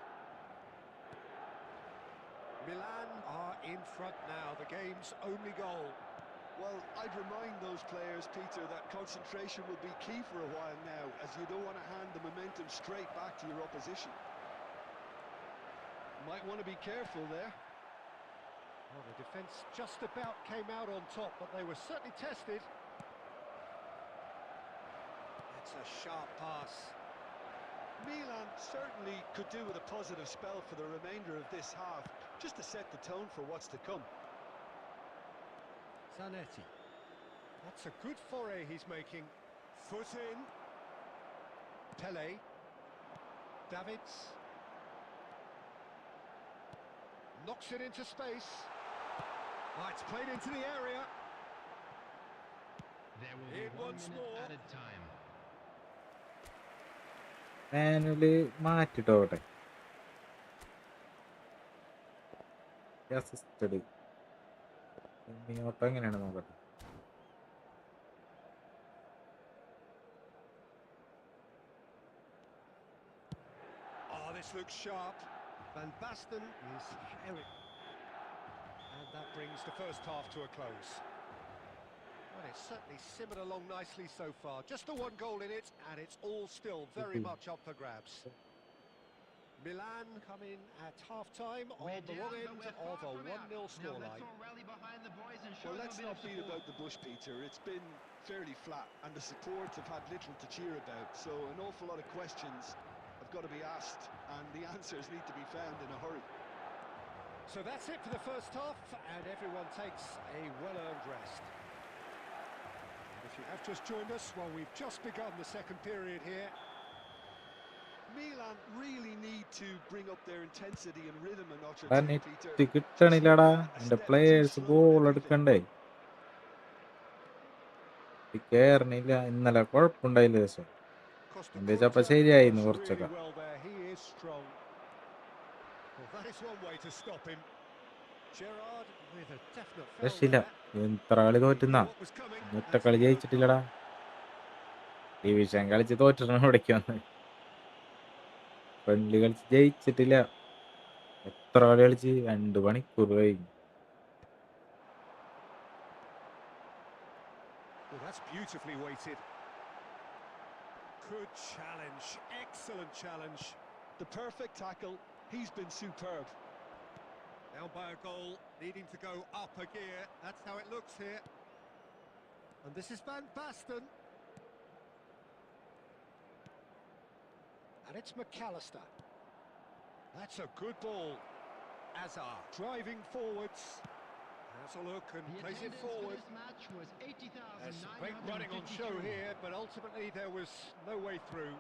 Milan are in front now, the game's only goal. Well, I'd remind those players, Peter, that concentration will be key for a while now, as you don't want to hand the momentum straight back to your opposition. Might want to be careful there. Well, the defence just about came out on top, but they were certainly tested. It's a sharp pass. Milan certainly could do with a positive spell for the remainder of this half, just to set the tone for what's to come. Zanetti. That's a good foray he's making. Foot in. Pele. Davids. Knocks it into space. Oh, it's played into the area. There will be In 1 once minute more. added time. Manually മാറ്റിട്ടോട്ടെ. Assisted ഇങ്ങോട്ടോ എങ്ങനെയാണ് നോക്കട്ടെ. Oh, this looks sharp. Van Basten is carried. And that brings the first half to a close. Well, it's certainly simmered along nicely so far. Just the one goal in it, and it's all still very much up for grabs. Milan come in at half-time on the wrong end of a 1-0 scoreline. Well, let's not beat about the bush, Peter. It's been fairly flat, and the support have had little to cheer about. So an awful lot of questions have got to be asked, and the answers need to be found in a hurry. So that's it for the first half, and everyone takes a well-earned rest. If you have just joined us, well, we've just begun the second period here. Milan really need to bring up their intensity and rhythm a notch or എടാ two, net Peter. കിട്ടണില്ലടാ. A എൻ്റെ step too players slow in goal everything. എടുക്കണ്ടേ? കേറണില്ല. ഇന്നലെ കുഴപ്പമുണ്ടായില്ല ദിവസം. Costa എന്താ വെച്ചപ്പോ Curta ശരിയായിരുന്നു does കുറച്ചൊക്കെ. really well there. He is strong. Well, that is one way to stop him. Gerrard with a definite foul രക്ഷയില്ല. there. എത്ര കളി തോറ്റുന്ന He knew what was coming, ഒറ്റ as കളി the ജയിച്ചിട്ടില്ലടാ. ഡിവിഷൻ കളിച്ച് തോറ്റിട്ടാണ് ഇവിടേക്ക് വന്നത്. ഫ്രണ്ട്ലി കളിച്ച് ജയിച്ചിട്ടില്ല. എത്ര കളി കളിച്ച് 2 മണിക്കൂർ കഴിഞ്ഞു. Well, that's beautifully weighted. Good challenge, excellent challenge. The perfect tackle. He's been superb. Down by a goal, needing to go up a gear. That's how it looks here. And this is Van Basten. And it's McAllister. That's a good ball. Azar driving forwards. Has a look and plays it forward. There's some great running on show here, but ultimately there was no way through.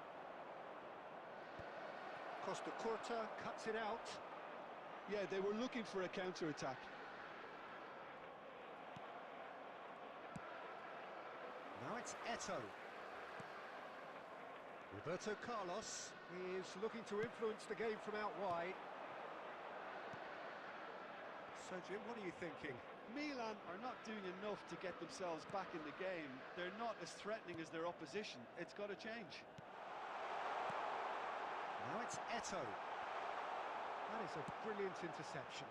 Costa Curta cuts it out. Yeah, they were looking for a counter-attack. Now it's Eto. Roberto Carlos is looking to influence the game from out wide. So, Jim, what are you thinking? Milan are not doing enough to get themselves back in the game. They're not as threatening as their opposition. It's got to change. Now it's Eto. That is a brilliant interception.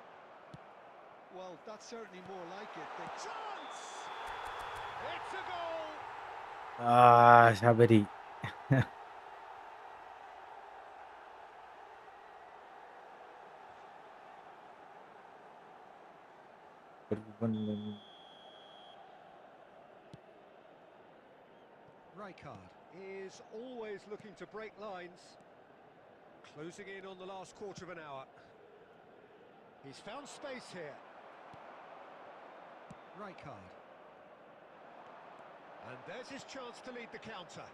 Well, that's certainly more like it. Chance! It's a goal! Sabari. Rijkaard is always looking to break lines. Closing in on the last quarter of an hour. He's found space here. Rijkaard. And there's his chance to lead the counter.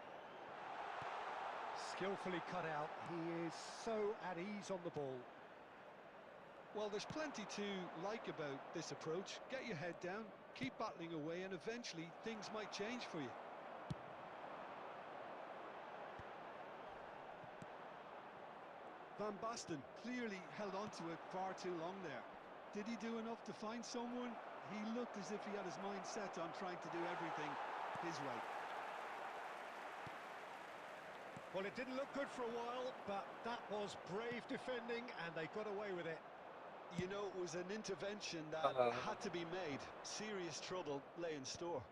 Skillfully cut out. He is so at ease on the ball. Well, there's plenty to like about this approach. Get your head down, keep battling away, and eventually things might change for you. Van Basten clearly held on to it far too long there. Did he do enough to find someone? He looked as if he had his mind set on trying to do everything his way. Well, it didn't look good for a while, but that was brave defending, and they got away with it. You know, it was an intervention that had to be made. Serious trouble lay in store.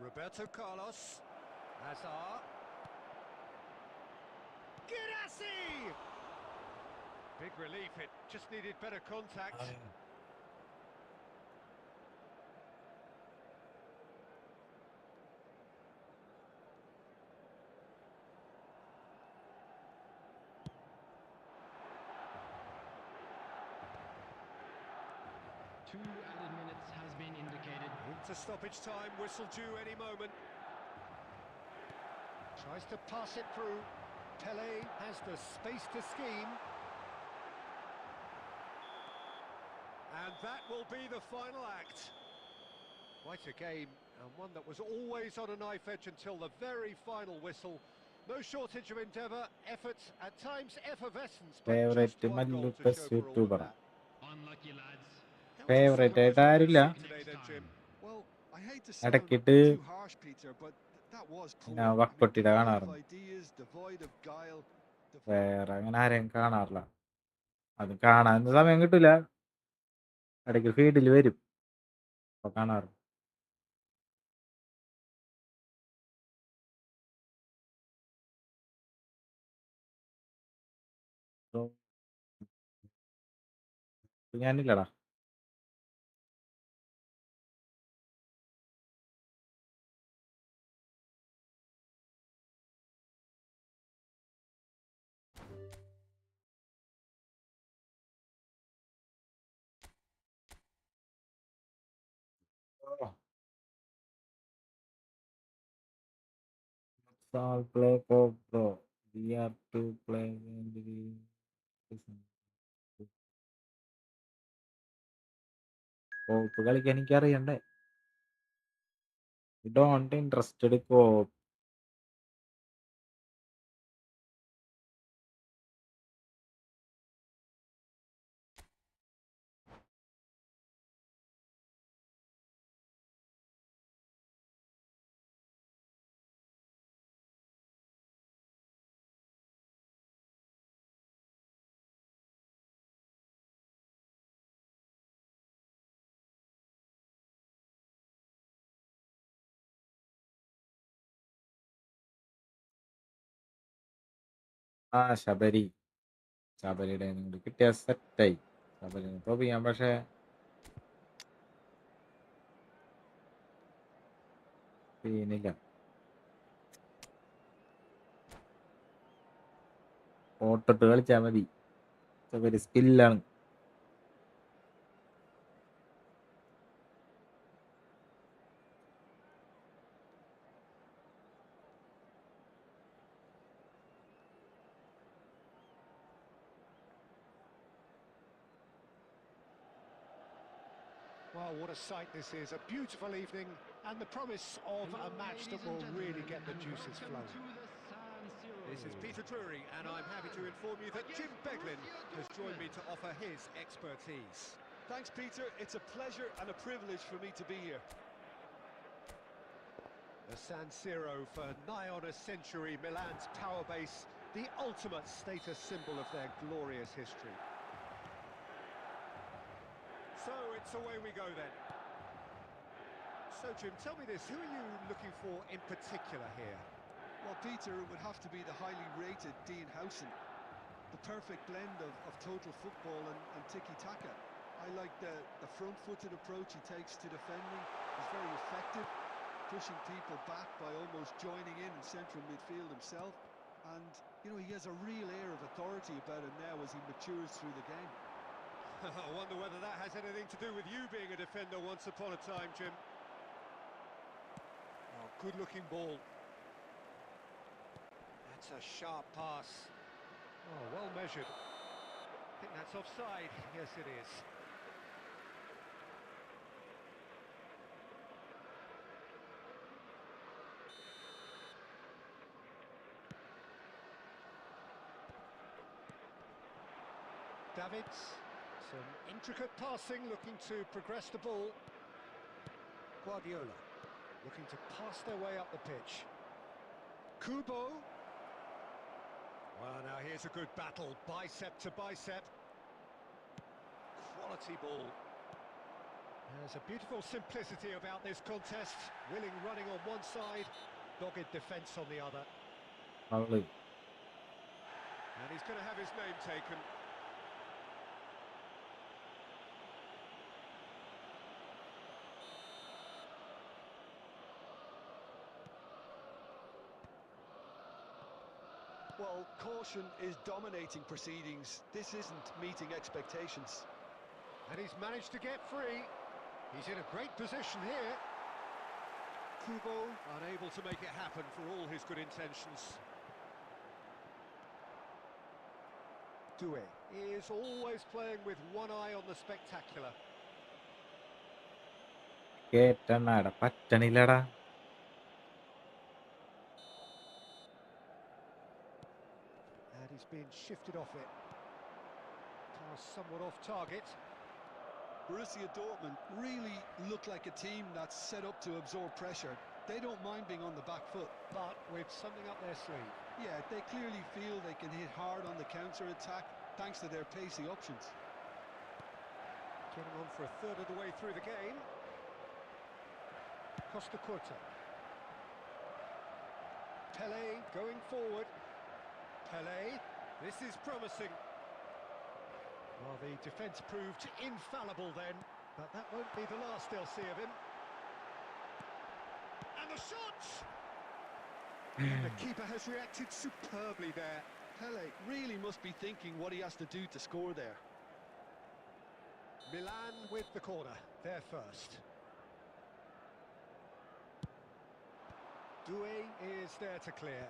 Roberto Carlos. Azar. Girassi! Big relief, it just needed better contact. Two added minutes has been indicated. Into stoppage time, whistle due any moment. Tries to pass it through. Pele has the space to scheme. And that will be the final act. Quite a game, and one that was always on a knife edge until the very final whistle. No shortage of endeavour, effort, at times effervescence, but Favorite just one goal to Mallukas show for all of YouTuber. that. Unlucky lads. Favorite ആയിട്ട് ആരില്ല. Today then, Jim. Well, I hate to sound ഇടയ്ക്കിട്ട് too harsh, Peter, but that was poor. ഞാൻ വക്കൊട്ടിട devoid of കാണാറുണ്ട്. ideas, devoid of guile. വേറെ അങ്ങനെ ആരെയും കാണാറില്ല. അത് കാണാൻ സമയം കിട്ടില്ല. ഇടയ്ക്ക് ഫീൽഡിൽ വരും. ഇപ്പൊ കാണാറ്. ബ്രോ ഞാനില്ലടാ. All play for bro. We have to play in കോപ്പ് കളിക്കാൻ എനിക്കറിയണ്ടേ. ഡോണ്ട് ഇൻട്രസ്റ്റഡ് കോപ്പ്. ശബരി. ശബരിയുടെ കൂടി കിട്ടിയ സെറ്റായി. ശബരിനെ തോപ്പിക്കാൻ പക്ഷെ സീനില്ല. ഓട്ടിട്ട് കളിച്ചാൽ മതി. Sabari സ്കില്ലാണ്. Well, what a sight this is. A beautiful evening and the promise of a match that will really get the juices flowing. This is Peter Drury, and I'm happy to inform you that Jim Beglin has joined me to offer his expertise. Thanks, Peter. It's a pleasure and a privilege for me to be here. The San Siro for nigh on a century, Milan's power base, the ultimate status symbol of their glorious history. So it's away we go then. So Jim, tell me this, who are you looking for in particular here? Well, Peter, it would have to be the highly rated Dean Howson. The perfect blend of total football and tiki-taka. I like the front-footed approach he takes to defending. He's very effective, pushing people back by almost joining in central midfield himself. And, you know, he has a real air of authority about him now as he matures through the game. I wonder whether that has anything to do with you being a defender once upon a time, Jim. Oh, good-looking ball. That's a sharp pass. Oh, well measured. I think that's offside. Yes, it is. Davids, some intricate passing, looking to progress the ball. Guardiola, looking to pass their way up the pitch. Kubo. Well, now here's a good battle, bicep to bicep. Quality ball. There's a beautiful simplicity about this contest. Willing running on one side, dogged defence on the other. അവള് And he's going to have his name taken. Well, caution is dominating proceedings. This isn't meeting expectations. And he's managed to get free. He's in a great position here. Kubo unable to make it happen for all his good intentions. Due is always playing with one eye on the spectacular. കേറ്റണ്ണാടാ പറ്റണില്ലടാ. And he's been shifted off it. Pass somewhat off target. Borussia Dortmund really look like a team that's set up to absorb pressure. They don't mind being on the back foot. But with something up their sleeve. Yeah, they clearly feel they can hit hard on the counter-attack thanks to their pacey options. Getting on for a third of the way through the game. Costa Curta. Pele going forward. Pele, this is promising. Well, the defence proved infallible then, but that won't be the last they'll see of him. And the shots! And the keeper has reacted superbly there. Pele really must be thinking what he has to do to score there. Milan with the corner, they're first. Doué is there to clear.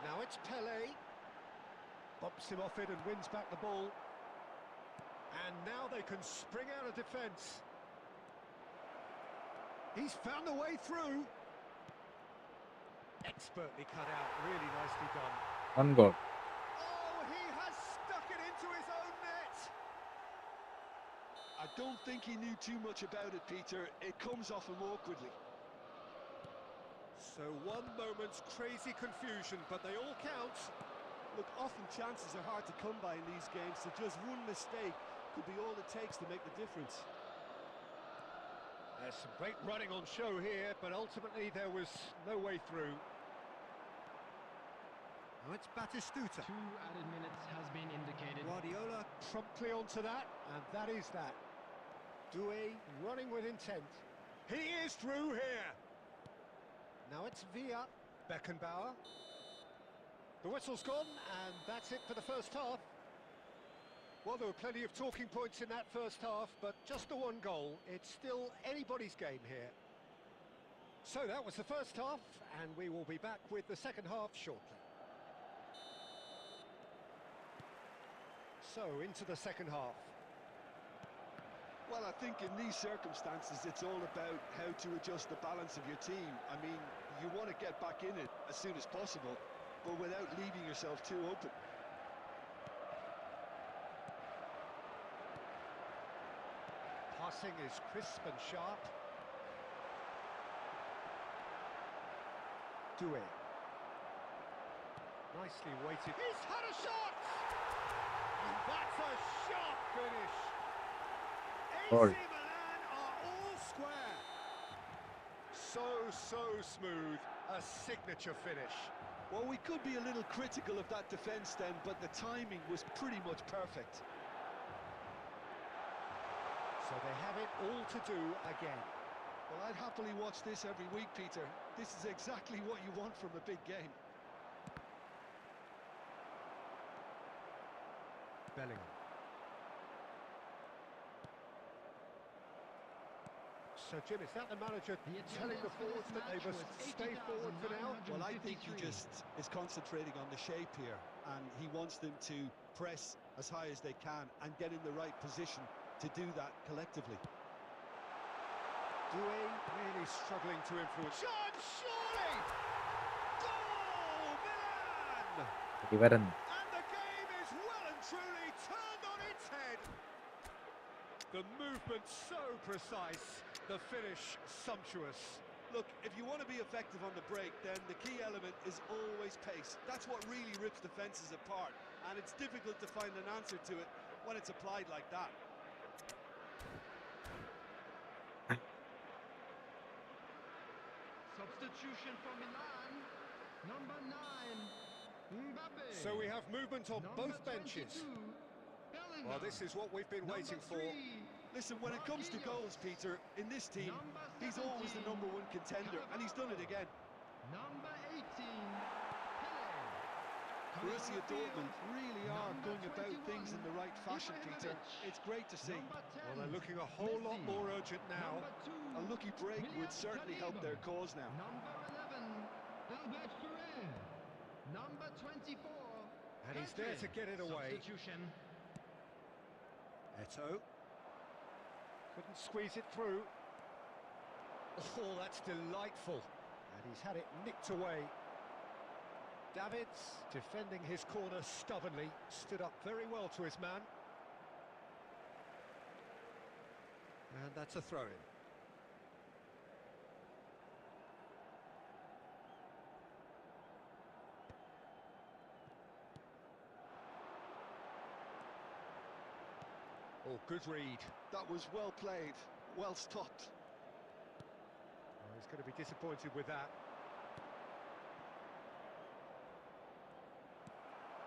Now it's Pele. Bumps him off it and wins back the ball. And now they can spring out of defence. He's found a way through. Expertly cut out, really nicely done. One goal. Oh, he has stuck it into his own net. I don't think he knew too much about it, Peter. It comes off him awkwardly. So one moment's crazy confusion, but they all count. Look, often chances are hard to come by in these games, so just one mistake could be all it takes to make the difference. There's some great running on show here, but ultimately there was no way through. Now it's Batistuta. 2 added minutes has been indicated. Guardiola promptly onto that, and that is that. Doué running with intent. He is through here. Now it's Villa. Beckenbauer. The whistle's gone, and that's it for the first half. Well, there were plenty of talking points in that first half, but just the one goal. It's still anybody's game here. So that was the first half, and we will be back with the second half shortly. So, into the second half. Well, I think in these circumstances, it's all about how to adjust the balance of your team. I mean, you want to get back in it as soon as possible, but without leaving yourself too open. Passing is crisp and sharp. Doué. Nicely weighted. He's had a shot! And that's a sharp finish. Goal. AC Milan are all square. So smooth. A signature finish. Well, we could be a little critical of that defence then, but the timing was pretty much perfect. So they have it all to do again. Well, I'd happily watch this every week, Peter. This is exactly what you want from a big game. Bellingham. So, Jim, is that the manager telling the forwards that they must stay forward for now? Well, I think he just is concentrating on the shape here, and he wants them to press as high as they can and get in the right position to do that collectively. Doué really struggling to influence. Shot, surely! Goal, Milan! Ivaran. And the game is well and truly turned on its head. The movement so precise, the finish sumptuous. Look, if you want to be effective on the break, then the key element is always pace. That's what really rips defences apart, and it's difficult to find an answer to it when it's applied like that. Substitution for Milan. Number 9. Mbappe. So we have movement on Number both benches. 22, Bellingham. Well, this is what we've been Number waiting for. 3, Listen, when it comes to goals, Peter, in this team, Number he's always the 17, #1 contender, and he's done it again. Number 18, Pele. Borussia Dortmund really are Number going about 21, things in the right fashion, Peter. Ibrahimovic. It's great to see. Number 10, Well, they're looking a whole lot Messi. more urgent now. Number 2, A lucky break would William certainly help their Saliba. cause now. Number 11, Albert Ferrer. Number 24, And he's there to get it away. Substitution. Eto'o. Couldn't squeeze it through. Oh, that's delightful. And he's had it nicked away. Davids, defending his corner stubbornly, stood up very well to his man. And that's a throw-in. Oh, good read. That was well played, well stopped. Oh, he's going to be disappointed with that.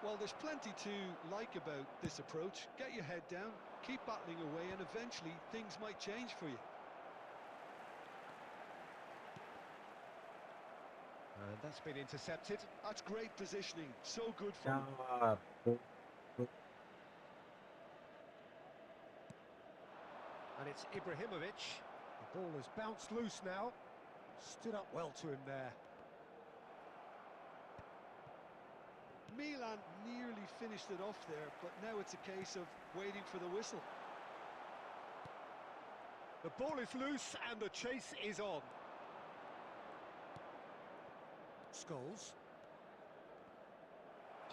Well, there's plenty to like about this approach. Get your head down, keep battling away, and eventually things might change for you. And that's been intercepted. That's great positioning, so good from him. Yeah. And it's Ibrahimovic. The ball has bounced loose now. Stood up well to him there. Milan nearly finished it off there, but now it's a case of waiting for the whistle. The ball is loose and the chase is on. Scholes.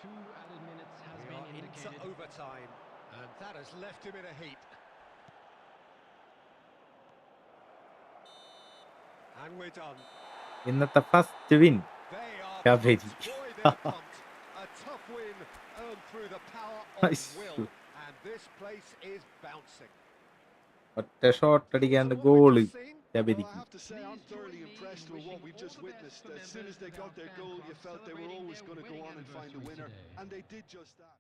2 added minutes has We been are indicated. into overtime, and that has left him in a heap. And we're done. ഇന്നത്തെ first win They are Sabari. pumped. Boy, they're pumped. A tough win earned through the power of will. And this place is bouncing. ഒറ്റ shot അടിക്കാണ്ട് So what we've goal just seen, Well, I ശബരിക്ക്. have to say, I'm thoroughly impressed with what we've just witnessed. As soon as they got their goal, you felt they were always going to go on and find the winner, and they did just that.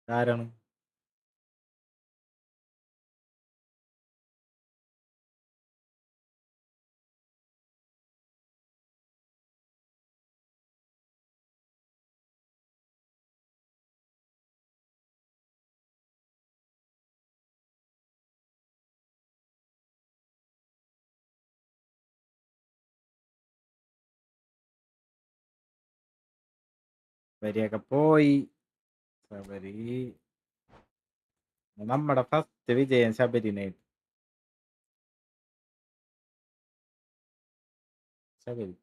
ആരാണ്? വരിയൊക്കെ പോയി. ശബരി നമ്മുടെ first വിജയം ശബരിനായിട്ട്. Sabari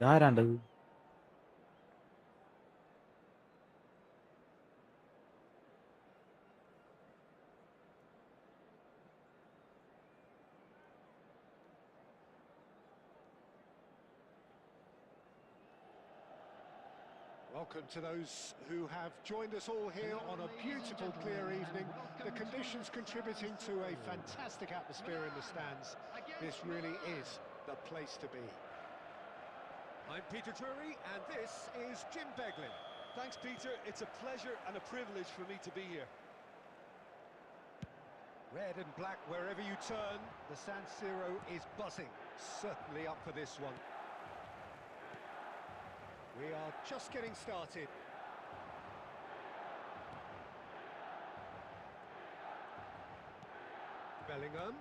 ഇതാരാണ്ടത്? Welcome to those who have joined us all here on a beautiful, clear evening. The conditions contributing to a fantastic atmosphere in the stands. This really is the place to be. I'm Peter Drury, and this is Jim Beglin. Thanks, Peter. It's a pleasure and a privilege for me to be here. Red and black wherever you turn, the San Siro is buzzing. Certainly up for this one. We are just getting started. Bellingham.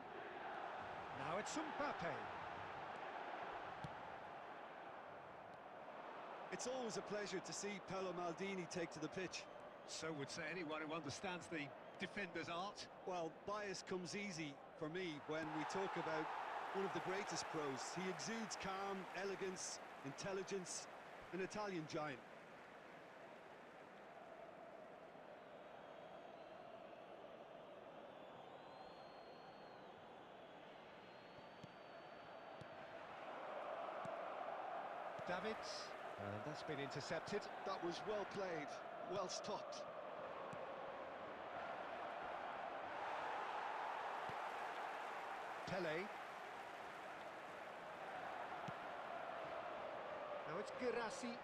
Now it's Mbappe. It's always a pleasure to see Paolo Maldini take to the pitch. So would say anyone who understands the defender's art. Well, bias comes easy for me when we talk about one of the greatest pros. He exudes calm, elegance, intelligence, an Italian giant. Davids, and that's been intercepted. That was well played, well stopped. Pele. Now it's Girassi.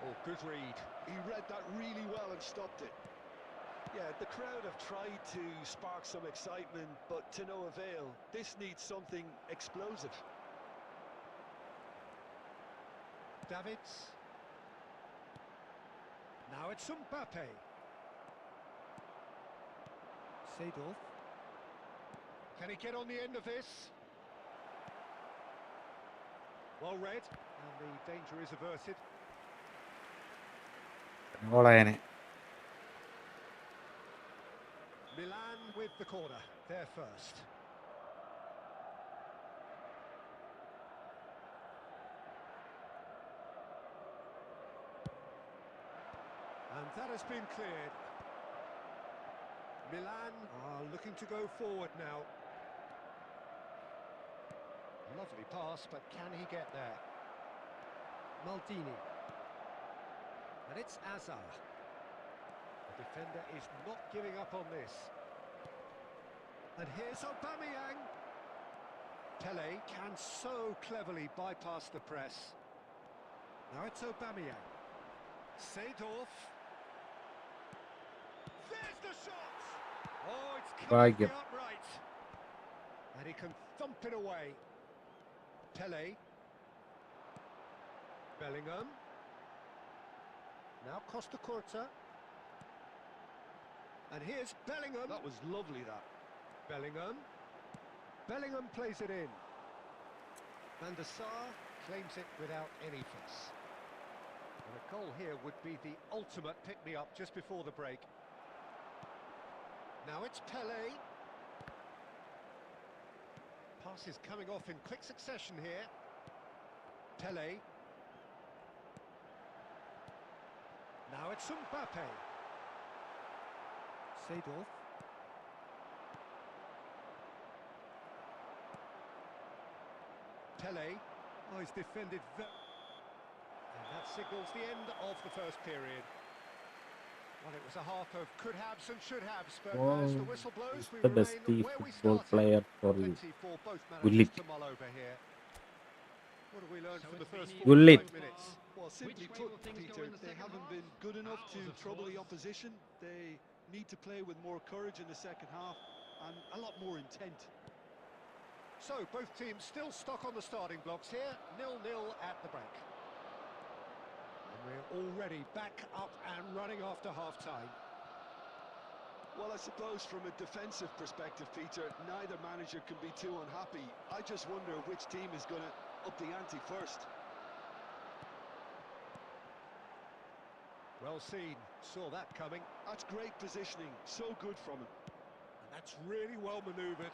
Oh, good read. He read that really well and stopped it. Yeah, the crowd have tried to spark some excitement, but to no avail. This needs something explosive. Davids. Now it's Mbappe. Seedorf. Can he get on the end of this? Well read, and the danger is averted. ഗോളായനെ. Milan with the corner, they're first. And that has been cleared. Milan are looking to go forward now. Lovely pass, but can he get there? Maldini. And it's Azar. The defender is not giving up on this. And here's Aubameyang. Pele can so cleverly bypass the press. Now it's Aubameyang. Seedorf. There's the shot! Oh, it's coming ഭാഗ്യം. upright. And he can thump it away. Pele. Bellingham. Now Costa Curta. And here's Bellingham. That was lovely, that. Bellingham. Bellingham plays it in. Van der Sar claims it without any fuss. And a goal here would be the ultimate pick-me-up just before the break. Now it's Pele. Passes coming off in quick succession here. Pele. Now it's Mbappe. Seedorf. Pele. Oh, he's defended and that signals the end of the first period. Well, it was a half of could-haves and should-haves, but as the whistle blows, we The remain best where we football started. player for you. Plenty for both Gullit. managers to mull over here. What have we learned So from the it's first been 45 Gullit. minutes? Well, simply Which way put, will things go Peter, in the they second haven't half? been good enough to Hours of trouble the course. opposition. They need to play with more courage in the second half and a lot more intent. So, both teams still stuck on the starting blocks here, 0-0 at the break. And we're already back up and running after half-time. Well, I suppose from a defensive perspective, Peter, neither manager can be too unhappy. I just wonder which team is going to up the ante first. Well seen, saw that coming. That's great positioning, so good from him. And that's really well manoeuvred.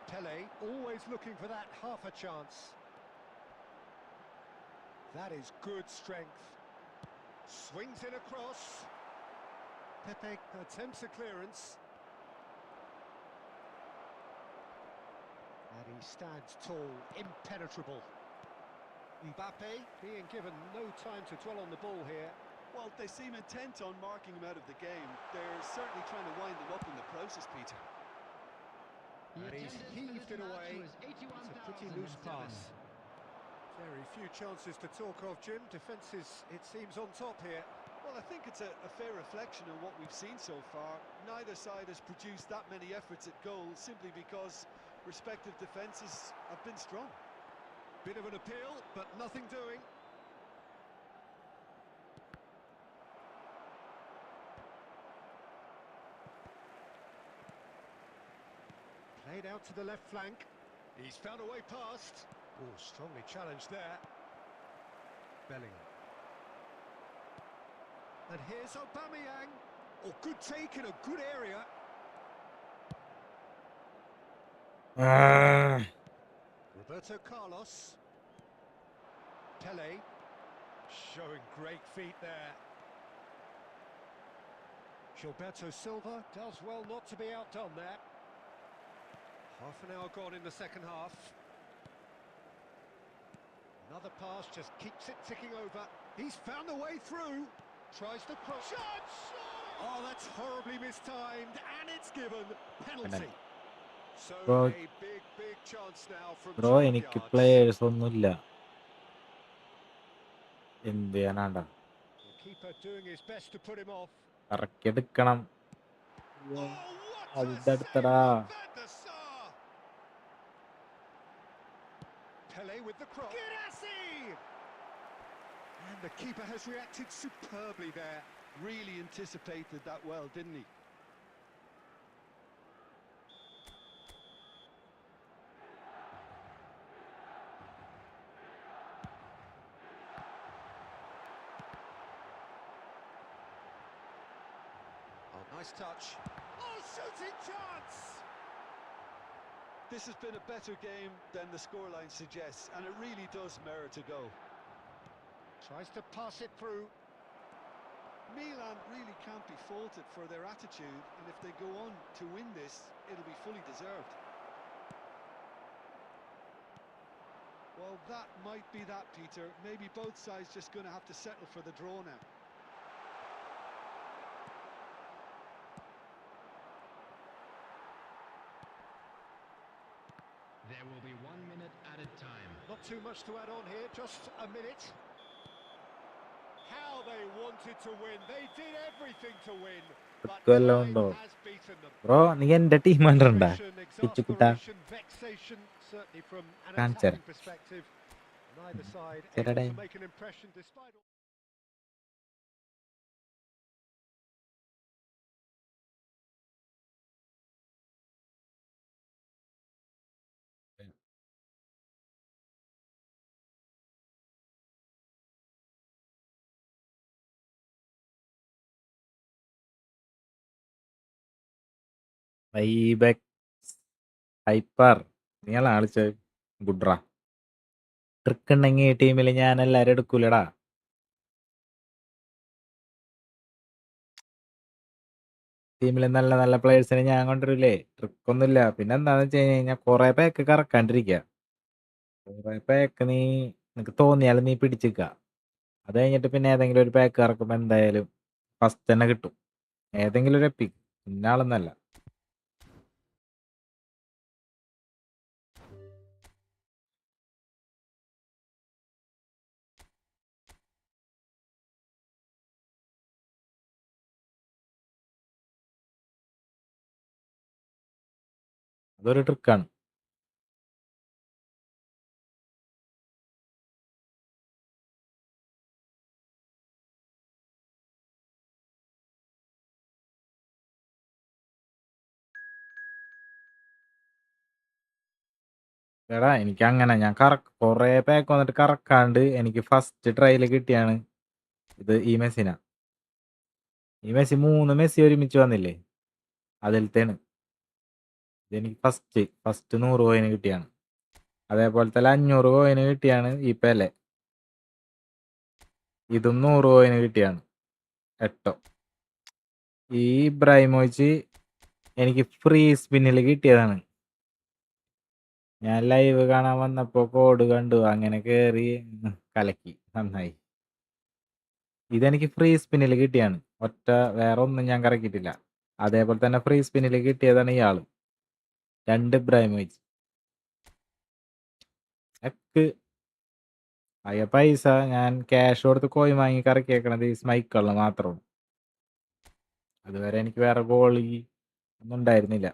Pele always looking for that half a chance. That is good strength. Swings it across. Pepe attempts a clearance. And he stands tall, impenetrable. Mbappe being given no time to dwell on the ball here. Well, they seem intent on marking him out of the game. They're certainly trying to wind him up in the process, Peter. And he's heaved it away. It's a pretty loose pass. Very few chances to talk of, Jim. Defence is, it seems, on top here. Well, I think it's a fair reflection of what we've seen so far. Neither side has produced that many efforts at goal simply because respective defences have been strong. Bit of an appeal, but nothing doing. Played out to the left flank. He's found a way past. Oh, strongly challenged there. Bellingham. And here's Aubameyang. Oh, good take in a good area. Roberto Carlos. Pele. Showing great feet there. Gilberto Silva does well not to be outdone there. Half an hour gone in the second half. Another pass just keeps it ticking over. He's found a way through. Tries to cross. Shot! Oh, that's horribly mistimed, and it's given. Penalty. So Bro, a big chance now from bro 12 എനിക്ക് yards. Players ഒന്നുമില്ല. എന്ത് ചെയ്യാനാണ്ടാ? The keeper doing his best to put him off. കറക്കിയെടുക്കണം. Oh, what a അതിന്റെ save അടുത്തടാ. from Van der Sar! Pele with the cross. Girassi! And the keeper has reacted superbly there. Really anticipated that well, didn't he? Oh, nice touch. Oh, shooting chance! This has been a better game than the scoreline suggests, and it really does merit a go. Tries to pass it through. Milan really can't be faulted for their attitude, and if they go on to win this, it'll be fully deserved. Well, that might be that, Peter. Maybe both sides just going to have to settle for the draw now. There will be 1 minute added time. Not too much to add on here, just a minute. How they wanted to win. They did everything to win. But വല്ലതും time ഉണ്ടോ? has beaten them. Bro നീ എന്റെ team കണ്ടിട്ടുണ്ടാ? Frustration, കിച്ചുക്കുട്ടാ exasperation, vexation, certainly from an കാണിച്ചരാ. attacking perspective. Neither side able ചെരടേ. to make an impression despite all. വൈബെക്സ് hyper നീളാ കളിച്ചത് ഗുഡ്രാ. ട്രിക്ക് ഉണ്ടെങ്കിൽ ഈ ടീമിൽ ഞാൻ എല്ലാരും എടുക്കൂലടാ. ടീമിൽ നല്ല നല്ല പ്ലേയേഴ്സിനെ ഞാൻ കൊണ്ടുവരില്ലേ? ട്രിക്കൊന്നുമില്ല. പിന്നെ എന്താന്ന് വെച്ച് കഴിഞ്ഞാൽ കുറെ പേക്ക് കറക്കാണ്ടിരിക്കുക. കുറെ പേക്ക് നിനക്ക് തോന്നിയാലും നീ പിടിച്ചിക്ക. അത് കഴിഞ്ഞിട്ട് പിന്നെ ഏതെങ്കിലും ഒരു പാക്ക് ഇറക്കുമ്പോൾ എന്തായാലും ഫസ്റ്റ് തന്നെ കിട്ടും. ഏതെങ്കിലും ഒരു എപ്പിക്ക്. ഇന്നാളൊന്നല്ല. അതൊരു ട്രിക്കാണ്. എടാ എനിക്ക് അങ്ങനെ ഞാൻ കുറെ പാക്ക് വന്നിട്ട് കറക്കാണ്ട് എനിക്ക് ഫസ്റ്റ് ട്രയൽ കിട്ടിയാണ് ഇത് ഈ മെസ്സിന. ഈ മെസ്സി 3 മെസ്സി ഒരുമിച്ച് വന്നില്ലേ? അതിലത്തേണ് ഇതെനിക്ക് ഫസ്റ്റ് 100 കോയിന് കിട്ടിയാണ്. അതേപോലത്തെ 500 കോയിന് കിട്ടിയാണ് ഈ പെലെ. ഇതും 100 കോയിന് കിട്ടിയാണ് 8. ഈ ഇബ്രാഹിമോവിച്ച് എനിക്ക് ഫ്രീ സ്പിന്നിൽ കിട്ടിയതാണ്. ഞാൻ ലൈവ് കാണാൻ വന്നപ്പോ കോഡ് കണ്ടു, അങ്ങനെ കേറി കലക്കി. നന്നായി. ഇതെനിക്ക് ഫ്രീ സ്പിന്നിൽ കിട്ടിയാണ്. വേറെ ഒന്നും ഞാൻ കറക്കിയിട്ടില്ല. അതേപോലെ തന്നെ ഫ്രീ സ്പിന്നിൽ കിട്ടിയതാണ് ഇയാള് 2 ഇബ്രാഹിമോവിച്ച്. അയ്യ പൈസ ഞാൻ ക്യാഷ് കൊടുത്ത് കോയിൻ വാങ്ങി കറക്കിയേക്കണത് ഈ സ്മൈക്കുള്ള മാത്രമാണ്. അതുവരെ എനിക്ക് വേറെ ഗോളി ഒന്നും ഉണ്ടായിരുന്നില്ല.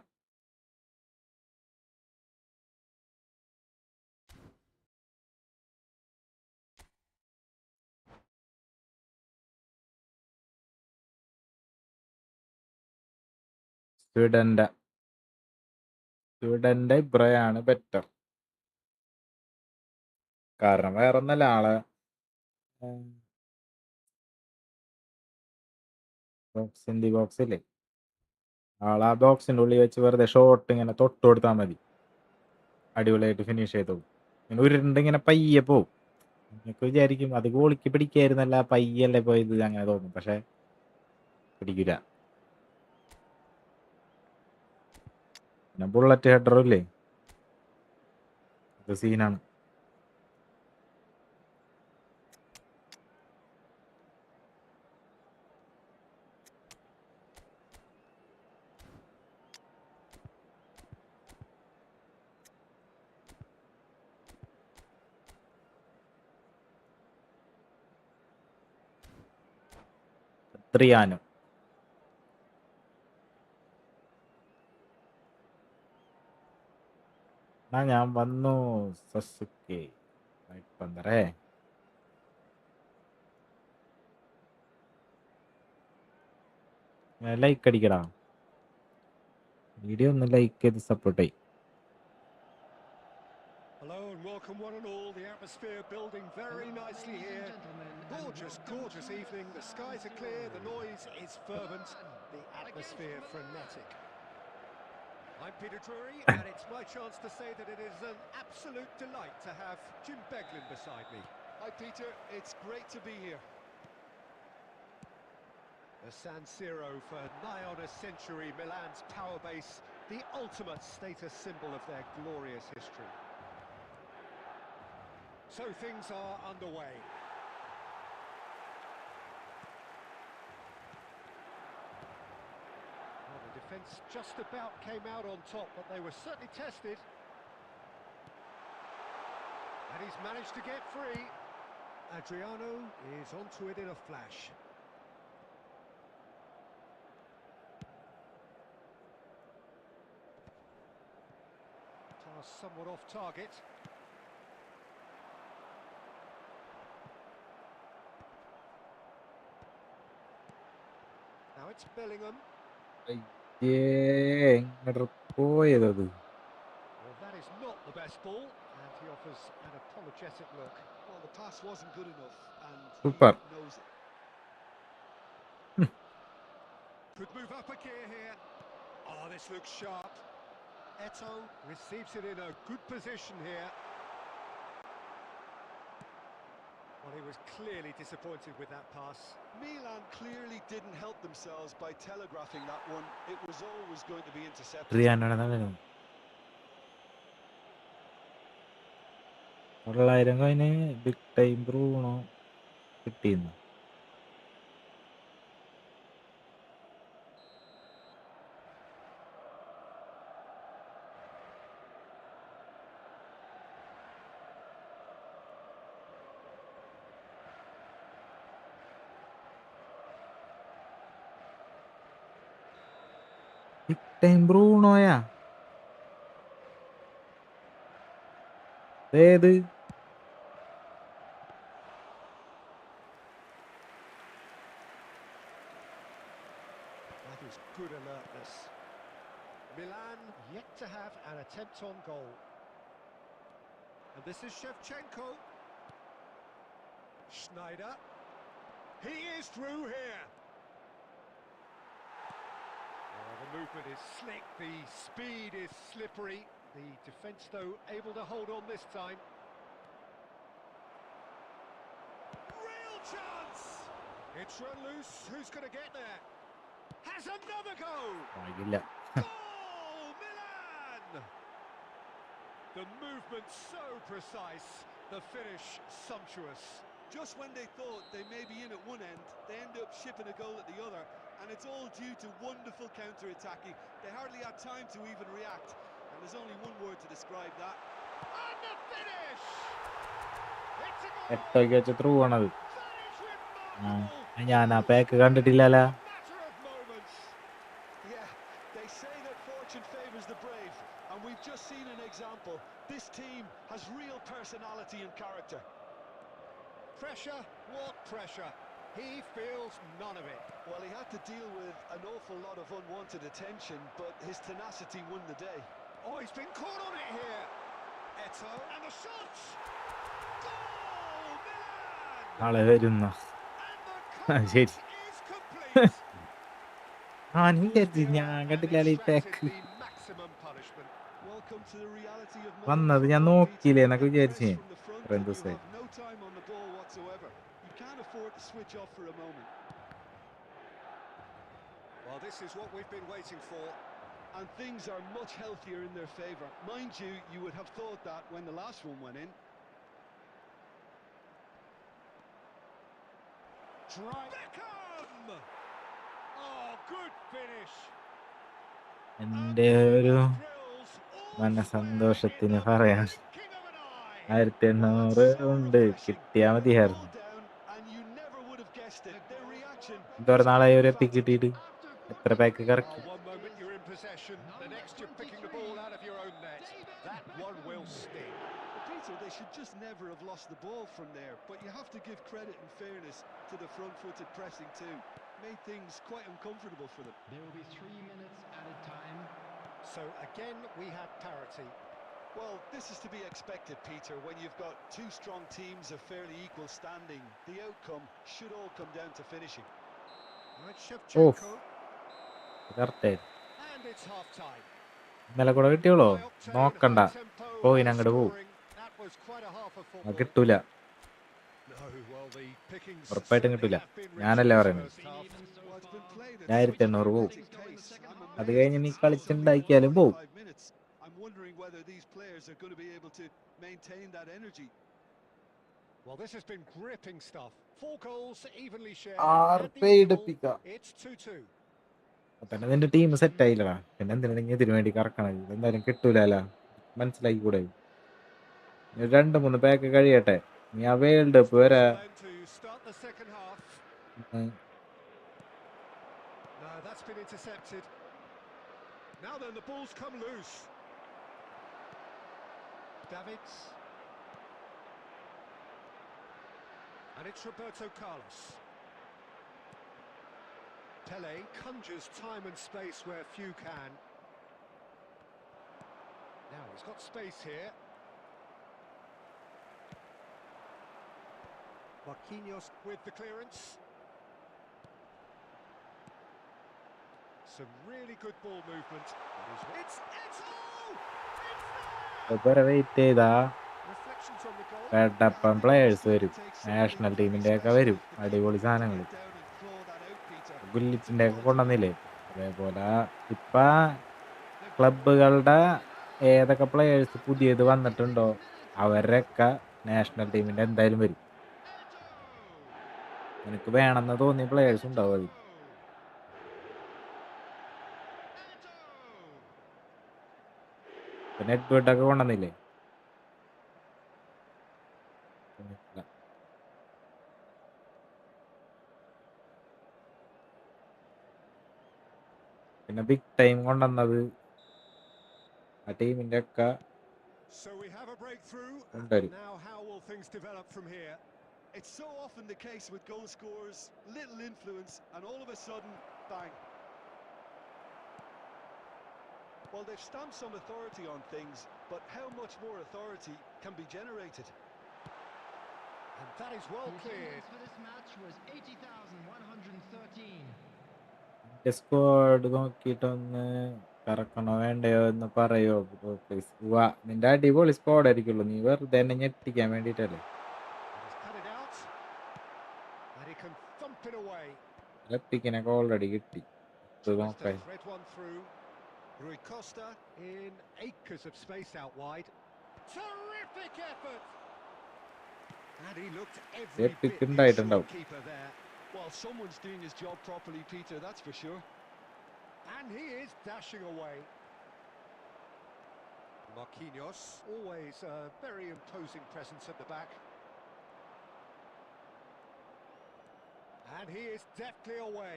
സ്വീഡന്റെ ഇബ്രയാണ് ബെറ്റർ. കാരണം വേറൊന്നല്ല, ആളെ ബോക്സ് ഇല്ലേ, ആളാ ബോക്സിന്റെ ഉള്ളിൽ വെച്ച് വെറുതെ ഷോട്ട് ഇങ്ങനെ തൊട്ട് കൊടുത്താൽ മതി, അടിപൊളിയായിട്ട് ഫിനിഷ് ചെയ്തു. ഇങ്ങനെ ഉരുണ്ടിങ്ങനെ പയ്യെ പോവും. നിങ്ങൾക്ക് വിചാരിക്കും അത് ഗോളിക്ക് പിടിക്കായിരുന്നല്ല, പയ്യല്ലേ പോയത്, അങ്ങനെ തോന്നും. പക്ഷെ പിടിക്കില്ല. പിന്നെ ബുള്ളറ്റ് ഹെഡറും ഇല്ലേ, അത് സീനാണ്. ത്രിയാനും ഞാൻ വന്നു. സസുക്കെ പന്തറേ ലൈക്ക് അടിക്കടാ, വീഡിയോ ഒന്ന് ലൈക്ക് ചെയ്ത് സപ്പോർട്ട് ചെയ്യും. Hello and welcome one and all. The atmosphere building very nicely here. Gorgeous evening. The skies are clear, the noise is fervent, the atmosphere frenetic. I'm Peter Drury and it's my chance to say that it is an absolute delight to have Jim Beglin beside me. Hi Peter, it's great to be here. The San Siro for nigh on a century, Milan's power base, the ultimate status symbol of their glorious history. So things are underway. Well, the defence just about came out on top, but they were certainly tested. And he's managed to get free. Adriano is onto it in a flash. Pass somewhat off target. Now it's Bellingham. പോയതത്. Well, that is not the best ball, and he offers an apologetic look. Well, the pass wasn't good enough, and Super. he knows it. Could move up a gear here. Oh, this looks sharp. Eto receives it in a good position here. Well, he was clearly disappointed with that pass. Milan clearly didn't help themselves by telegraphing that one. It was always going to be intercepted. ട്രിയാനാണ് 900 കഴിഞ്ഞ് big time Bruno കിട്ടിയിരുന്നു. Big time ബ്രൂണോയാ ഏത്? That is good alertness. Milan yet to have an attempt on goal. And this is Shevchenko. Schneider. He is through here. Oh, the movement is slick, the speed is slippery. The defence, though, able to hold on this time. Real chance! It's run loose. Who's going to get there? Has another go! ആകില്ല. Goal! Milan! The movement so precise, the finish sumptuous. Just when they thought they may be in at one end, they end up shipping a goal at the other, and it's all due to wonderful counter-attacking. They hardly had time to even react, and there's only one word to describe that. And the finish! It's a goal! 8 വെച്ച് through ആണത്. That is ആ, remarkable! ഞാൻ ആ pack കണ്ടിട്ടില്ലല്ലോ. A matter of moments. Yeah, they say that fortune favours the brave, and we've just seen an example. This team has real personality and character. Pressure, what pressure? He feels none of it. Well, he had to deal with an awful lot of unwanted attention, but his tenacity won the day. Oh, he's been caught on it here. Eto, and the shot! Goal, Milan! ആളെ വരുന്ന And the ശരി. comeback is complete. ഞാനും വിചാരിച്ചു Muslera ഞാൻ and കണ്ടില്ലല്ലോ ഈ extracted pack. the maximum punishment. Welcome to the reality of വന്നത് modern ഞാൻ football, Peter. നോക്കിയില്ലേ എന്നൊക്കെ They വിചാരിച്ചു press ഞാൻ from the front ഇത്രയും and you ദിവസമായിട്ട്. have no time on the ball whatsoever. You can't afford to switch off for a moment. Well, this is what we've been waiting for. And things are much healthier in their favour. Mind you, you would have thought that when the last one went in. Beckham! Oh, good finish. എൻ്റെ ഒരു മനസന്തോഷത്തിന് പറയാൻ 1800 ഉണ്ട്, കിട്ടിയാ മതിയായിരുന്നു. എന്തോരം നാളായി ഒരു epic കിട്ടിയിട്ട്? എത്ര പാക്ക് കറക്കി? One moment you're in possession, the next you're picking the ball out of your own net. That one will sting. Peter, they should just never have lost the ball from there, but you have to give credit and fairness to the front-footed pressing too. Made things quite uncomfortable for them. There will be 3 minutes added time. So again we had parity. Well, this is to be expected, Peter. When you've got two strong teams of fairly equal standing, the outcome should all come down to finishing. Right, Shevchenko. Correct. And it's half time. ഇന്നലെ കൂടെ കിട്ടിയോളൂ. High octane, നോക്കണ്ട, high tempo, പോയിന് high അങ്ങോട്ട് പോവും. scoring. That was quite a half of അത് football. കിട്ടൂല, No, well, the pickings ഉറപ്പായിട്ടും certainly കിട്ടൂല. have been rich ഞാനല്ലേ in this പറയുന്നത്. first half. Well, it's been played at 1800 such a പോവും. frenetic pace. I'm അത് amazed കഴിഞ്ഞ് നീ it's still കളിച്ചുണ്ടാക്കിയാലും പോവും. 45 minutes. I'm wondering whether these players are going to be able to maintain that energy. Well, this has been gripping stuff. 4 goals evenly shared. ആറ് At the പേര് interval, എടുപ്പിക്കാം. it's 2-2. അപ്പൊ തന്നെ നിന്റെ team set ആയില്ലടാ, പിന്നെ എന്തിനാണ് ഇനി ഇതിനു വേണ്ടി കറക്കണത്? ഇതെന്തായാലും കിട്ടൂലല്ലോ, മനസ്സിലാക്കി കൂടെ? 2-3 പാക്ക് കഴിയട്ടെ, നീ ആ വേൾഡ് കപ്പ് വരെ. Then to start the second half. No, that's been intercepted. Now then, the ball's come loose. Davids. And it's Roberto Carlos. Pele conjures time and space where few can. Now he's got space here. Marquinhos with the clearance. Some really good ball movement. It's Eto! It's there! Wait ചെയ്താ Reflections on the goal. കേട്ടപ്പം players വരും, national ടീമിന്റെ ഒക്കെ വരും, അടിപൊളി സാധനങ്ങൾ. ഗുല്ലിറ്റിന്റെ ഒക്കെ കൊണ്ടുവന്നില്ലേ, അതേപോലെ ഇപ്പ ക്ലബുകളുടെ ഏതൊക്കെ പ്ലേയേഴ്സ് പുതിയത് വന്നിട്ടുണ്ടോ അവരൊക്കെ നാഷണൽ ടീമിന്റെ എന്തായാലും വരും. നിനക്ക് വേണമെന്ന് തോന്നിയ പ്ലേയേഴ്സ് ഉണ്ടാവും അതിൽ. പിന്നെ എഡ്വേർഡൊക്കെ കൊണ്ടുവന്നില്ലേ. പിന്നെ ബിഗ് ടൈം കൊണ്ടുവന്നത് ആ ടീമിന്റെ ഒക്കെ So we have a breakthrough. കൊണ്ടുവരും. Now how will things develop from here? It's so often the case with goal scorers, little influence, and all of a sudden, bang. Well, they've stamped some authority on things, but how much more authority can be generated? And that is well The cleared. attendance for this match was 80,113. Squad നോക്കിയിട്ടൊന്ന് കറക്കണോ വേണ്ടയോ എന്ന് പറയോ please. വാ, നിന്റെ അടിപൊളി squad ആയിരിക്കുള്ളൂ, നീ വെറുതെ എന്നെ ഞെട്ടിക്കാൻ വേണ്ടിട്ടല്ലേ. He's cut it out. And he can thump it away. എപ്പിക്കിനൊക്കെ ഓൾറെഡി കിട്ടി. ഇത് Tries to നോക്കാൻ thread one through. Rui Costa in acres of space out wide. Terrific effort. And he looked every Epic bit the ഉണ്ടായിട്ടുണ്ടാവും. assured keeper there. Well, someone's doing his job properly, Peter, that's for sure. And he is dashing away. Marquinhos, always a very imposing presence at the back. And he is deftly away.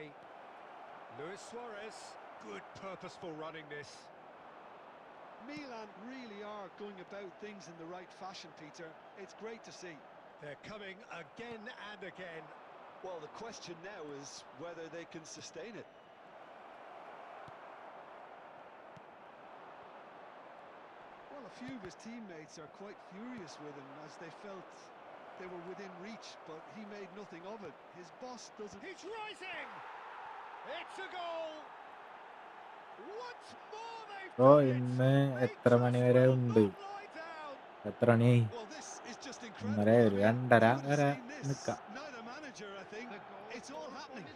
Luis Suarez, good purposeful running this. Milan really are going about things in the right fashion, Peter. It's great to see. They're coming again and again. Well, the question now is whether they can sustain it. Well, a few of his teammates are quite furious with him as they felt they were within reach, but he made nothing of it. His boss doesn't... He's rising! It's a goal! Once more they've oh done it! ഇന്ന് They എത്ര just money will വരെ not ഉണ്ട്? lie down! എത്ര മണിയായി? Well, this is just 1:30, incredible. I ഒരു mean, 2:30 who would have വരെ seen this? നിക്കാം. Neither manager, I think. It's all happening.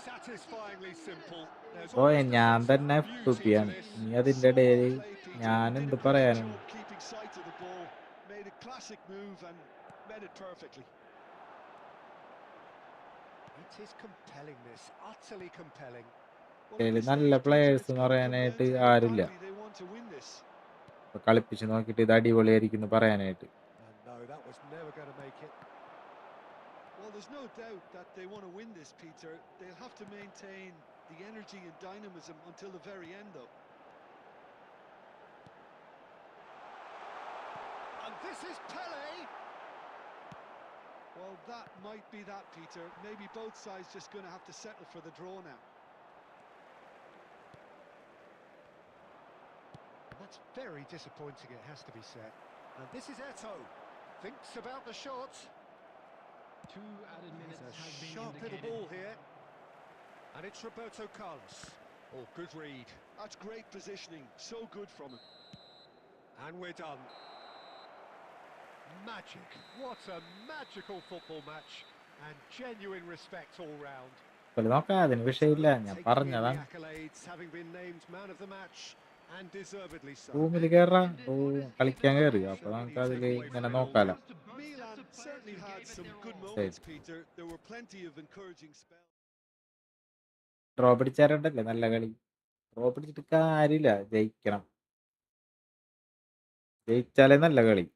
Satisfyingly simple. There's oh almost a ഞാൻ sense of തന്നെ beauty to യാണ്. this. നീ അതിന്റെ So well ഇടയിൽ played, Peter. ഞാൻ Did എന്ത് a great പറയാനാണ്? job keeping sight of the ball. Made a classic move and made it perfectly. It is compelling, this. Utterly compelling. Well, at ഇതിൽ this നല്ല stage, Peter, players it's എന്ന് going to come down പറയാനായിട്ട് to how ആരില്ല. badly they want to win this. ഇപ്പൊ കളിപ്പിച്ച് നോക്കിയിട്ട് ഇത് അടിപൊളിയായിരിക്കും എന്ന് പറയാനായിട്ട്. And no, that was never going to make it. Well, there's no doubt that they want to win this, Peter. They'll have to maintain the energy and dynamism until the very end, though. And this is Pele. Well, that might be that, Peter. Maybe both sides just going to have to settle for the draw now. That's very disappointing, it has to be said. And this is Eto. Thinks about the shot. 2 added minutes There's a has been sharp little indicated. ball here. And it's Roberto Carlos. Oh, good read. That's great positioning. So good from him. And we're done. Magic. What a magical football match. And genuine respect all round. കളി നോക്കാം, അതിന് വിഷയമില്ല, ഞാൻ Taking in the പറഞ്ഞതാണ്. accolades, having been named man of the match, and deservedly so. റൂമിൽ കയറാം, കളിക്കാൻ കയറി, അപ്പൊ നമുക്ക് അതിൽ ഇങ്ങനെ നോക്കാലോ. Milan certainly had some good Same. moments, Peter. There were plenty of encouraging spells. Draw പിടിച്ചാലുണ്ടല്ലേ നല്ല കളി. ഡ്രോ പിടിച്ചിട്ട് കാര്യമില്ല, ജയിക്കണം. ജയിച്ചാലേ നല്ല കളി.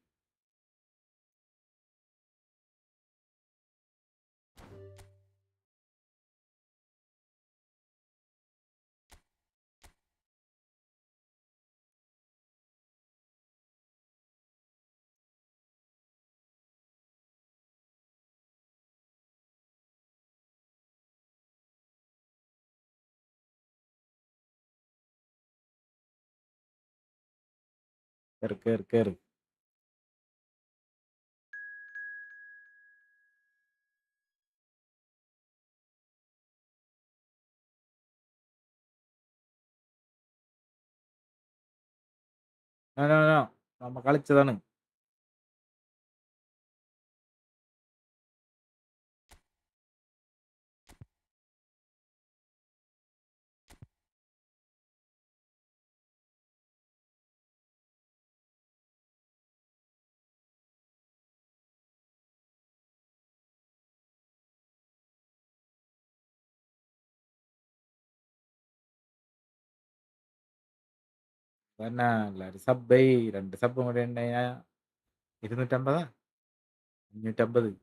കേറ് കേറ് കേറ്. നമ്മ കളിച്ചതാണ്. പിന്നെ എല്ലാരും സബ് 2 സബും കൂടെ ഉണ്ടെങ്കിൽ 250, 550.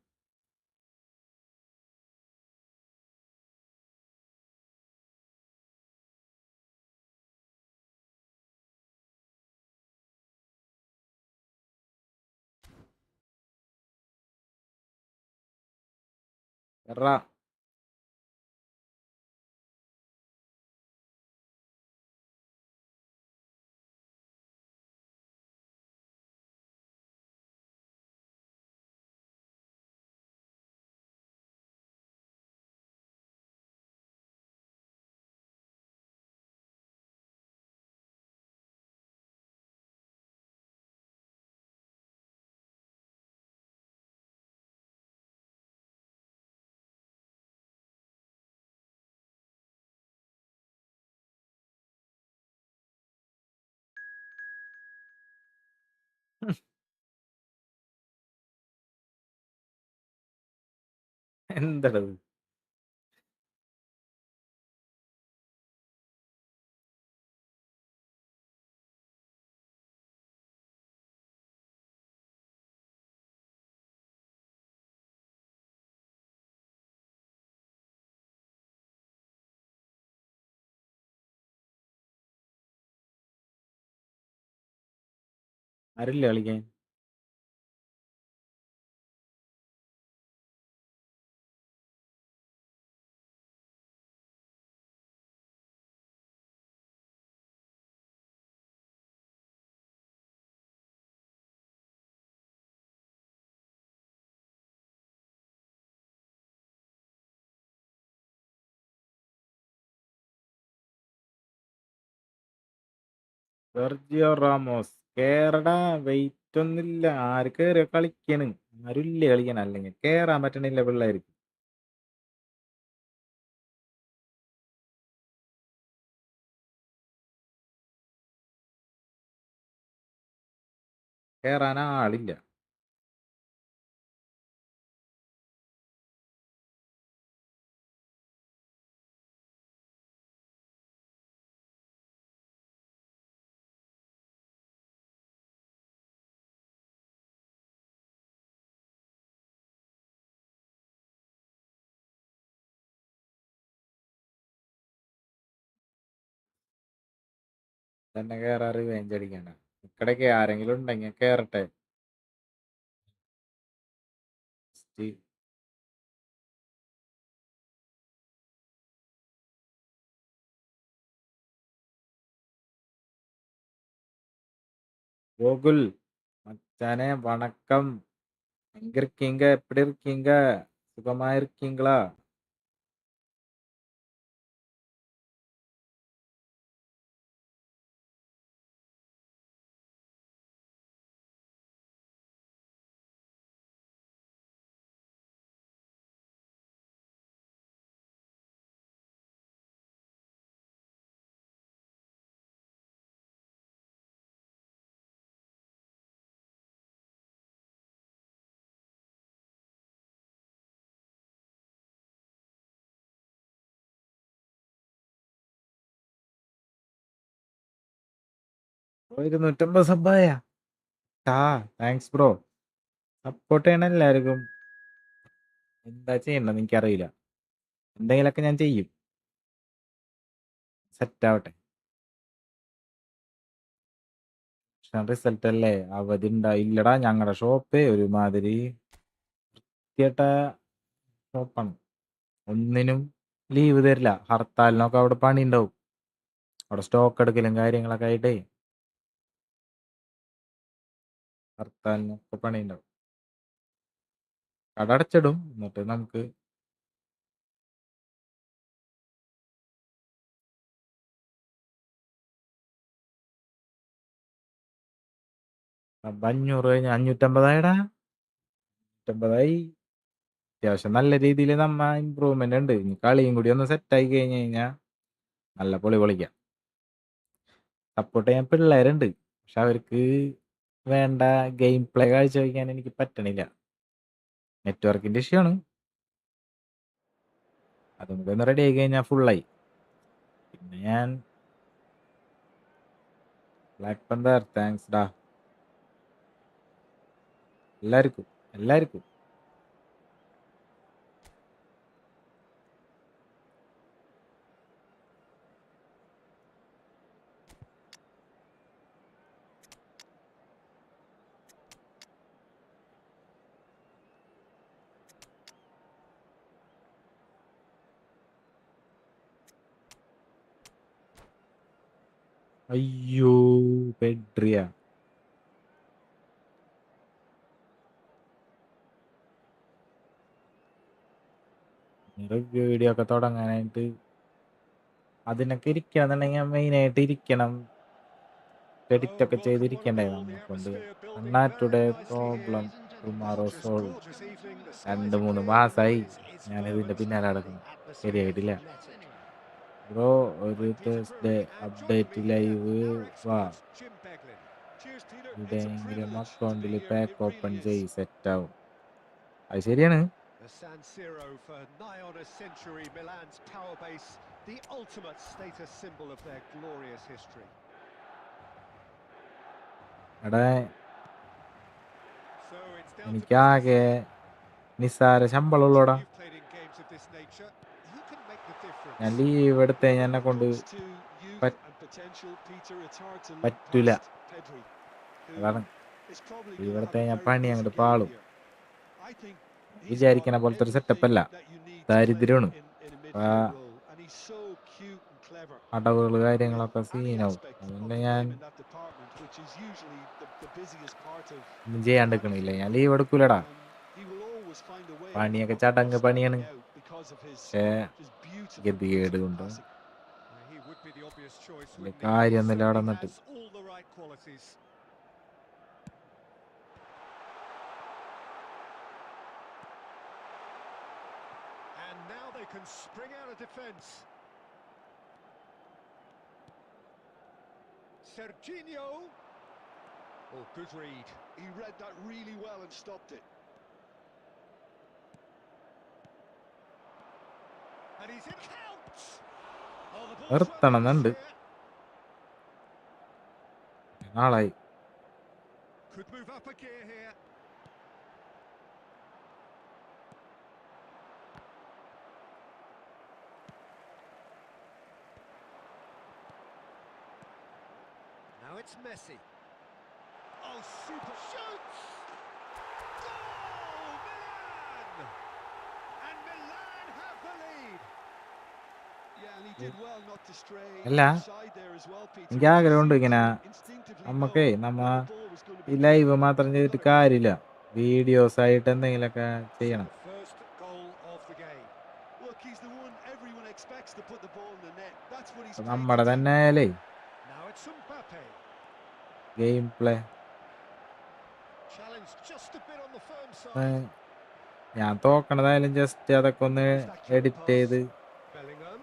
എറാ എന്തടത്? ആരില്ല കളിക്കാൻ? സെർജിയോ റാമോസ് കേറടാ, വെയിറ്റ് ഒന്നുമില്ല. ആര് കേറിയ കളിക്കണ്? ആരും ഇല്ല കളിക്കാൻ. അല്ലെങ്കിൽ കേറാൻ പറ്റണില്ല പിള്ളേർക്ക്. കേറാൻ ആളില്ല. തന്നെ കേറാ റിവെഞ്ച് അടിക്കണ്ട. ഇക്കടൊക്കെ ആരെങ്കിലും ഉണ്ടെങ്കിൽ കേറട്ടെ. ഗോകുൽ மச்சானே வணக்கம். எங்க இருக்கீங்க? எப்படி இருக்கீங்க? சுகமா இருக்கீங்களா? ഓ, 250 സബ്ബായ. Thanks bro. സപ്പോർട്ട് ചെയ്യണ എല്ലാവർക്കും. എന്താ ചെയ്യണ്ടെന്ന് എനിക്കറിയില്ല. എന്തെങ്കിലുമൊക്കെ ഞാൻ ചെയ്യും. സെറ്റ് ആവട്ടെ. റിസൾട്ട് അല്ലേ? അവധി ഉണ്ടായില്ലടാ. ഞങ്ങളുടെ ഷോപ്പേ ഒരുമാതിരി വൃത്തികെട്ട ഷോപ്പാണ്. ഒന്നിനും ലീവ് തരില്ല. ഹർത്താലിനൊക്കെ അവിടെ പണി ഉണ്ടാവും. അവിടെ സ്റ്റോക്ക് എടുക്കലും കാര്യങ്ങളൊക്കെ ആയിട്ടേ ഹർത്താലിനൊക്കെ പണി ഉണ്ടാവും. കട അടച്ചിടും. എന്നിട്ട് നമുക്ക് 500 കഴിഞ്ഞ് 550 550. അത്യാവശ്യം നല്ല രീതിയിൽ നമ്മ ഇമ്പ്രൂവ്മെന്റ് ഉണ്ട്. ഇനി കളിയും കൂടി ഒന്ന് സെറ്റ് ആയി കഴിഞ്ഞ് കഴിഞ്ഞാൽ നല്ല പൊളി പൊളിക്കാം. സപ്പോർട്ട് ചെയ്യാൻ പിള്ളേരുണ്ട്. പക്ഷെ അവർക്ക് വേണ്ട ഗെയിം പ്ലേ കാഴ്ചവെക്കാൻ എനിക്ക് പറ്റണില്ല. നെറ്റ്വർക്കിന്റെ ഇഷ്യൂ ആണ്. അതും കൂടി ഒന്ന് റെഡി ആയി കഴിഞ്ഞാൽ ഫുള്ളായി. പിന്നെ ഞാൻ ബ്ലാക്ക് പന്തർ താങ്ക്സ് ഡാ. എല്ലാവർക്കും എല്ലാവർക്കും അയ്യോ പെഡ്രിയ. റിവ്യൂ വീഡിയോ ഒക്കെ തുടങ്ങാനായിട്ട് അതിനൊക്കെ ഇരിക്കണമെന്നുണ്ടെങ്കിൽ മെയിനായിട്ട് ഇരിക്കണം. എഡിറ്റ് ഒക്കെ ചെയ്തിരിക്കണ്ടേ നമ്മളെ കൊണ്ട്. അണ്ണാ ടുഡേ പ്രോബ്ലം ടുമാറോ സോൾവ്. 2-3 മാസമായി ഞാൻ ഇതിന്റെ പിന്നാലെ നടക്കണം. ശരിയായിട്ടില്ല ബ്രോ. ഒരു തേഴ്സ്ഡേ അപ്ഡേറ്റ് ലൈവ് വാ. ഇവിടെയെങ്കിലും അക്കൗണ്ടിൽ പാക്ക് ഓപ്പൺ ചെയ്ത് സെറ്റ് ആവും. അത് ശരിയാണ്. The San Siro for nigh on a century, Milan's power base, the ultimate status symbol of their glorious history. എടാ So it's down to എനിക്കാകെ നിസ്സാര ശമ്പളമുള്ളൂടാ. you've played in games of this nature. Who can make the difference? ഞാൻ leave എടുത്ത് കഴിഞ്ഞാൽ എന്നെ കൊണ്ട് Comes to youth and potential, Peter, it's hard to look പറ്റൂല. past Pedri, who അതാണ് is probably going to have ഇവിടുത്തെ a ഞാൻ very പണി busy അങ്ങോട്ട് game പാളും. here. I think he's got വിചാരിക്കണ പോലത്തെ ഒരു സെറ്റപ്പ് everything അല്ല, that you need to play ദാരിദ്ര്യമാണ്. in a midfield role, and he's so cute and clever അടവുകൾ with കാര്യങ്ങളൊക്കെ any സീനാവും. aspect of അതുകൊണ്ട് the ഞാൻ game in that department, which is usually the busiest part of ഒന്നും the ചെയ്യാണ്ടിരിക്കണില്ല. ഞാൻ football. Leave എടുക്കൂലടാ. He will always find a way പണിയൊക്കെ of ചടങ്ങ് പണിയാണ്. standing out because of his പക്ഷേ just beautiful ഗതികേട് കൊണ്ട് passing. He would be the obvious choice, വലിയ wouldn't he? കാര്യമൊന്നുമില്ല അവിടെ Certainly നിന്നിട്ട്. has all the right qualities. And now they can spring out of defence. Serginho. Oh, good read. He read that really well and stopped it. And he's in count. Oh, the ball's നിർത്തണമെന്നുണ്ട്. here. നാളായി. Could move up a gear here. Now it's Messi. Oh, super shoots! Goal! Milan! And Milan have the lead. Yeah, and he did well not to stray അല്ല, outside there as well, Peter. എനിക്ക് ആഗ്രഹമുണ്ട് ഇങ്ങനെ Instinctively നമുക്കേ know നമ്മ when the ball was going to ഈ be live cleared. മാത്രം They've ചെയ്തിട്ട് got a clear കാര്യമില്ല. goal. വീഡിയോസ് ആയിട്ട് എന്തെങ്കിലുമൊക്കെ So ചെയ്യണം. the first goal of the game. Look, he's the one everyone expects to put the ball in the net. That's what he's അപ്പൊ trained നമ്മുടെ to do. തന്നെ ആയാലേ Now it's Mbappe. Game play Challenge just a bit on the firm side. ഞാൻ തോക്കണതായാലും just അതൊക്കെ ഒന്ന് Here's that through edit pass. ചെയ്ത് Bellingham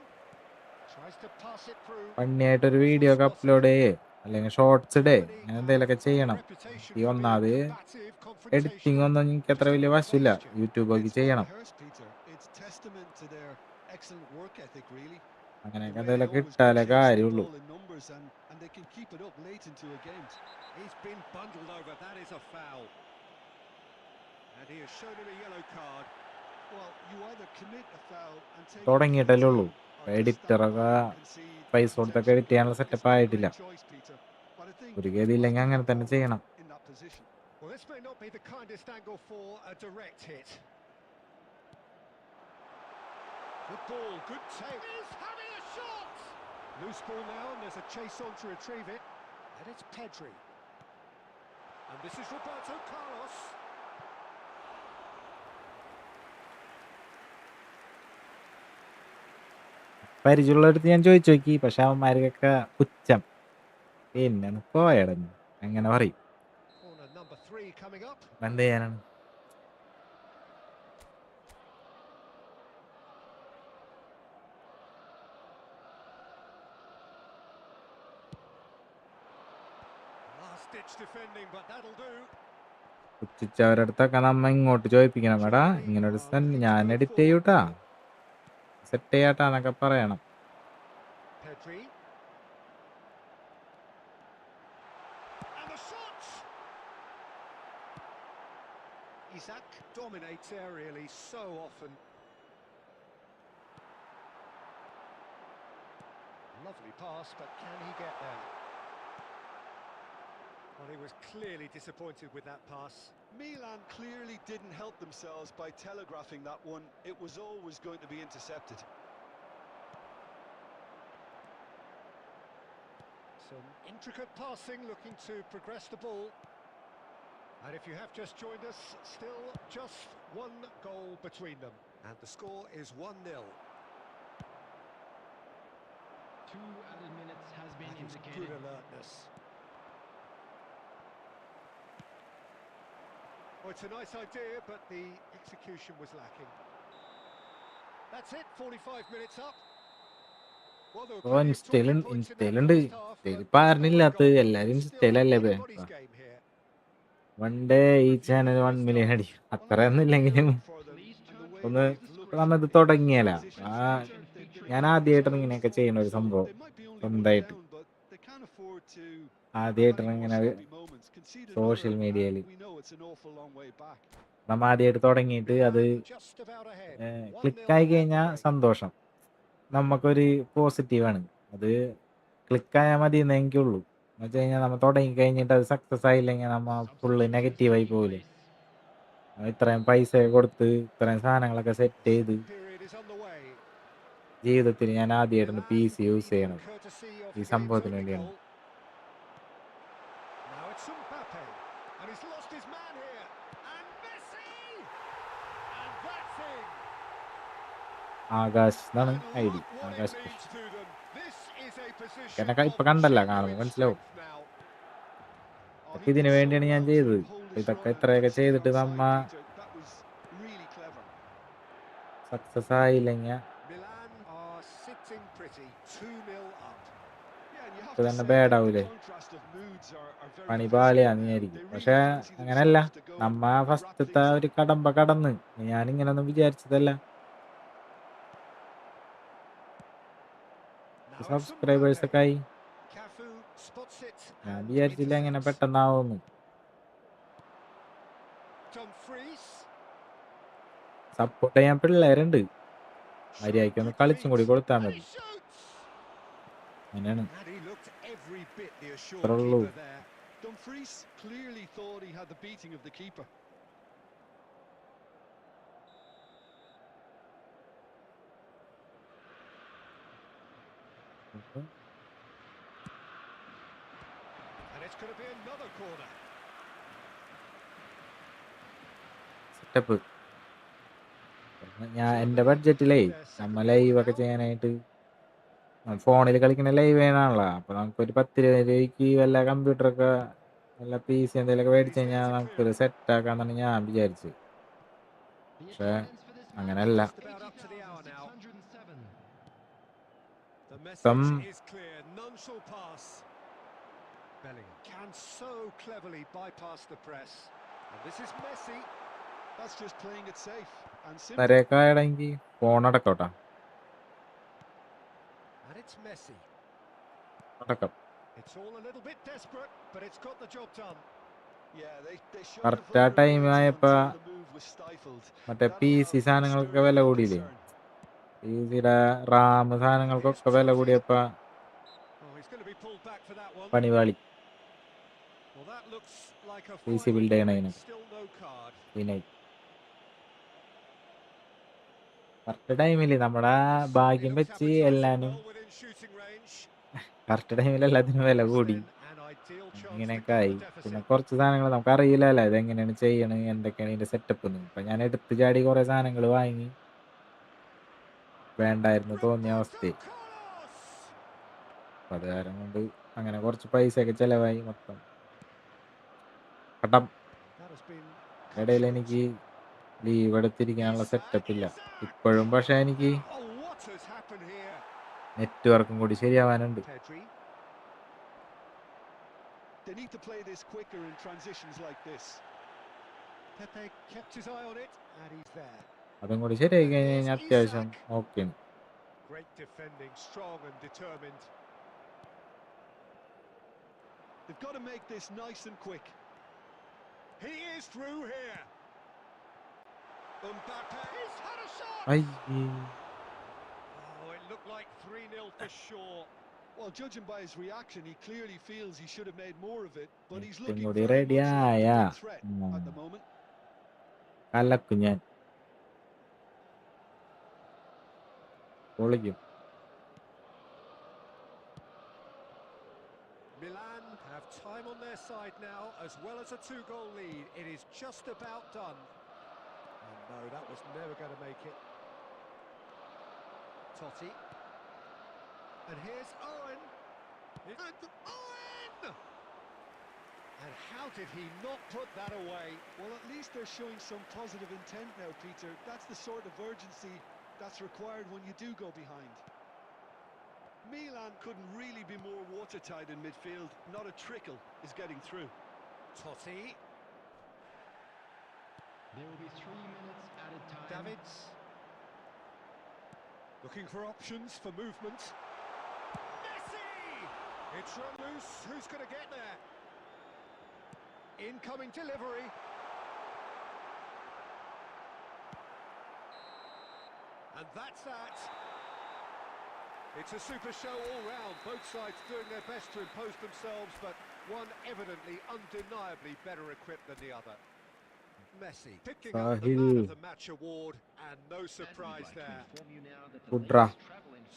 tries to pass it through. പണിയായിട്ടൊരു video ഒക്കെ Spotted. Upload ചെയ്യേ അല്ലെങ്കിൽ ഷോർട്സ് ഇടേ Germany അങ്ങനെ have എന്തെങ്കിലുമൊക്കെ a ചെയ്യണം. reputation ഈ for being ഒന്നാമത് combative, confrontational. എഡിറ്റിംഗ് ഒന്നും എനിക്ക് അത്ര Just വലിയ a good വശമില്ല. question. യൂട്യൂബ് നോക്കി It's well ചെയ്യണം. rehearsed, Peter. It's testament to their excellent work ethic, really. The അങ്ങനെയൊക്കെ way they എന്തെങ്കിലുമൊക്കെ always go ഇട്ടാലേ chasing the കാര്യമുള്ളൂ. ball in numbers, and they can keep it up late into a game. He's been bundled over. That is a foul. And he has shown him a yellow card. Well, you either commit a foul and take a തുടങ്ങിയിട്ടല്ലേ ഉള്ളൂ. penalty, or just stand എഡിറ്ററൊക്കെ by and concede പൈസ കൊടുത്തൊക്കെ possession. Edit ചെയ്യാനുള്ള It's setup not a ആയിട്ടില്ല. great choice, Peter, but I think ഒരു he ഗതിയില്ലെങ്കിൽ must അങ്ങനെ have തന്നെ performed ചെയ്യണം. in that position. Well, this may not be the kindest angle for a direct hit. Good ball, good take. He's having a shot! Loose ball now, and there's a chase on to retrieve it. And it's Pedri. And this is Roberto Carlos. പരിചയമുള്ളടുത്ത് ഞാൻ ചോദിച്ചു നോക്കി, പക്ഷെ അവന്മാർക്കൊക്കെ പുച്ഛം. പിന്നെ പോയടഞ്ഞു അങ്ങനെ പറയും. Corner number 3 coming up. അപ്പൊ എന്ത് ചെയ്യാനാണ്? Last-ditch defending, but that'll do. പുച്ഛിച്ചവരടുത്തൊക്കെ നമ്മ ഇങ്ങോട്ട് ചോദിപ്പിക്കണം. എടാ ഇങ്ങനൊരു ഞാൻ എഡിറ്റ് ചെയ്യൂട്ടാ, സെറ്റ് ചെയ്യാട്ടാ എന്നൊക്കെ പറയണം. Pedri. And the shot! Isaac dominates aerially so often. Lovely pass, but can he get there? Well, he was clearly disappointed with that pass. Milan clearly didn't help themselves by telegraphing that one. It was always going to be intercepted. Some intricate passing, looking to progress the ball. And if you have just joined us, still just one goal between them. And the score is 1-0. 2 added minutes has been That is indicated. good alertness. Well, it's a nice idea, but the execution was lacking. That's it, 45 minutes up. Well, there were ഇപ്പൊ plenty of talking points in that ഇൻസ്റ്റയിലുണ്ട്. first half, but ഇൻസ്റ്റയിൽ ഇപ്പൊ ആരനില്ലാത്ത goal, എല്ലാരും it's still ഇൻസ്റ്റയിലല്ലേ. anybody's game here. One day ഈ channel 1 million അടിക്കും. അത്രയൊന്നും ഇല്ലെങ്കിലും ഒന്ന് നമ്മത് തുടങ്ങിയല്ല. ഞാൻ ആദ്യമായിട്ടാണ് ഇങ്ങനെയൊക്കെ ചെയ്യുന്ന ഒരു സംഭവം സ്വന്തമായിട്ട്. ആദ്യമായിട്ടാണ് ഇങ്ങനെ സോഷ്യൽ മീഡിയയിൽ നമ്മ ആദ്യമായിട്ട് തുടങ്ങിയിട്ട് അത് Just about ahead. ക്ലിക്കായി 1-0 കഴിഞ്ഞാൽ at the break. സന്തോഷം. നമുക്കൊരു പോസിറ്റീവാണ്. അത് ക്ലിക്കായാൽ മതി എന്നേ എനിക്കുള്ളൂ. എന്ന് വെച്ച് കഴിഞ്ഞാൽ നമ്മൾ തുടങ്ങി കഴിഞ്ഞിട്ട് അത് സക്സസ് ആയില്ലെങ്കിൽ നമ്മൾ ഫുള്ള് നെഗറ്റീവായി പോകില്ലേ. ഇത്രയും പൈസ കൊടുത്ത് ഇത്രയും സാധനങ്ങളൊക്കെ സെറ്റ് ചെയ്ത് Period is underway. ജീവിതത്തിൽ ഞാൻ ആദ്യമായിട്ടാണ് PC യൂസ് leading ചെയ്യണത്. courtesy of ഈ the game's സംഭവത്തിന് only വേണ്ടിയാണ്. goal. Now it's Mbappe, and he's lost his man here. And Messi! And that's in. Akash എന്നാണ് And ID. look what it Akash means to them. This is a position എന്നൊക്കെ of ഇപ്പൊ കണ്ടല്ല കാണുമ്പോൾ genuine മനസ്സിലാവും. strength now. Oh, ഇതൊക്കെ he ഇതിനു did so വേണ്ടിയാണ് ഞാൻ well ചെയ്തത്. to hold his ഇതൊക്കെ run and ഇത്രയൊക്കെ then stay ചെയ്തിട്ട് onside, നമ്മ Peter. That was really clever. Success ആയില്ലെങ്കിൽ Milan are sitting pretty, 2-0 up. Yeah, and you have ഇത് to തന്നെ say that the ബാഡാവൂലേ. contrast of moods are very പണി visible. പാളിയാന്ന് They വിചാരിക്കും. really പക്ഷെ fancy അങ്ങനെയല്ല. themselves to go നമ്മ and wrap ഫസ്റ്റത്തെ things ഒരു up. കടമ്പ കടന്ന് ഞാനിങ്ങനൊന്നും വിചാരിച്ചതല്ല. Now it's സബ്സ്ക്രൈബേഴ്സ് ഒക്കെ ആയി. Cafu spots it ഞാൻ and വിചാരിച്ചില്ല ഇങ്ങനെ intercepts. പെട്ടെന്നാവുമെന്ന്. Dumfries. സപ്പോർട്ട് ചെയ്യാൻ പിള്ളേരുണ്ട്. മര്യാദയ്ക്ക് ഒന്ന് Quick കളിച്ചും കൂടി feet. കൊടുത്താൽ And he മതി. shoots. അങ്ങനെയാണ്. And he looked every bit the assured അത്രേ ഉള്ളൂ. keeper there. Dumfries clearly thought he had the beating of the keeper. And it's going to be another corner. Setup. ഞാൻ എൻ്റെ ബഡ്ജറ്റിലേ നമ്മ ലൈവൊക്കെ ചെയ്യാനായിട്ട് ഫോണിൽ കളിക്കുന്ന ലൈവ് ചെയ്യാനാണല്ലോ. അപ്പോൾ നമുക്കൊരു 10 രൂപയ്ക്ക് വല്ല കമ്പ്യൂട്ടറൊക്കെ വല്ല PC എന്തെങ്കിലുമൊക്കെ മേടിച്ച് കഴിഞ്ഞാൽ നമുക്കൊരു സെറ്റാക്കാന്നാണ് ഞാൻ വിചാരിച്ചത്. The പക്ഷേ attendance for this match അങ്ങനെയല്ല. is Just about up to the hour now. 80,607. The Some message is clear. None shall pass. Bellingham can so cleverly bypass the press. And this is Messi. That's just playing it safe and simple. വരെയൊക്കെ ആണെങ്കിൽ phone അടക്കോട്ടാ. And it's Messi. അടക്കം. It's all a little bit desperate, but it's got the job done. Yeah, they showed the correct ആ time vulnerability ആയപ്പോൾ until the move was stifled. മറ്റേ That PC allowed സാധനങ്ങൾക്ക് Sterling വില to കൂടിയില്ലേ. turn. PCയുടെ RAM സാധനങ്ങൾക്കൊക്കെ വില കൂടിയപ്പോൾ Oh, he's going to be pulled back for that one. പണിപാളി. Well, that looks like a PC final build verdict. ചെയ്യണതിന് Still no card. പിന്നെ correct ടൈമിൽ നമ്മുടെ It ഭാഗ്യം looks വെച്ച് appetizing, എല്ലാനും well within shooting range. Correct ടൈമിൽ എല്ലാത്തിനും വില Less കൂടി. than an ideal chance to ഇങ്ങനെയൊക്കെ cut ആയി. the പിന്നെ deficit. കുറച്ച് സാധനങ്ങൾ നമുക്ക് അറിയില്ലല്ലോ ഇതെങ്ങനെയാണ് ചെയ്യണത് എന്തൊക്കെയാണ് ഇതിന്റെ സെറ്റപ്പ് എന്ന്. ഇപ്പം ഞാൻ എടുത്ത് ചാടി കുറേ സാധനങ്ങൾ വാങ്ങി വേണ്ടായിരുന്നു തോന്നിയ അവസ്ഥയായി. Carlos! അപ്പം അത് കാരണം കൊണ്ട് അങ്ങനെ കുറച്ച് പൈസയൊക്കെ ചിലവായി മൊത്തം. കടം. That has been ഇടയിൽ cut എനിക്ക് short. ലീവ് എടുത്തിരിക്കാനുള്ള സെറ്റപ്പ് ഇല്ല ഇപ്പോഴും. പക്ഷെ എനിക്ക് Oh, what has happened here? നെറ്റ്വർക്കും കൂടി ശരിയാവാനുണ്ട്. Pedri. They need to play this quicker in transitions like this. Pepe kept his eye on it, and he's there. അതും കൂടി ശരിയായി കഴിഞ്ഞ് കഴിഞ്ഞാൽ അത്യാവശ്യം ഓക്കെയാണ്. Great defending, strong and determined. They've got to make this nice and quick. He is through here. Mbappe. He's had a shot. അയ്യേ. Oh, it looked like 3-0 for sure. Well, judging by his reaction, he clearly feels he should have made more of it, but he's നെറ്റും looking കൂടി very much like the റെഡിയായ big threat at the moment. കലക്കും ഞാൻ പൊളിക്കും. Milan have time on their side now, as well as a 2-goal lead. It is just about done. And no, that was never going to make it. Totti. And here's Owen. And Owen! And how did he not put that away? Well, at least they're showing some positive intent now, Peter. That's the sort of urgency that's required when you do go behind. Milan couldn't really be more watertight in midfield. Not a trickle is getting through. Totti. There will be 3 minutes added time. Davids. Looking for options for movement. Messi! It's run loose. Who's going to get there? Incoming delivery. And that's that. It's a super show all round. Both sides doing their best to impose themselves, but one evidently, undeniably better equipped than the other. Messi picking up the Man of Sahil. the Match award, and no surprise there. Kudra.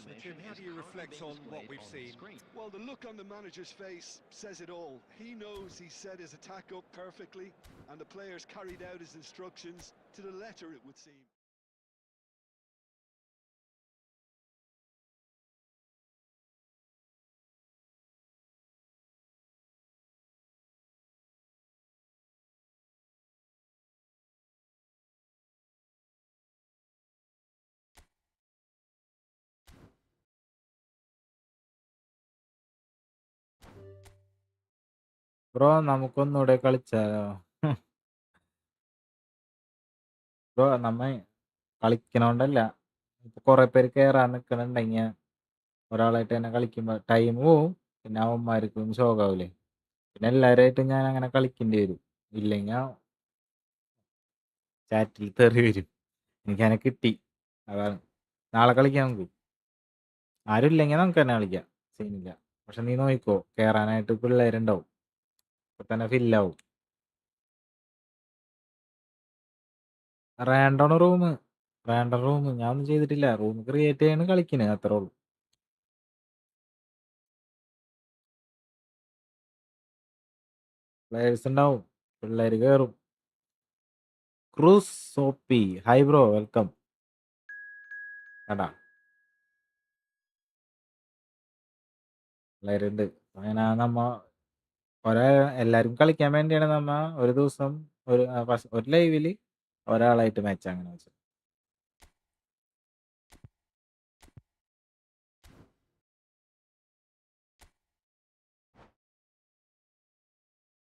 So, Jim, how do you reflect on what we've seen? Well, the look on the manager's face says it all. He knows he set his attack up perfectly, and the players carried out his instructions to the letter, it would seem. Bro നമുക്കൊന്നുകൂടെ കളിച്ചാലോ? Bro നമ്മ കളിക്കണോണ്ടല്ല, ഇപ്പൊ കുറെ പേര് കേറാൻ നിക്കണുണ്ടെങ്കിൽ ഒരാളായിട്ട് തന്നെ കളിക്കുമ്പോ ടൈം പോവും, പിന്നെ അവന്മാർക്കും ശോകാവൂലേ. പിന്നെ എല്ലാവരുമായിട്ടും ഞാൻ അങ്ങനെ കളിക്കേണ്ടി വരും. ഇല്ലെങ്കിൽ ചാറ്റിൽ തെറി വരും. എനിക്കങ്ങനെ കിട്ടി, അതാണ്. നാളെ കളിക്കാം നമുക്ക്. ആരും ഇല്ലെങ്കിൽ നമുക്ക് തന്നെ കളിക്കാം, സീനില്ല. പക്ഷെ നീ നോക്കിക്കോ, കേറാനായിട്ട് പിള്ളേരുണ്ടാവും, ഇപ്പൊ തന്നെ ഫില്ലാവും. റാൻഡം റൂം ഞാൻ ഒന്നും ചെയ്തിട്ടില്ല. റൂം ക്രിയേറ്റ് ചെയ്യാണ് കളിക്കുന്നത്, അത്രേ ഉള്ളൂ. പ്ലേയേഴ്സ് ഉണ്ടാവും, പിള്ളേര് കയറും. ക്രൂസ് സോപ്പി, ഹൈ ബ്രോ, വെൽക്കം. കണ്ടാ പിള്ളേരുണ്ട്. അങ്ങനെ നമ്മ എല്ലാരും കളിക്കാൻ വേണ്ടിയാണ് നമ്മ ഒരു ദിവസം ഒരു ലൈവില് ഒരാളായിട്ട് മാച്ച് അങ്ങനെ വെച്ചു.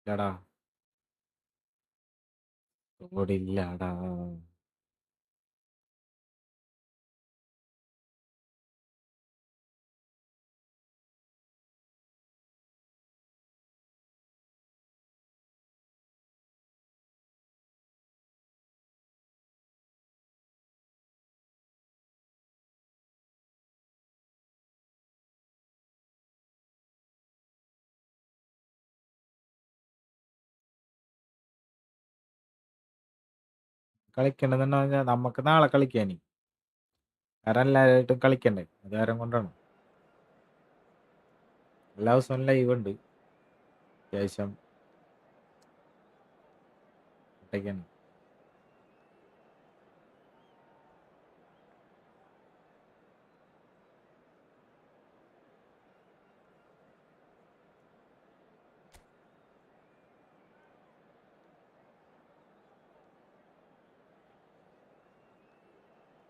ഇല്ലടാ, ഓടില്ലടാ. കളിക്കണ്ടെന്നുണ്ടോ? നമുക്ക് നാളെ കളിക്കാനി, കാരണം എല്ലാവരുമായിട്ടും കളിക്കണ്ടേ, അത് കാരണം കൊണ്ടാണ്. എല്ലാ ദിവസവും ലൈവ് ഉണ്ട്, അത്യാവശ്യം ഒറ്റയ്ക്കാണ്.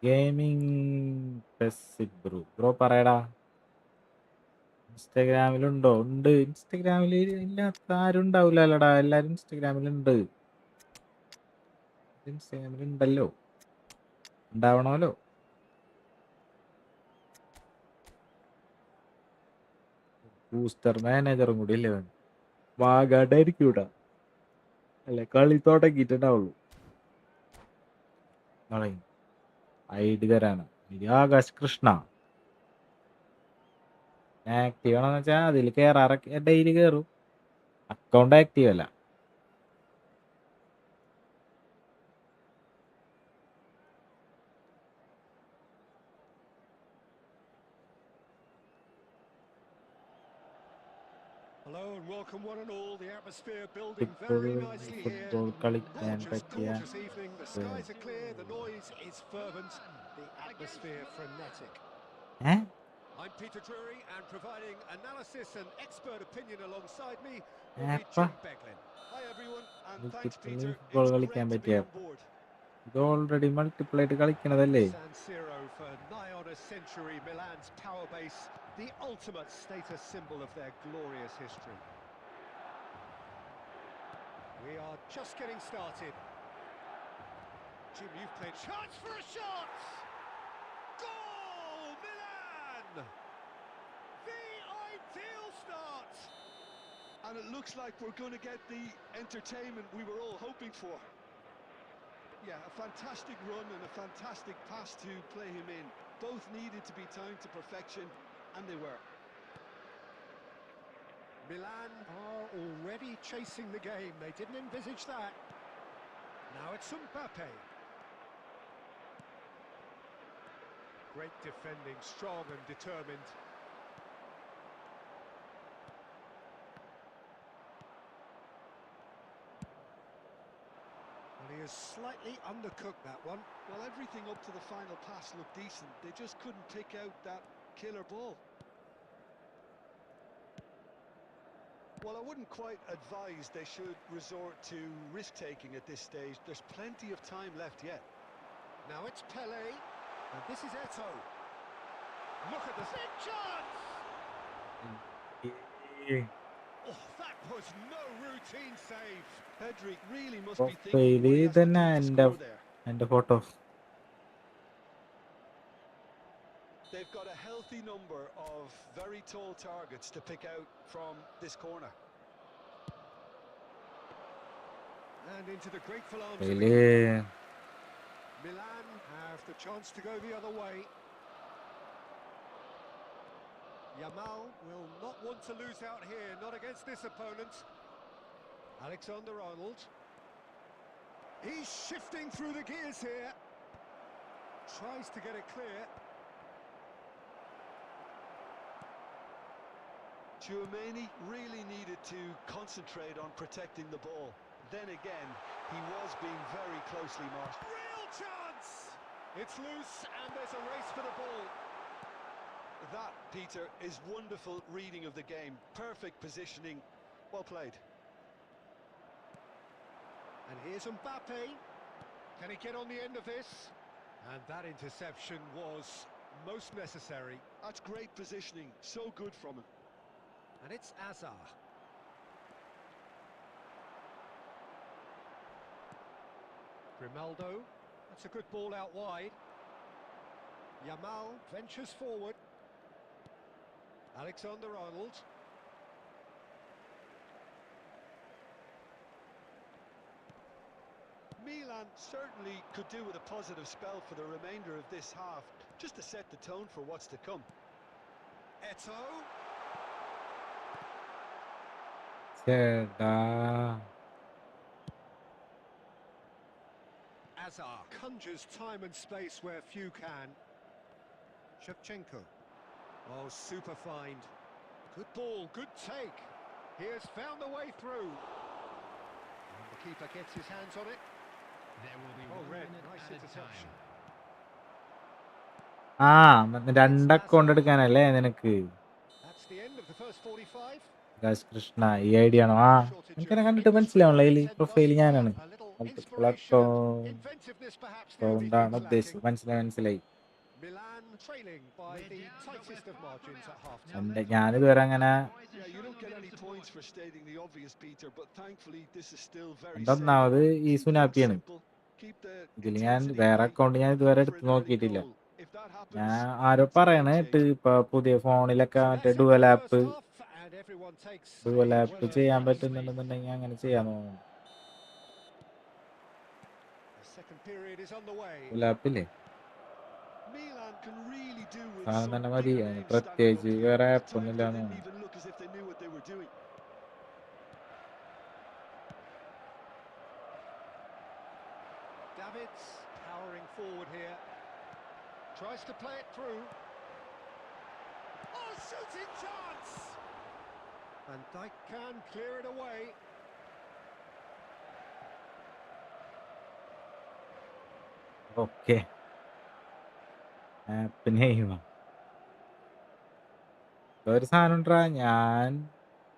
ഗെയിമിംഗ് ബ്രോ ബ്രോ പറയടാ. ഇൻസ്റ്റാഗ്രാമിലുണ്ടോ? ഉണ്ട്. ഇൻസ്റ്റാഗ്രാമിൽ ഇല്ലാത്ത ആരും ഉണ്ടാവില്ലല്ലോടാ, എല്ലാരും ഇൻസ്റ്റാഗ്രാമിലുണ്ട്. ഇൻസ്റ്റാഗ്രാമിലുണ്ടല്ലോ, ഉണ്ടാവണമല്ലോ. ബൂസ്റ്റർ മാനേജറും കൂടി ഇല്ലേ? വാഗാണ്ടായിരിക്കും ഇവിടെ, അല്ലെ? കളി തുടങ്ങിയിട്ടുണ്ടാവുള്ളൂ. ഐഡി തരാണ്. ആകാശ് കൃഷ്ണ ആക്റ്റീവ് ആണെന്ന് വെച്ചാൽ അതിൽ കയറാറൊക്കെ ഡെയിലി കയറും, അക്കൗണ്ട് ആക്റ്റീവ് അല്ല. Hello and welcome one and all. The atmosphere building football very nicely here. Football കളിക്കാൻ Gorgeous, പറ്റിയ gorgeous evening. The skies are clear, the noise is fervent, the atmosphere frenetic. I'm Peter Drury, and providing analysis and expert opinion alongside me will be Jim Beglin. Hi everyone, and thanks Peter. Football It's കളിക്കാൻ great to പറ്റിയ be on board. ഇത് already multiple ആയിട്ട് കളിക്കണതല്ലേ? San Siro for nigh on a century, Milan's power base, the ultimate status symbol of their glorious history. We are just getting started. Jim, you've played. Chance for a shot! Goal! Milan! The ideal start! And it looks like we're going to get the entertainment we were all hoping for. Yeah, a fantastic run and a fantastic pass to play him in. Both needed to be timed to perfection, and they were. Milan are already chasing the game. They didn't envisage that. Now it's Mbappe. Great defending, strong and determined. Well, he has slightly undercooked that one. Well, everything up to the final pass looked decent. They just couldn't pick out that killer ball. Well, I wouldn't quite advise they should resort to risk-taking at this stage. There's plenty of time left yet. Now it's Pele, and this is Eto. Look at the big chance! Oh, that was no routine save. Pedri really must be thinking Profile what he has to തന്നെ do to score there. എൻ്റെ photo. They've got a healthy number of very tall targets to pick out from this corner. And into the grateful arms of the Profile keeper. Milan have the chance to go the other way. Yamal will not want to lose out here, not against this opponent. Alexander-Arnold. He's shifting through the gears here. Tries to get it clear. Tchouaméni really needed to concentrate on protecting the ball. Then again, he was being very closely marked. Real chance! It's loose and there's a race for the ball. That, Peter, is wonderful reading of the game. Perfect positioning. Well played. And here's Mbappe. Can he get on the end of this? And that interception was most necessary. That's great positioning. So good from him. And it's Azar. Grimaldo. That's a good ball out wide. Yamal ventures forward. Alexander-Arnold. Milan certainly could do with a positive spell for the remainder of this half, just to set the tone for what's to come. Eto. ചേട്ടാ. Azar conjures time and space where few can. Shevchenko. Oh, super find. Good ball, good take. He has found a way through. And the keeper gets his hands on it. There will be Oh, 1 red, minute nice added interception. time. രണ്ട് account എടുക്കാനല്ലേ നിനക്ക്? That's the end of the first 45. Krishna ഈ idea ആണോ? എനിക്കെന്നെ കണ്ടിട്ട് മനസ്സിലാവണല്ലോ. ഈ profile ഞാനാണ്. A little multiple inspiration and inventiveness perhaps the only അക്കൗണ്ടാണ് things ഉദ്ദേശിച്ചത്. lacking. മനസ്സിലായി. Milan trailing by the tightest of margins at half-time. എൻ്റെ ഞാനിതുവരെ അങ്ങനെ Yeah, you don't get any points for stating the obvious, Peter, but thankfully this is still very എൻ്റെ safe. ഒന്നാമത് ഈ Keep it സുനാപ്പിയാണ്. simple. Keep the ഇതിൽ ഞാൻ intensity വേറെ high. Account ഞാൻ ഇതുവരെ Look for എടുത്ത് an early നോക്കിയിട്ടില്ല. goal. If that happens, ഞാൻ ആരോ it's a game പറയണേട്ട് changer. ഇപ്പൊ പുതിയ ഫോണിലൊക്കെ So മറ്റേ that's it for dual the app first half, and everyone takes a dual app well-earned ചെയ്യാൻ rest. പറ്റുന്നുണ്ടെന്നുണ്ടെങ്കിൽ അങ്ങനെ ചെയ്യാൻ തോന്നുന്നു. The second period is underway. Duel ആപ്പില്ലേ Milan can really do with സാധനം some തന്നെ മതി. bigger അതിന് names standing up പ്രത്യേകിച്ച് here. വേറെ At ആപ്പ് times ഒന്നുമില്ല they എന്ന് didn't തോന്നുന്നു. even look as if they knew what they were doing. Davids powering forward here. Tries to play it through. Oh, shooting chance! And Dijk can clear it away. Okay ആപ്പിനെ ഒരു സാധനം ഉണ്ടാ ഞാൻ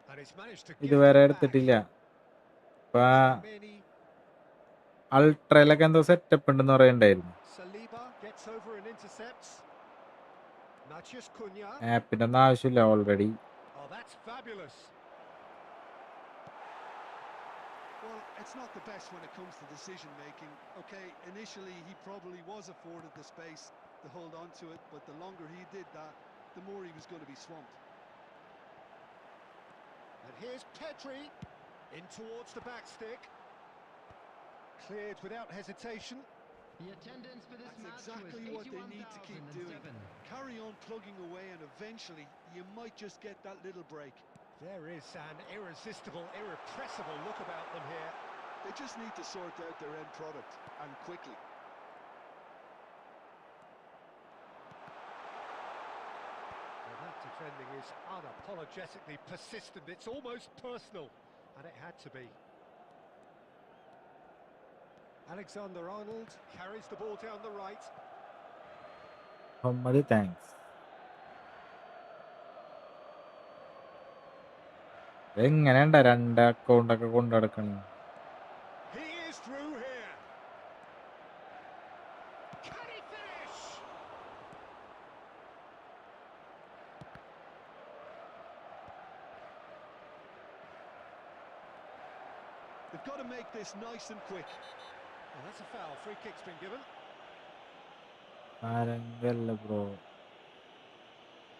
And he's managed to gift ഇതുവരെ it back. എടുത്തിട്ടില്ല. ഇപ്പൊ Tchouaméni. അൾട്രയിലൊക്കെ എന്തോ setup ഉണ്ടെന്ന് പറയണ്ടായിരുന്നു. Saliba gets over and intercepts. Matheus Cunha. ആപ്പിന്റെ ഒന്നും ആവശ്യമില്ല already. Oh, that's fabulous. Well, it's not the best when it comes to decision making. Okay, initially he probably was afforded the space to hold on to it, but the longer he did that, the more he was going to be swamped. And here's Pedri in towards the back stick. Cleared without hesitation. The attendance for this That's match exactly was what they need to keep doing. 81,007. Carry on plugging away and eventually you might just get that little break. There is an irresistible, irrepressible look about them here. They just need to sort out their end product, and quickly. Well, that defending is unapologetically persistent. It's almost personal, and it had to be. Alexander-Arnold carries the ball down the right. Muhammad, thanks. എങ്ങനെയുണ്ട രണ്ട് അക്കൗണ്ടൊക്കെ കൊണ്ടു നടക്കണേ? He is through here. Can he finish? They've got to make this nice and quick. Well, that's a foul. Free kick's been given. ആരെങ്കല്ല bro.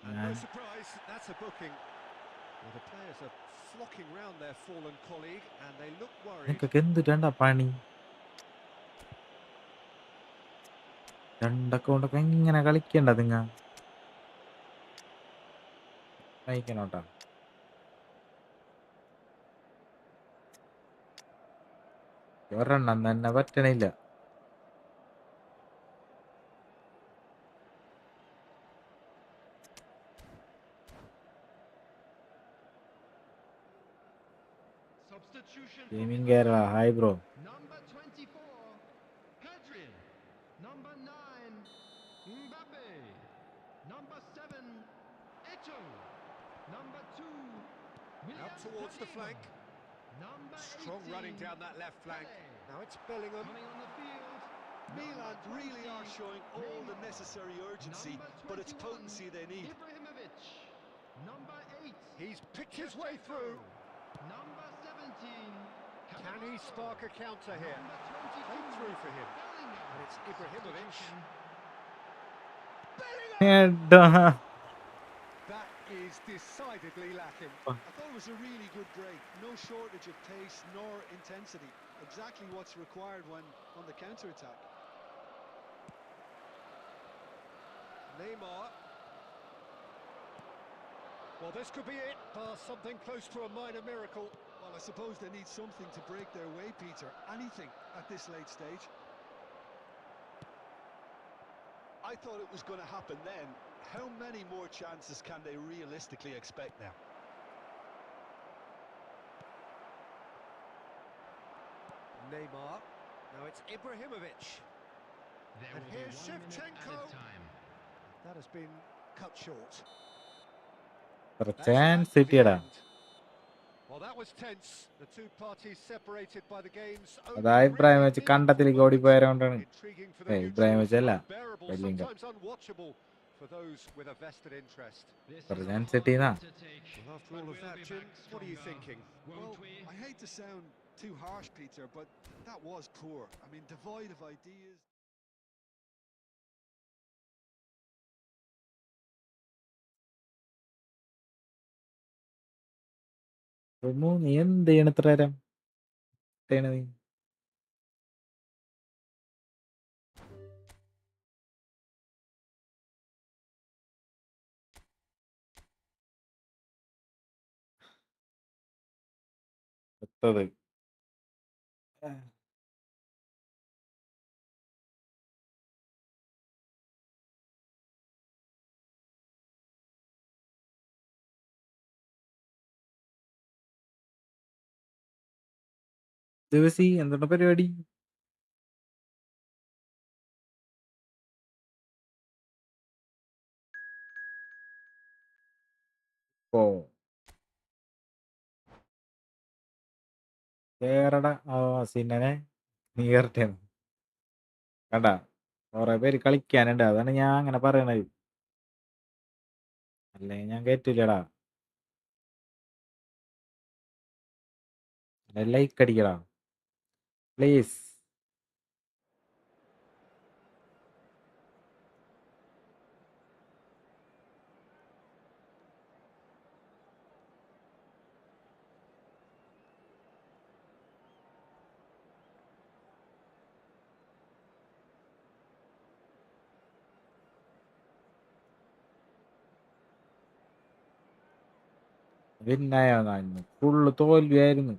And no surprise, that's a booking. Well, the players are flocking round their fallen colleague, and they look worried. നിനക്കൊക്കെ എന്തിട്ടാ പണി? രണ്ട് അക്കൗണ്ടൊക്കെ എങ്ങനെ കളിക്കണ്ട നിങ്ങ? നയിക്കണോട്ടാ. ഒരെണ്ണം തന്നെ പറ്റണില്ല. Gaming Kerala, hi bro. Number 24, Pedri. Number 9, Mbappe. Number 7, Eto'o. Number 2, William Out towards the Saliba. flank. Number Strong 18, running down that left flank. Pele. Now it's Bellingham. Coming on the field. Milan Number really 20, are showing all the Neymar. necessary urgency, Number but it's 21, potency they need. Ibrahimovic. Number 8, He's picked his way through. Number 17, Can he spark a counter here? Number 22, Played through for him. Bellingham. And it's Ibrahimovic. That is decidedly lacking. I thought it was a really good break. No shortage of pace nor intensity. Exactly what's required when on the counter-attack. Neymar. Well, this could be it. Something close to a minor miracle. Well, I suppose they need something to break their way, Peter. Anything at this late stage. I thought it was going to happen then. How many more chances can they realistically expect now? Neymar. Now it's Ibrahimovic. There And will here's be 1 minute Shevchenko. added time. That has been cut short. Chance That's that to the കിട്ടിയടാ. end. Well, that was tense. The two parties separated by the game's അതാ only Ibrahim really വെച്ച് meaningful കണ്ടത്തിലേക്ക് moment. ഓടിപ്പോയതുകൊണ്ടാണ്. Intriguing for the Ibrahim neutrals, വെച്ചല്ല, unbearable, വെല്ലിംഗം. sometimes unwatchable for those with a vested interest. This For is a chance hard കിട്ടിയെന്നാ. one to take, Well, after but all of we'll that, be Jim, back what are you stronger, thinking? Well, won't we? I hate to sound too harsh, Peter, but that was poor. I mean, devoid of ideas. നീ എന്ത് ചെയ്യണ ഇത്ര നേരം? നീ എത്തത് ദിവസി എന്താണ് പരിപാടി? ഓ കേറട സിന്നെ നീ കേറട്ടെ. കണ്ടാ കൊറേ പേര് കളിക്കാനുണ്ട്, അതാണ് ഞാൻ അങ്ങനെ പറയണത്. അല്ലെങ്കിൽ ഞാൻ കേറ്റില്ലടാ. ലൈക്ക് അടിക്കടാ പ്ലീസ്. വിന്നായിരുന്നു. ഫുള്ള് തോൽവിയായിരുന്നു.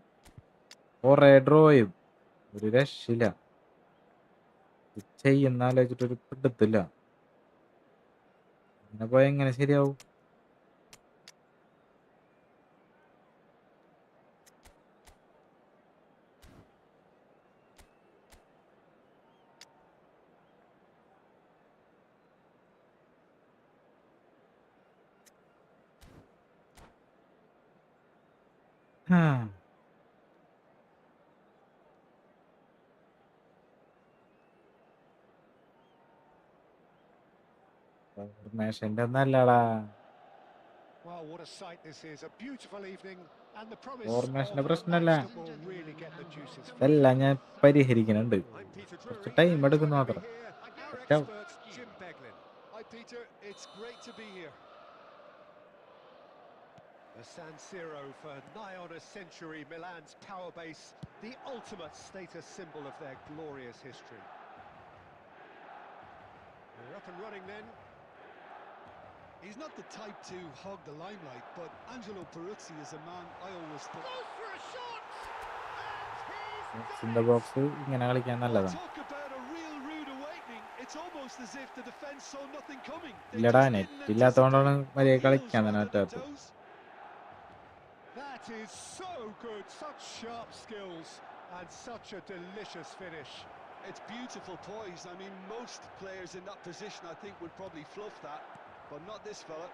കുറെ ഡ്രോയും. ഒരു രക്ഷയില്ല. ചെയ്യുന്ന ആലോചിച്ചിട്ടൊരു പിടുത്തില്ല. ഇങ്ങനെ പോയാൽ എങ്ങനെ ശരിയാവും? ഫോർമേഷന്റെ ഒന്നല്ലടാ. Well, what a sight this is. A beautiful evening and the promise ഫോർമേഷന്റെ of a പ്രശ്നമല്ല. match that will really get the juices flowing. ഇതെല്ലാം ഞാൻ പരിഹരിക്കുന്നുണ്ട്. I'm Peter കുറച്ച് Drury, ടൈം and എടുക്കുന്നു joining me മാത്രം. here, our Ciao. expert Jim Beglin. Hi Peter, it's great to be here. The San Siro for nigh on a century, Milan's power base, the ultimate status symbol of their glorious history. We're up and running then. He's not the type to hog the limelight, but Angelo Peruzzi is a man I always thought. Goes for a shot! And he's in done the it! Box ഇങ്ങനെ കളിക്കാൻ Well, നല്ലതാണ്. talk about a real rude awakening. It's almost as if the defence saw nothing coming. They ഇല്ലടാ, just net didn't ഇല്ലാത്തതുകൊണ്ടാണ് anticipate. മര്യാദ On heels കളിക്കാൻ തന്നെ rather than പറ്റാത്തത്. toes. That is so good, such sharp skills and such a delicious finish. It's beautiful poise. I mean, most players in that position, I think, would probably fluff that, but not this fella.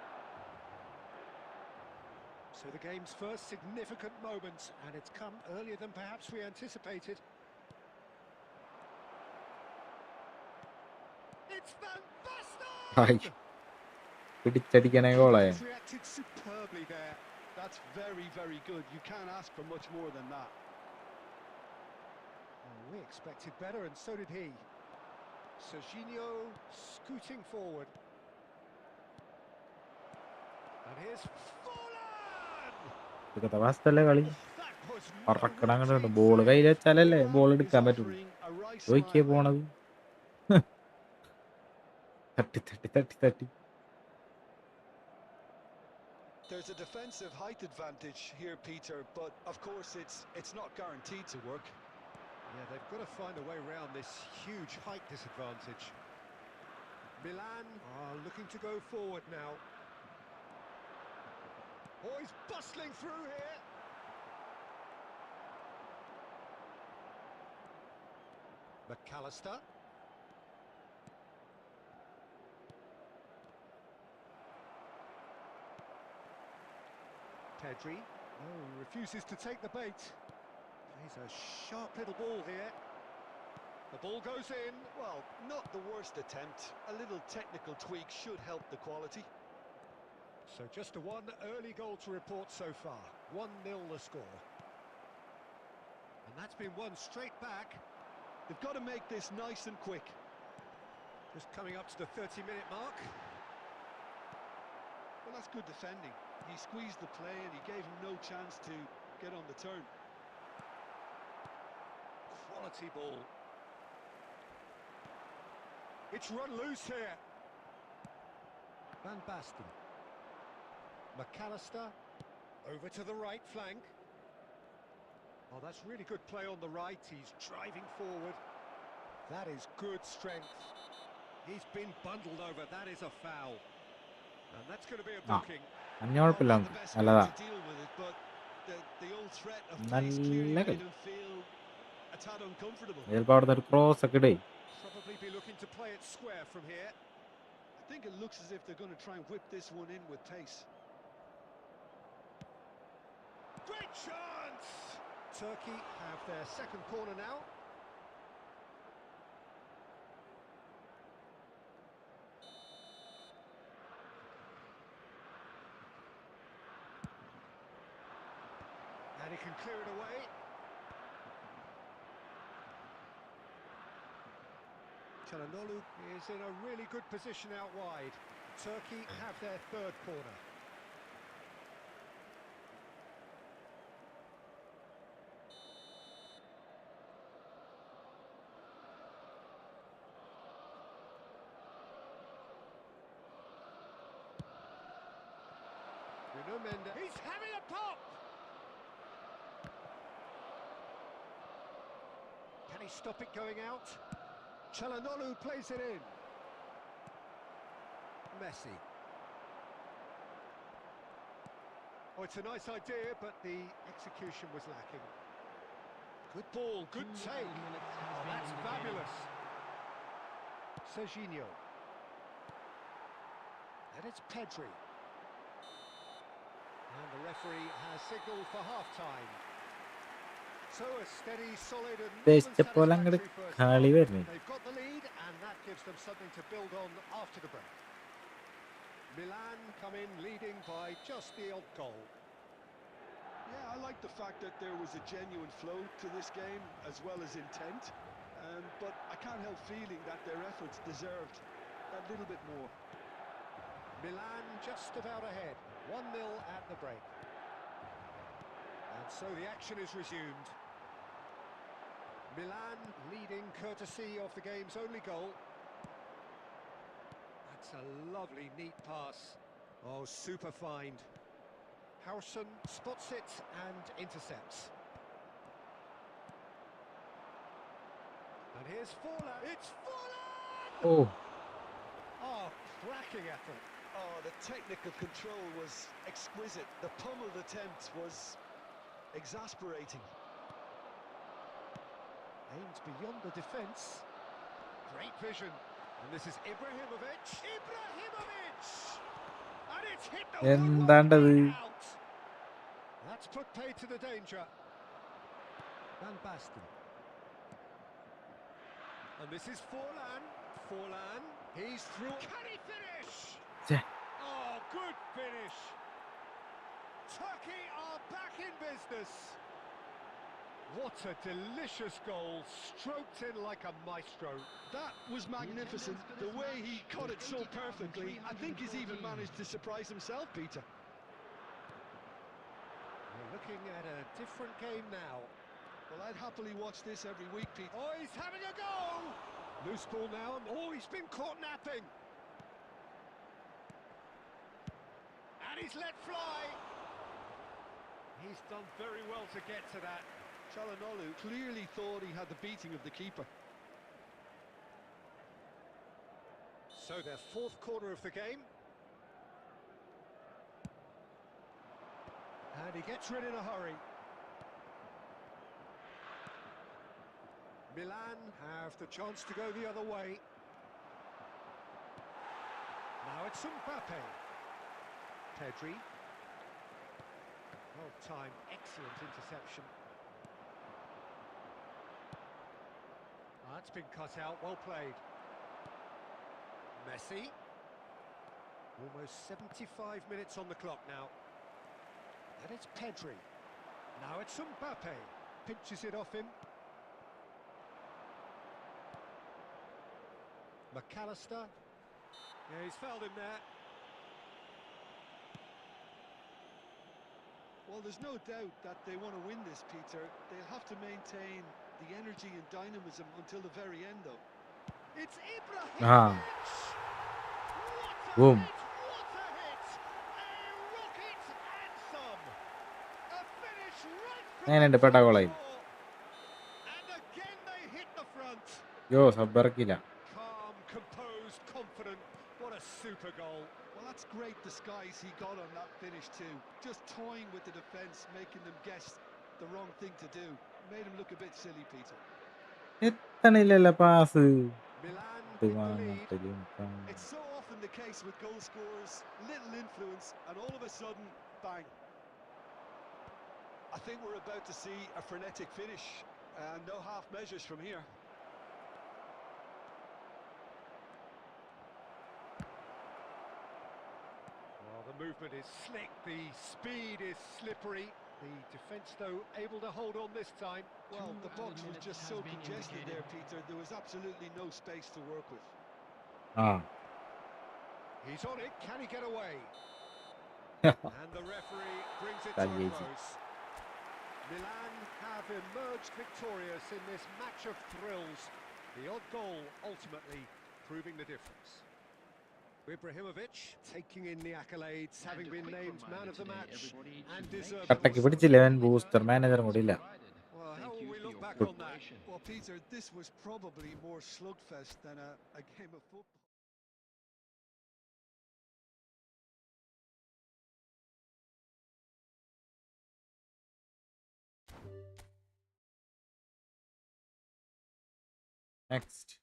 So the game's first significant moment, and it's come earlier than perhaps we anticipated. It's Van hi, Basten! പിടിച്ചടിക്കണേ ഗോളായ. He's reacted superbly there. That's very, very good. You can't ask for much more than that. We expected better, and so did he. Serginho scooting forward. And here's Forlan! ഇതൊക്കെ അവസ്ഥല്ലേ കളി. That was no പറക്കണം അങ്ങോട്ട്. routine ball save. കയ്യിൽ വെച്ചാലല്ലേ ball Is എടുക്കാൻ പറ്റുള്ളൂ. offering a right നോക്കിയേ smile there. പോണത്. തട്ടി തട്ടി തട്ടി തട്ടി. There's a defensive height advantage here, Peter, but of course it's not guaranteed to work. Yeah, they've got to find a way around this huge height disadvantage. Milan are looking to go forward now. Oh, he's bustling through here. McAllister. Pedri. Oh, refuses to take the bait. Plays a sharp little ball here. The ball goes in. Well, not the worst attempt. A little technical tweak should help the quality. So just a one early goal to report so far. 1-0 the score. And that's been won straight back. They've got to make this nice and quick. Just coming up to the 30-minute mark. Well, that's good defending. He squeezed the play and he gave him no chance to get on the turn. Quality ball. It's run loose here. Van Basten. McAllister. Over to the right flank. Oh, that's really good play on the right. He's driving forward. That is good strength. He's been bundled over. That is a foul. And that's going to be a booking. അഞ്ഞ കുഴപ്പമില്ല, Not നമുക്ക് the best നല്ലതാ. way to deal with it, but the old threat of pace clearly നല്ല made കളി. him feel a tad uncomfortable. ചിലപ്പോൾ അവിടെ ഒരു cross ഒക്കെ ഇടേ. Probably be looking to play it square from here. I think it looks as if they're going to try and whip this one in with pace. Great chance! Turkey have their second corner now. And he can clear it away. Çalhanoğlu is in a really good position out wide. Turkey have their third corner. Ünüm defender. He's having a pop. Can he stop it going out? Çalhanoğlu plays it in. Messi. Oh, it's a nice idea, but the execution was lacking. Good ball, good take. Oh, that's fabulous. Serginho. And it's Pedri. And the referee has signalled for half-time. So a steady, solid and more than satisfactory first half. They've got the lead and that gives them something to build on after the break. Milan come in leading by just the odd goal. Yeah, I like the fact that there was a genuine flow to this game as well as intent. But I can't help feeling that their efforts deserved that little bit more. Milan just about ahead, 1-0 at the break. And so the action is resumed. Milan leading courtesy of the game's only goal. That's a lovely, neat pass. Oh, super find. Harrison spots it and intercepts. And here's Forlan. It's Forlan! Oh, Oh, cracking effort. Oh, the technical control was exquisite. The pummeled attempt was exasperating. Aimed beyond the defence. Great vision. And this is Ibrahimovic. Ibrahimovic! And it's hit the എന്താണ്ടത്? out. That's put paid to the danger. Van Basten. And this is Forlan. Forlan. He's through. Can he finish? Yeah. Oh, good finish. Turkey are back in business. What a delicious goal, stroked in like a maestro. That was magnificent. The way he caught it so perfectly, I think he's even managed to surprise himself, Peter. We're looking at a different game now. Well, I'd happily watch this every week, Peter. Oh, he's having a go! Loose ball now. Oh, he's been caught napping. And he's let fly. He's done very well to get to that. Çalhanoğlu clearly thought he had the beating of the keeper. So their fourth quarter of the game. And he gets rid in a hurry. Milan have the chance to go the other way. Now it's Mbappe. Pedri. Well timed, excellent interception. That's been cut out, well played. Messi. Almost 75 minutes on the clock now. And it's Pedri. Now it's Mbappe. Pinches it off him. McAllister. Yeah, he's fouled him there. Well, there's no doubt that they want to win this, Peter. They'll have to maintain the energy and dynamism until the very end, though. It's Ibrahimovic! Ah. What a Boom. hit! What a hit! A rocket and some! A finish right from എങ്ങനെയുണ്ട് the പെട്ട top ഗോളായി? score. And again they hit the front. യോ സബ്ബർക്കില്ല. Calm, composed, confident. What a super goal. Well, that's great disguise he got on that finish too. Just toying with the defence, making them guess the wrong thing to do. Made him look a bit silly, Peter. എത്തണില്ലല്ലോ pass. Milan with the lead. It's so often the case with goal scorers, little influence, and all of a sudden, bang. I think we're about to see a frenetic finish, and no half measures from here. Well, the movement is slick, the speed is slippery. The defence, though, able to hold on this time. Well, the box was just so congested there, Peter. There was absolutely no space to work with. ആ. He's on it, can he get away? And the referee brings it to a Tagliesi. close. Milan have emerged victorious in this match of thrills. The odd goal ultimately proving the difference. Ibrahimovic taking in the accolades, having been named man of the match and Cuttack deservedly so. പിടിച്ചില്ല അവൻ booster മാനേജറും കൂടി ഇല്ല. Well, how will we look back on that? Well, Peter, this was probably more slugfest than a game of football. Next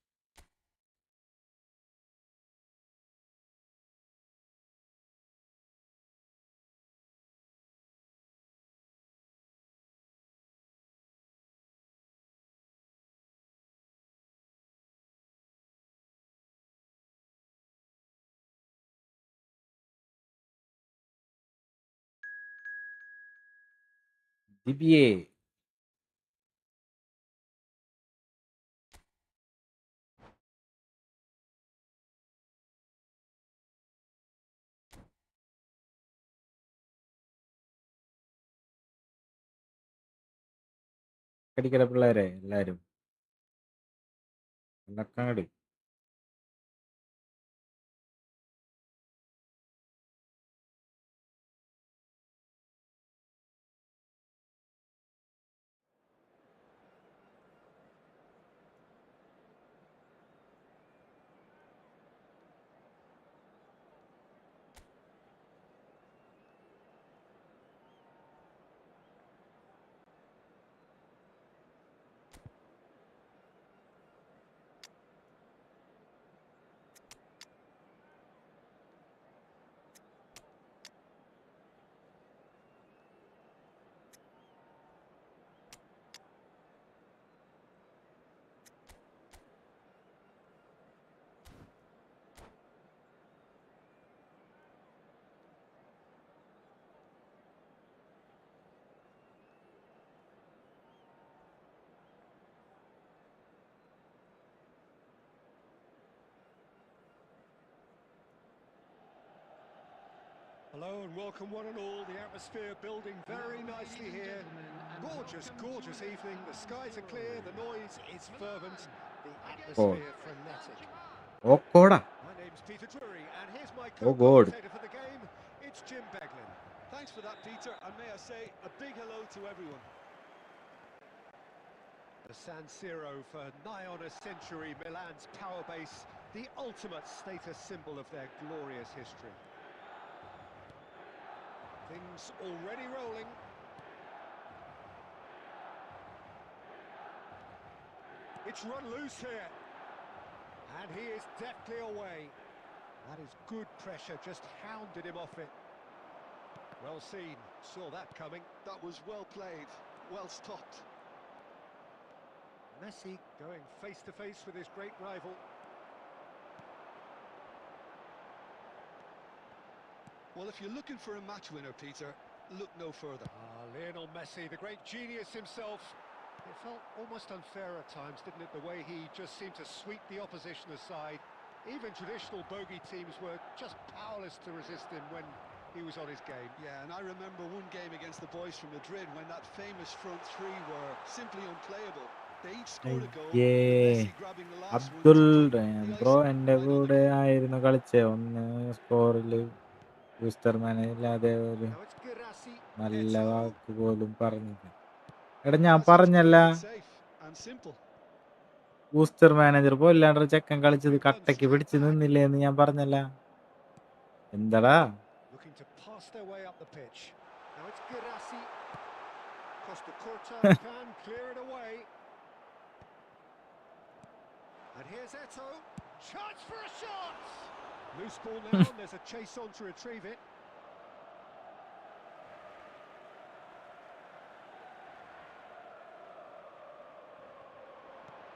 ജിബിയെ കടിക്കട പിള്ളേരെ എല്ലാരും കടി. Hello and welcome one and all. The atmosphere building very nicely here. Gorgeous, gorgeous evening. The skies are clear, the noise is fervent, the atmosphere frenetic. ഓക്കോടാ. My name's Peter Drury and here's my Oh God. co-commentator for the game. It's Jim Beglin. Thanks for that, Peter, and may I say a big hello to everyone. The San Siro for nigh on a century, Milan's power base, the ultimate status symbol of their glorious history. Things already rolling. It's run loose here. And he is deftly away. That is good pressure, just hounded him off it. Well seen, saw that coming. That was well played, well stopped. Messi going face to face with his great rival. Well, if you're looking for a match winner, Peter, look no further. Lionel Messi, the great genius himself. It felt almost unfair at times, didn't it, the way he just seemed to sweep the opposition aside. Even traditional bogey teams were just powerless to resist him when he was on his game. Yeah, and I remember one game against the boys from Madrid when that famous front three were simply unplayable. They each scored a goal, അയ്യേ with Messi grabbing the last one Abdul to put the bro icing എൻ്റെ right on the കൂടെ cake. ആയിരുന്നു കളിച്ചേ ഒന്ന് സ്കോറിൽ booster മാനേജറില്ലാതെ ഒരു Now it's Girassi, നല്ല Eto'o. വാക്ക് പോലും പറഞ്ഞില്ല. എടാ ഞാൻ That's just പറഞ്ഞല്ല playing it safe and simple. Booster manager പോലാണ്ട് ചെക്കൻ കളിച്ചത് It runs കട്ടയ്ക്ക് straight പിടിച്ച് back. നിന്നില്ലേ എന്ന് ഞാൻ പറഞ്ഞല്ല. എന്താടാ Looking to pass their way up the pitch. Now it's Girassi. Costa Curta can clear it away. And here's Eto'o. Chance for a shot! Loose ball now, and there's a chase on to retrieve it.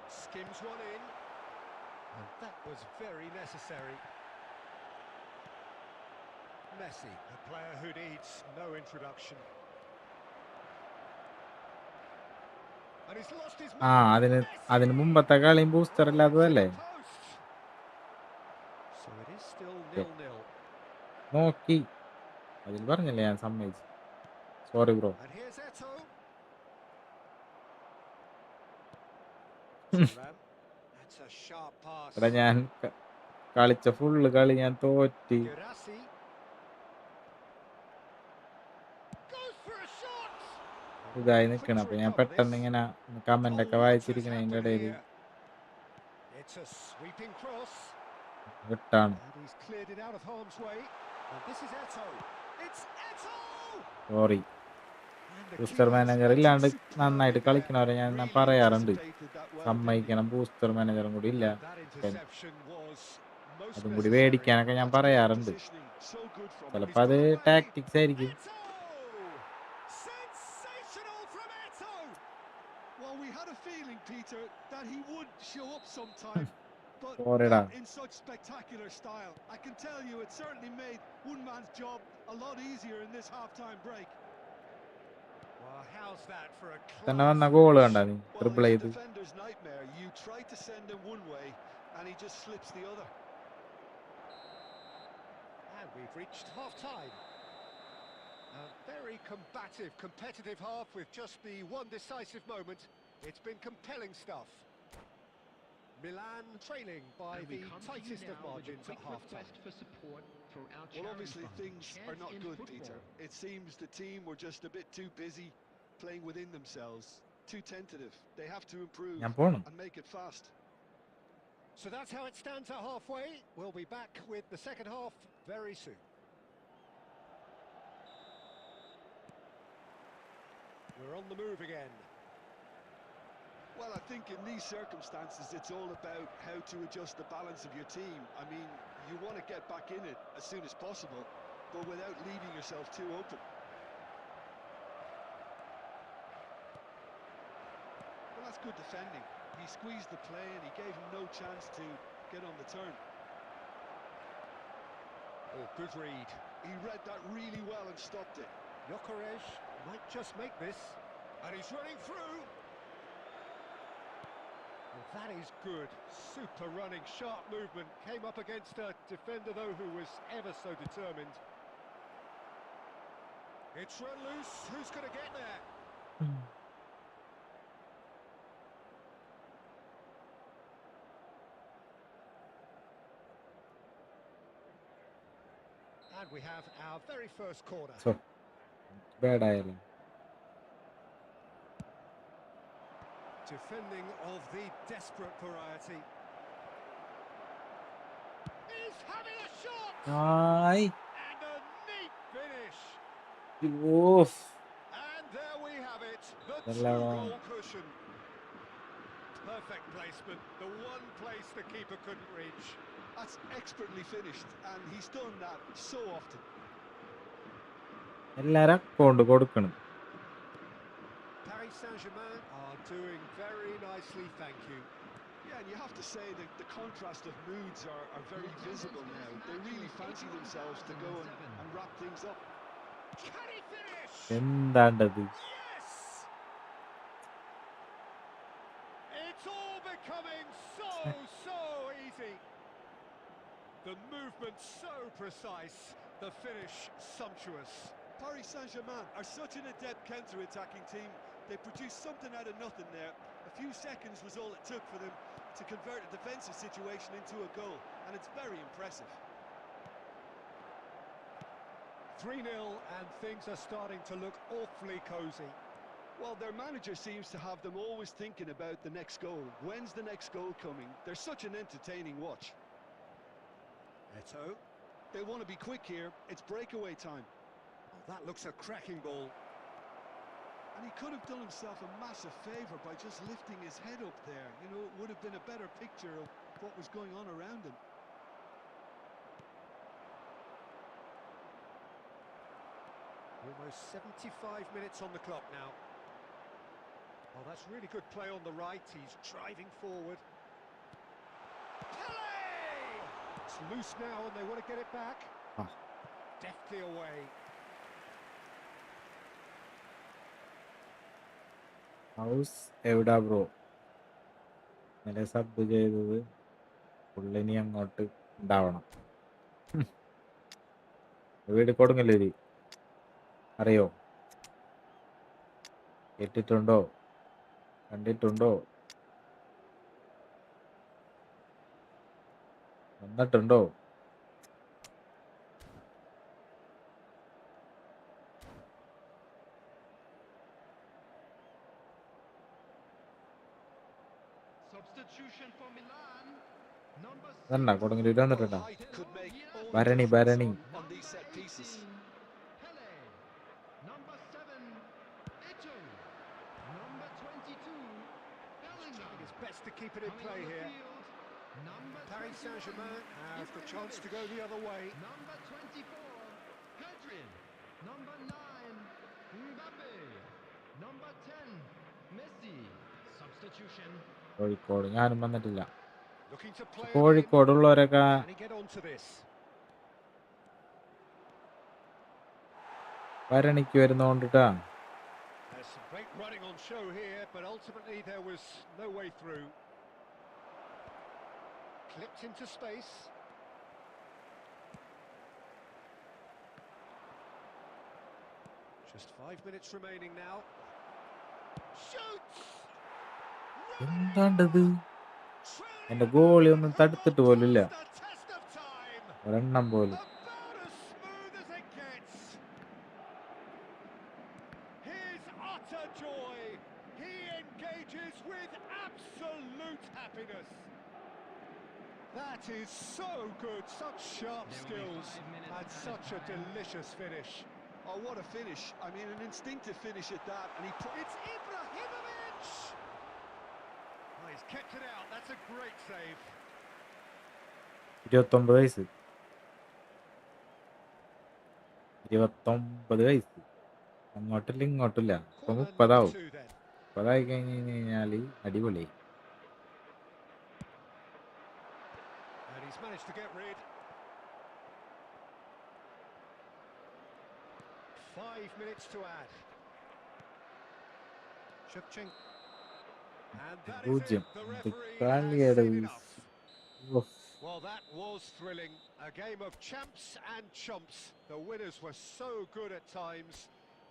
Skims one in. And that was very necessary. Messi, a player who needs no introduction. And he's lost his ആ അതിന് മുമ്പത്തെ കളിയും booster ഇല്ലാത്തതല്ലേ. So it is still 0-0. നോക്കി അതിൽ പറഞ്ഞല്ലേ ഞാൻ സമ്മതിച്ചു. Sorry bro. And here's Eto'o. Thuram. That's a sharp pass. എടാ ഞാൻ കളിച്ച ഫുള്ള് കളി ഞാൻ തോറ്റ്. Girassi goes for a shot. ഇതായി Quick നിക്കണം. to അപ്പൊ ഞാൻ recover പെട്ടെന്ന് this. ഇങ്ങനെ Oh, കമന്റ് ഒക്കെ what has വായിച്ചിരിക്കണ അതിന്റെ happened ഇടയിൽ here? It's a sweeping cross. വിട്ടാണ്. And he's cleared it out of harm's way. And this is Eto. It's Eto! Sorry. And the booster keeper's manager waited ഇല്ലാണ്ട് നന്നായിട്ട് superbly there. കളിക്കണവരെ ഞാൻ Really പറയാറുണ്ട്. anticipated that well, didn't he? സമ്മതിക്കണം, booster മാനേജറും കൂടി ഇല്ല. And that interception was most അതും കൂടി necessary. മേടിക്കാനൊക്കെ ഞാൻ That's great പറയാറുണ്ട്. positioning. So good from him. ചിലപ്പോ He's അത് got away. ടാക്ടിക്സ് ആയിരിക്കും. Eto! Sensational from Eto! Well, we had a feeling, Peter, that he would show up sometime, but Sorryടാ. not in such spectacular style. I can tell you it certainly made one man's job a lot easier in this half-time break. Well, how's that for a തന്നെ വന്ന class goal finish? കണ്ടാ നീ? Well, triple he's a ചെയ്ത്. defender's nightmare. You try to send him one way, and he just slips the other. And we've reached half-time. A very combative, competitive half with just the one decisive moment. It's been compelling stuff. Milan trailing by And we the come to you tightest of now with a margins at quick half-time. request for support for our Well, charity obviously fund, things are Chance not in good, Football. Peter. It seems the team were just a bit too busy playing within themselves, too tentative. They have to improve ഞാൻ പോണു. and make it fast. So that's how it stands at halfway. We'll be back with the second half very soon. We're on the move again. Well, I think in these circumstances, it's all about how to adjust the balance of your team. I mean, you want to get back in it as soon as possible, but without leaving yourself too open. Well, that's good defending. He squeezed the play and he gave him no chance to get on the turn. Oh, good read. He read that really well and stopped it. Gyökeres might just make this. And he's running through. Well, that is good. Super running, sharp movement. Came up against a defender, though, who was ever so determined. It's run loose. Who's going to get there? And we have our very first corner. So bad ആയാലും. Defending of the desperate variety. He's having a shot! ആയ്. And a neat finish. Of. And there we have it. The Hello. two-goal cushion. Perfect placement. The one place the keeper couldn't reach. That's expertly finished, and he's done that so often. എല്ലാരും account കൊടുക്കണം. Paris Saint-Germain are doing very nicely, thank you. Yeah, and you have to say that the contrast of moods are very visible now. They really fancy themselves to go and wrap things up. Can he finish? എന്താണ്ടത്? Yes! It's all becoming so easy. The movement so precise, the finish sumptuous. Paris Saint-Germain are such an adept counter-attacking team. They produced something out of nothing there. A few seconds was all it took for them to convert a defensive situation into a goal, and it's very impressive. 3-0 and things are starting to look awfully cosy. Well, their manager seems to have them always thinking about the next goal. When's the next goal coming? They're such an entertaining watch. Eto. They want to be quick here. It's breakaway time. Oh, that looks a cracking ball. And he could have done himself a massive favour by just lifting his head up there. You know, it would have been a better picture of what was going on around him. Almost 75 minutes on the clock now. Oh, that's really good play on the right. He's driving forward. Pele! It's loose now and they want to get it back. Ah. Deftly away. House എവിടാ bro? ഇന്നലെ sub ചെയ്തത് പുള്ളിനി അങ്ങോട്ട് ഉണ്ടാവണം. വീട് കൊടുങ്ങല്ലൂര് അറിയോ? കേട്ടിട്ടുണ്ടോ? കണ്ടിട്ടുണ്ടോ? വന്നിട്ടുണ്ടോ? Substitution for Milan. Number അതണ്ടാ 6. Kodungallur വന്നിട്ടുണ്ടോ? Height could make all the Bharani difference Bharani on these set pieces. Pele. Number 7. Ito. Number 22. Bellingham. It's best to keep it in play here. Number Paris 21, Saint-Germain have the chance to go the other way. Number 24, Pedri. Number 9, Mbappe. Number 10, Messi. Substitution. Kozhikode ഞാനും വന്നിട്ടില്ല. Looking to play it in. കോഴിക്കോടുള്ളവരൊക്കെ Can he get onto this? ഭരണിക്ക് വരുന്നോണ്ടിട്ടാ. There's some great running on show here, but ultimately there was no way through. Clipped into space. Just 5 minutes remaining now. Shoots! എന്താണ്ടത്? എന്റെ goalie ഒന്നും തടുത്തിട്ട് പോലില്ല. The test of time. ഒരെണ്ണം പോലും. About as smooth as it gets. His utter joy. He engages with absolute happiness. That is so good. Such sharp There will be skills 5 minutes and such a added time. delicious finish. Oh, what a finish. I mean, an instinctive finish at that. And It's Ibrahimovic! Oh, he's kept it out. That's a great save. 29 വയസ്സ്. 29 വയസ്സ്. അങ്ങോട്ടില്ല ഇങ്ങോട്ടില്ല. ഇപ്പൊ Corner number 30 2 then. 30 കഴിഞ്ഞാല് അടിപൊളി. And he's managed to get rid. 5 minutes to add. Shevchenko. And that is it. 0. The ഇത് referee കളിയുടെ has seen enough. Uff. Well, that was thrilling. A game of champs and chumps. The winners were so good at times.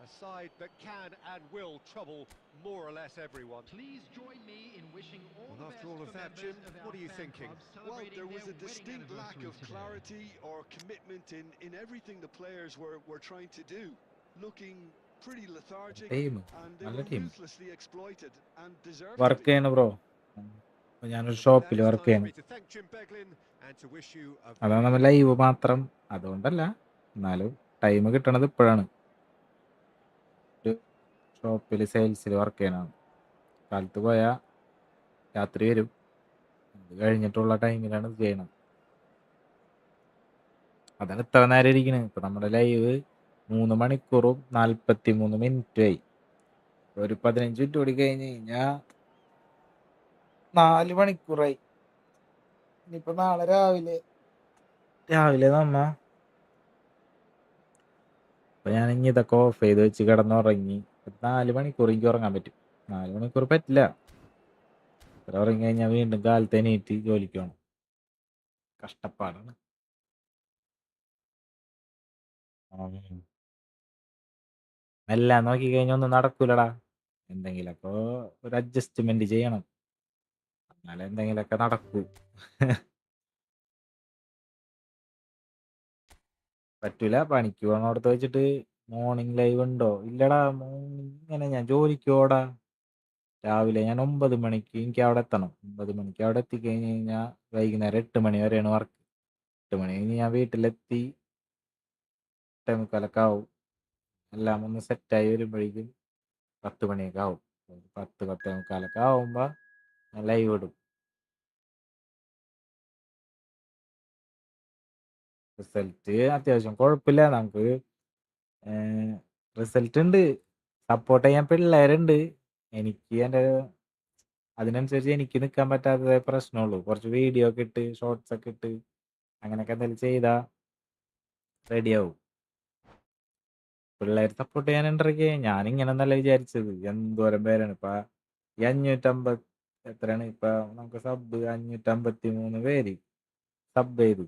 A side that can and will trouble more or less everyone. Please join me in wishing all Well, the after best all of for that, members Jim, of what our are you fan thinking? clubs well, celebrating there was their a wedding distinct lack anniversary of today. clarity or commitment in everything the players were trying to do. Looking pretty lethargic, team and they നല്ല were team. ruthlessly exploited and deserved to work be. ചെയ്യണ bro. അപ്പൊ ഞാനൊരു And with that, ഷോപ്പിൽ it's work time for ചെയ്യണം. me to thank Jim Beglin and to wish you a അതാണ് very നമ്മൾ live മാത്രം. അതുകൊണ്ടല്ല, എന്നാലും ടൈം കിട്ടണത് ഇപ്പോഴാണ്. ഒരു ഷോപ്പിൽ സെയിൽസിൽ വർക്ക് ചെയ്യണം. കാലത്ത് പോയാൽ രാത്രി വരും. അത് കഴിഞ്ഞിട്ടുള്ള ടൈമിലാണ് ഇത് ചെയ്യണം. അതാണ് ഇത്ര നേരം ഇരിക്കുന്നത്. ഇപ്പൊ നമ്മുടെ ലൈവ് 3 മണിക്കൂറും 43 മിനിറ്റും ആയി. ഒരു 15 മിനിറ്റ് കൂടി കഴിഞ്ഞ് കഴിഞ്ഞാൽ 4 മണിക്കൂറായി. ഇനിയിപ്പോ നാളെ രാവിലെ അപ്പൊ ഞാൻ ഇനി ഇതൊക്കെ ഓഫ് ചെയ്ത് വെച്ച് കിടന്നുറങ്ങി. 4 മണിക്കൂർ എനിക്ക് ഉറങ്ങാൻ പറ്റും. 4 മണിക്കൂർ പറ്റില്ല. ഇത്ര ഉറങ്ങി കഴിഞ്ഞാൽ വീണ്ടും കാലത്ത് എണീറ്റ് ജോലിക്ക് പോകണം. കഷ്ടപ്പാടാണ്. എല്ലാം നോക്കി കഴിഞ്ഞാൽ ഒന്നും നടക്കൂലടാ. എന്തെങ്കിലൊക്കെ ഒരു അഡ്ജസ്റ്റ്മെന്റ് ചെയ്യണം. എന്നാലേ എന്തെങ്കിലൊക്കെ നടക്കൂ. പറ്റൂല. പണിക്ക് പോകണോടത്ത് വെച്ചിട്ട് മോർണിംഗ് ലൈവ് ഉണ്ടോ? ഇല്ലടാ. ഇങ്ങനെ ഞാൻ ജോലിക്ക് പോടാ. രാവിലെ ഞാൻ 9 മണിക്ക് എനിക്ക് അവിടെ എത്തണം. 9 മണിക്ക് അവിടെ എത്തിക്കഴിഞ്ഞ് കഴിഞ്ഞാൽ വൈകുന്നേരം 8 മണി വരെയാണ് വർക്ക്. 8 മണി കഴിഞ്ഞ് ഞാൻ വീട്ടിലെത്തി 8:45 ആവും. എല്ലാം ഒന്ന് സെറ്റായി വരുമ്പോഴേക്കും 10 മണിയൊക്കെ ആവും. 10-10:45 ആവുമ്പോൾ ഞാൻ ലൈവ് ഇടും. റിസൾട്ട് അത്യാവശ്യം കുഴപ്പമില്ല. നമുക്ക് റിസൾട്ട് ഉണ്ട്. സപ്പോർട്ട് ചെയ്യാൻ പിള്ളേരുണ്ട്. എനിക്ക് അതിനനുസരിച്ച് എനിക്ക് നിൽക്കാൻ പറ്റാത്തതേ പ്രശ്നമുള്ളൂ. കുറച്ച് വീഡിയോ ഒക്കെ ഇട്ട് ഷോർട്സ് ഒക്കെ ഇട്ട് അങ്ങനെയൊക്കെ എന്തെങ്കിലും ചെയ്താൽ റെഡിയാവും. പിള്ളേർ സപ്പോർട്ട് ചെയ്യാനുണ്ടെങ്കിൽ ഞാനിങ്ങനെ ഒന്നല്ല വിചാരിച്ചത്. എന്തോരം പേരാണ് ഇപ്പൊ. 550 എത്രയാണ് ഇപ്പൊ നമുക്ക് സബ്? 553 പേര് സബ് ചെയ്തു.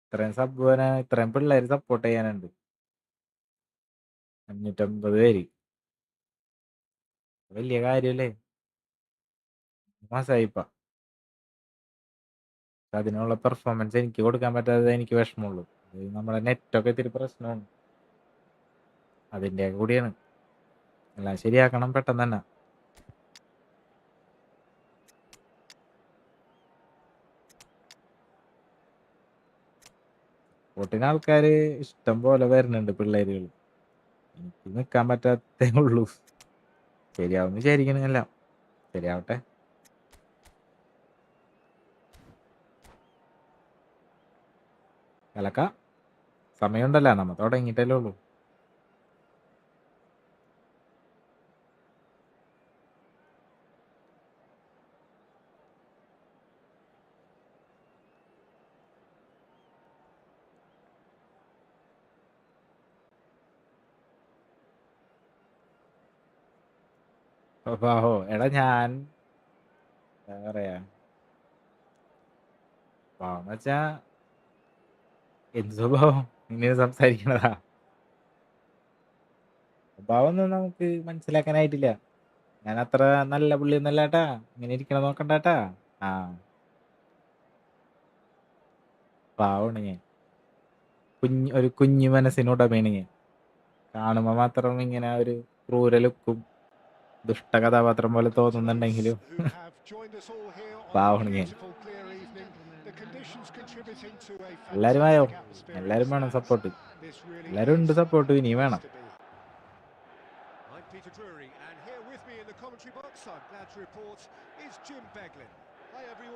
ഇത്രയും സബ് വരാൻ ഇത്രയും പിള്ളേർ സപ്പോർട്ട് ചെയ്യാനുണ്ട്. 550 പേര് വലിയ കാര്യല്ലേ? മാസായിപ്പ അതിനുള്ള പെർഫോമൻസ് എനിക്ക് കൊടുക്കാൻ പറ്റാതെ എനിക്ക് വിഷമമുള്ളൂ. നമ്മുടെ നെറ്റൊക്കെ ഇത്തിരി പ്രശ്നമാണ്. അതിൻ്റെ കൂടിയാണ്. എല്ലാം ശരിയാക്കണം പെട്ടെന്ന് തന്നെ. സ്പോർട്ടിന് ആൾക്കാർ ഇഷ്ടം പോലെ വരുന്നുണ്ട്, പിള്ളേരുകൾ. എനിക്ക് നിൽക്കാൻ പറ്റാത്തേ ഉള്ളൂ. ശരിയാവുമെന്ന് വിചാരിക്കണമെല്ലാം. ശരിയാവട്ടെ. കലക്ക സമയമുണ്ടല്ലോ, നമ്മ തുടങ്ങിയിട്ടല്ലേ ഉള്ളൂ. സ്വഭാവോ എടാ, ഞാൻ എന്താ പറയാ, സ്വഭാവം വെച്ചാ എന്ത് സ്വഭാവം ഇങ്ങനെ സംസാരിക്കണതാ? സ്വഭാവം ഒന്നും നമുക്ക് മനസ്സിലാക്കാനായിട്ടില്ല. ഞാൻ അത്ര നല്ല പുള്ളിയൊന്നല്ലാട്ടാ, ഇങ്ങനെ ഇരിക്കണം നോക്കണ്ടാട്ടാ. ആ, പാവമാണ് ഞാൻ. ഒരു കുഞ്ഞു മനസ്സിനുടമയാണ് ഞാൻ. കാണുമ്പോൾ മാത്രം ഇങ്ങനെ ഒരു ക്രൂര ലുക്കും ദുഷ്ട കഥാപാത്രം പോലെ തോന്നുന്നുണ്ടെങ്കിലും പാവമാണ് ഞാൻ. എല്ലാരും ആയോ? എല്ലാരും വേണം സപ്പോർട്ട്. എല്ലാരും ഉണ്ട് സപ്പോർട്ട്, ഇനിയും വേണം.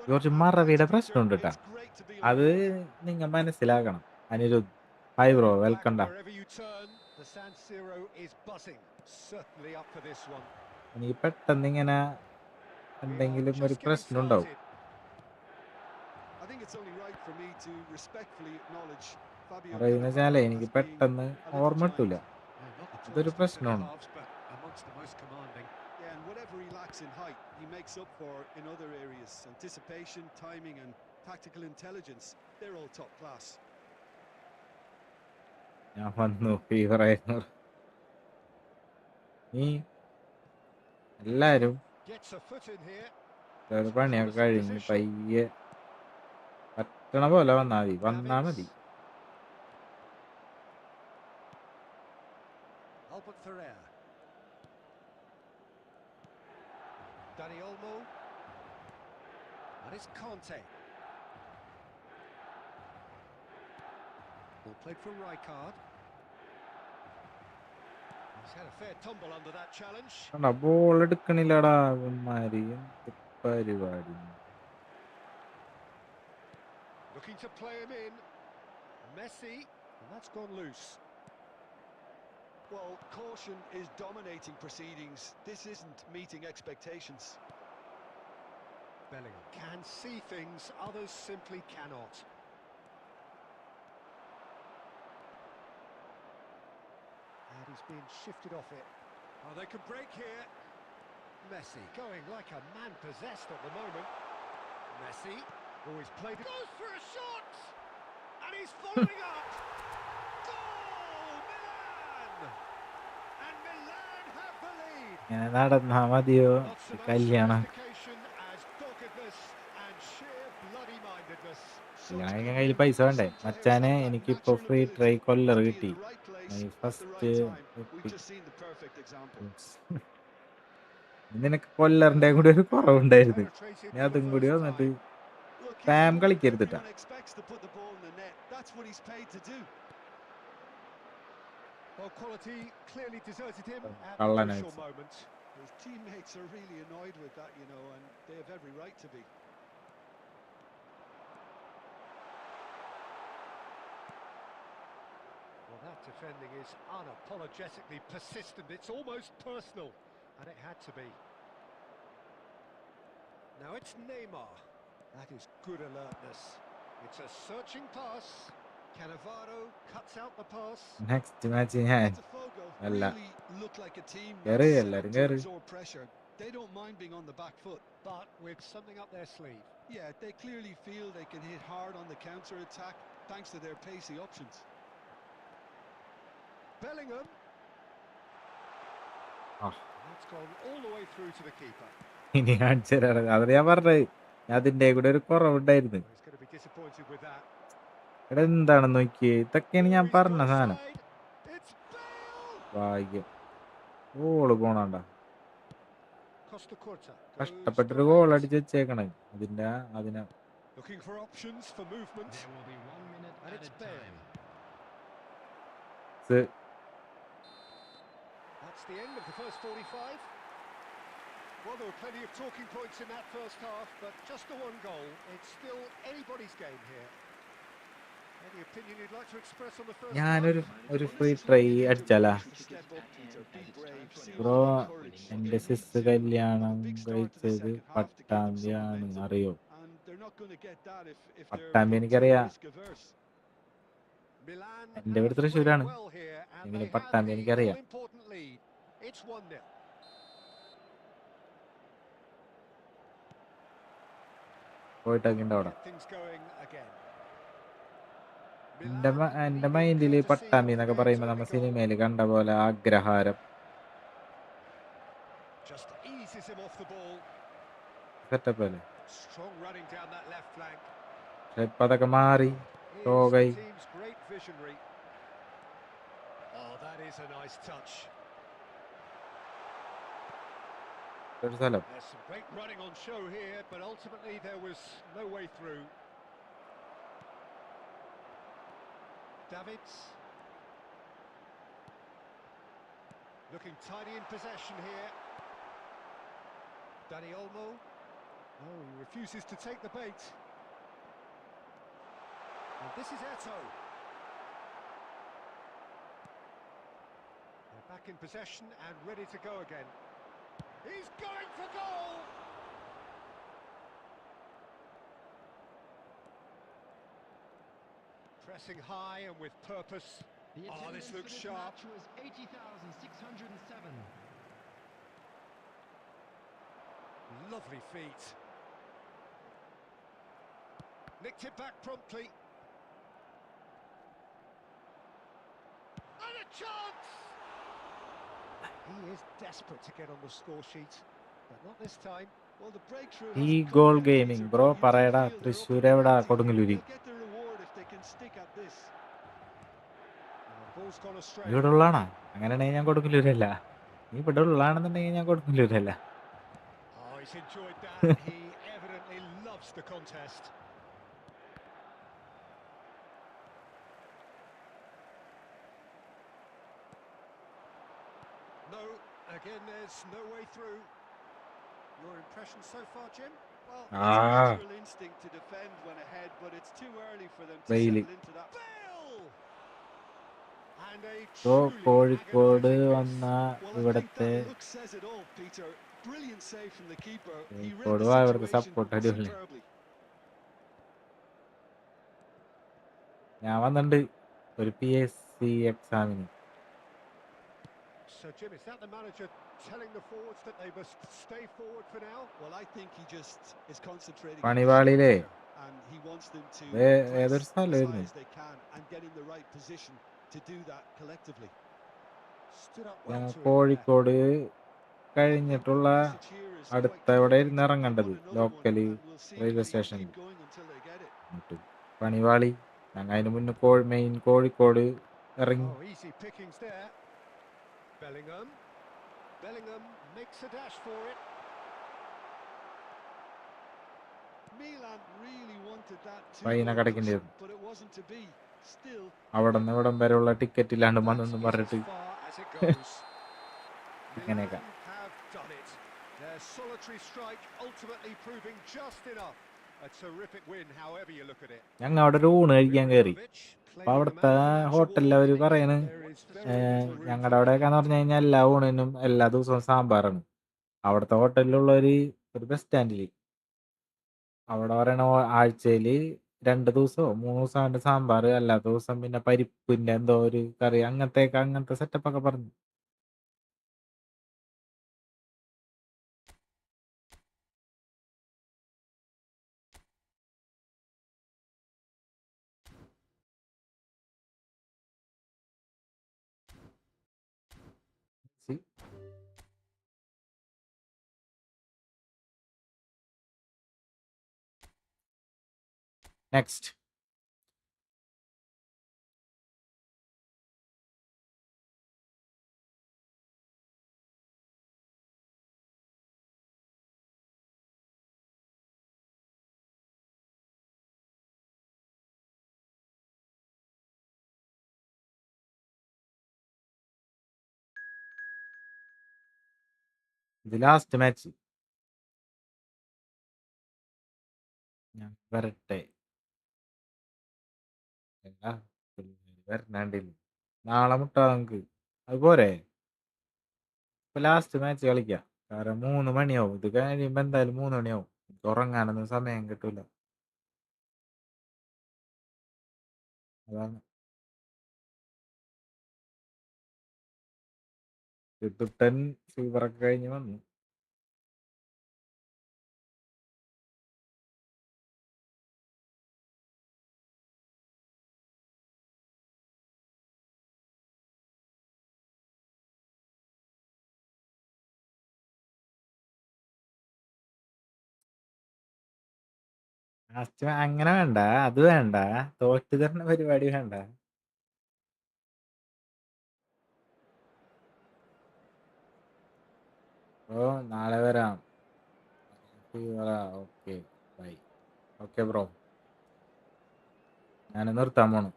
കുറച്ച് മറവിയുടെ പ്രശ്നമുണ്ട് കേട്ടാ, അത് നിങ്ങൾ മനസ്സിലാക്കണം. അനിരുദ്ധ്, ഹായ് ബ്രോ, വെൽക്കം ഡാ. എനിക്ക് പെട്ടെന്ന് ഇങ്ങനെ എന്തെങ്കിലും ഒരു പ്രശ്നം ഉണ്ടാവും. പറയുന്ന വെച്ചാലേ എനിക്ക് പെട്ടെന്ന് ഓർമ്മ കിട്ടൂല. അതൊരു പ്രശ്നമാണ്. Yeah, and whatever he lacks in height, he makes up for in other areas. Anticipation, timing, and tactical intelligence, they're all top class. ഞാൻ വന്നു ഫീവറായിരുന്നു. നീ എല്ലാരും പണിയൊക്കെ കഴിഞ്ഞ് പയ്യെ പറ്റണ പോലെ വന്നാ മതി. Dani Olmo, and it's Conte. Ball played for Rijkaard. He's had a fair tumble under that challenge. Ball എടുക്കണില്ലടാ ഇവന്മാര്, എന്ത് പരിപാടി. Looking to play him in. Messi, and that's gone loose. Well, caution is dominating proceedings. This isn't meeting expectations. Bellingham can see things others simply cannot. And he's been shifted off it. Oh, they could break here. Messi going like a man possessed at the moment. Messi, always played it. Goes for a shot! And he's following up! Goal! Milan! And Milan have the lead! ഇങ്ങനെ നടന്നാ മതിയോ കല്യാണം? കല്യാണം കയ്യിൽ പൈസ വേണ്ടേ മച്ചാനെ? എനിക്കിപ്പോ ഫ്രീ ട്രൈ കൊല്ലർ കിട്ടി. ഫസ്റ്റ് നിനക്ക് കൊല്ലറിന്റെ കൂടി ഒരു കുറവുണ്ടായിരുന്നു. ഇനി അതും കൂടി വന്നിട്ട് സ്പാം കളിക്കരുതിട്ടാ. കള്ളനെ His teammates are really annoyed with that, you know, and they have every right to be. Well, that defending is unapologetically persistent. It's almost personal, and it had to be. Now it's Neymar. That is good alertness. It's a searching pass. Cannavaro cuts out the pass. Next match ഞാൻ അല്ല കേറി, എല്ലാരും കേറി. They don't mind being on the back foot, But with something up their sleeve. yeah, they clearly feel they can hit hard on the counter attack thanks to their pacey options. Bellingham. Ah. That's gone all the way through to the keeper. ഇനി കാണിച്ചു തരാം, അത് ഞാൻ പറഞ്ഞത്. അതിന്റെ കൂടെ ഒരു കുറവുണ്ടായിരുന്നു. Well, he's going to be disappointed with that. എടാ എന്താണെന്ന് നോക്കിയേ, ഇതൊക്കെയാണ് ഞാൻ Here he's പറഞ്ഞ got സാധനം. side. It's Bale! ഭാഗ്യം. ഗോള് പോണണ്ട, Costa Curta goes to കഷ്ടപ്പെട്ടൊരു ഗോൾ right. അടിച്ച് വെച്ചേക്കണേ. അതിനെ Looking for options for movement. There will be 1 minute And it's added Bale. time. That's the end of the first 45. Well, there were plenty of talking points in that first half, but just the one goal. It's still anybody's game here. Any opinion you'd like to express on the first half? ഞാനൊരു free try അടിച്ചാലാ bro. എന്റെ സിസ് കല്യാണം കഴിച്ചത് പട്ടാമ്പിയാണ്, അറിയോ? പട്ടാമ്പി എനിക്കറിയാം, Milan എന്റെ വീട് have played തൃശ്ശൂരാണ്, well here, and എങ്കിലും they have പട്ടാമ്പി the എനിക്കറിയാം. all-important lead. It's 1-0. പോയിട്ടൊക്കെ ഉണ്ട് അവിടെ. Get things going again. എന്റെ മൈൻഡില് പട്ടാമ്പി എന്നൊക്കെ പറയുമ്പോ നമ്മ സിനിമയില് കണ്ട പോലെ ആഗ്രഹാരം Just eases him off the ball. Setup അല്ലേ? Strong running down that left flank. പക്ഷെ ഇപ്പൊ അതൊക്കെ മാറി. Is ടോഗൈ the team's great visionary. Oh, that is a nice touch. ഒരു സ്ഥലം. There's some great running on show here, but ultimately there was no way through. Davids. Looking tidy in possession here. Dani Olmo. Oh, he refuses to take the bait. And this is Eto'o. They're back in possession and ready to go again. He's going for goal! Pressing high and with purpose. The Oh, this attendance for looks this sharp. match was 80,607. Lovely feet. Nicked it back promptly. And a chance! He is desperate to get on the score sheet, but not this time. Well, the breakthrough ഈ hasn't come goal yet, gaming Peter, bro but you do പറയടാ. feel they're up Thrissur in the എവിടാ? ante. Kodungallur. They'll get the reward if they can stick at this. The ball's gone astray. നീ ഇവിടെ ഉള്ളാണോ? അങ്ങനെയാണെങ്കിൽ ഞാൻ കൊടുങ്ങല്ലൂരല്ല. നീ ഇവിടെ ഉള്ളാണെന്നുണ്ടെങ്കിൽ ഞാൻ കൊടുങ്ങല്ലൂരല്ല. Oh, he's enjoyed that. He evidently loves the contest. No, again, there's no way through. Your impression so far, Jim? Well, it's Ah. a natural instinct to defend when ahead, but it's too early for them to Bailey. settle into that. Bale! And a bro truly Kozhikode agonising miss. വന്ന Well, I think ഇവിടത്തെ that look says it all, Peter. Brilliant save from the keeper. He read Kozhikode the ഇവിടുത്തെ situation support അടിപൊളി. superbly. ഞാൻ വന്നിട്ടുണ്ട് ഒരു PSC എക്സാമിന്. So, Jim, is that the manager telling the forwards that they must stay forward for now? Well, I think he just is concentrating on പണിവാളിയിലെ the shot here, and he wants them to ഏതൊരു press as high സ്ഥലമായിരുന്നു? as they can and get in the right position to do that collectively. Stood up well to it there. Kozhikode I think കഴിഞ്ഞിട്ടുള്ള the message here is അടുത്ത quite എവിടെ clear, ഇരുന്ന് Peter. They ഇറങ്ങേണ്ടത് want another one, local and we'll see if railway they സ്റ്റേഷനിൽ. keep going until they get it. പണിവാളി ഞങ്ങൾ അതിന് മുന്നേ main Kozhikode ഇറങ്ങി. Oh, easy pickings there. Bellingham. Bellingham makes a dash for it. Milan really wanted that ഫൈനൊക്കെ two-goal അടയ്ക്കേണ്ടി cushion, വരും. but it wasn't to be. Still, അവിടെ നിന്ന് ഇവിടം വരെയുള്ള ടിക്കറ്റ് ഇല്ലാണ്ട് That വന്നെന്ന് is പറഞ്ഞിട്ട് as far as it goes. അങ്ങനെയൊക്കെ. Milan have done it. Their solitary strike ultimately proving just enough. A terrific win, however you look at it. ഞങ്ങൾ അവിടെ ഒരു ഊണ് കഴിക്കാൻ കയറി. അപ്പൊ അവിടുത്തെ ഹോട്ടലിൽ അവർ പറയണ് ഞങ്ങളുടെ അവിടെയൊക്കെന്ന് പറഞ്ഞു കഴിഞ്ഞാൽ എല്ലാ ഊണിനും എല്ലാ ദിവസവും സാമ്പാറാണ്. അവിടുത്തെ ഹോട്ടലിലുള്ളൊരു ബസ് സ്റ്റാൻഡിൽ അവിടെ പറയണ ആഴ്ചയിൽ 2 ദിവസമോ 3 ദിവസം ആണ്ട് സാമ്പാർ, അല്ലാത്ത ദിവസം പിന്നെ പരിപ്പിന്റെ എന്തോ ഒരു കറി, അങ്ങനത്തെ സെറ്റപ്പ് ഒക്കെ പറഞ്ഞു. നെക്സ്റ്റ്. ഇത് ലാസ്റ്റ് മാച്ച്. ഞാൻ വരട്ടെ. വരണണ്ടില്ല. നാളെ മുട്ടാ നമുക്ക്. അതുപോരെ. ഇപ്പൊ ലാസ്റ്റ് മാച്ച് കളിക്കാം. കാരണം 3 മണിയാവും. ഇത് കഴിയുമ്പോ എന്തായാലും 3 മണിയാവും. എനിക്ക് ഉറങ്ങാനൊന്നും സമയം കിട്ടൂല. അതാണ്. ടുട്ടൻ ഫീവറൊക്കെ കഴിഞ്ഞ് വന്നു. ലാസ്റ്റ് അങ്ങനെ വേണ്ട, അത് വേണ്ട, തോറ്റ് തരുന്ന പരിപാടി വേണ്ട. ഓ നാളെ വരാം. Okay bye. ഓക്കെ ബ്രോ, ഞാൻ നിർത്താൻ പോണു.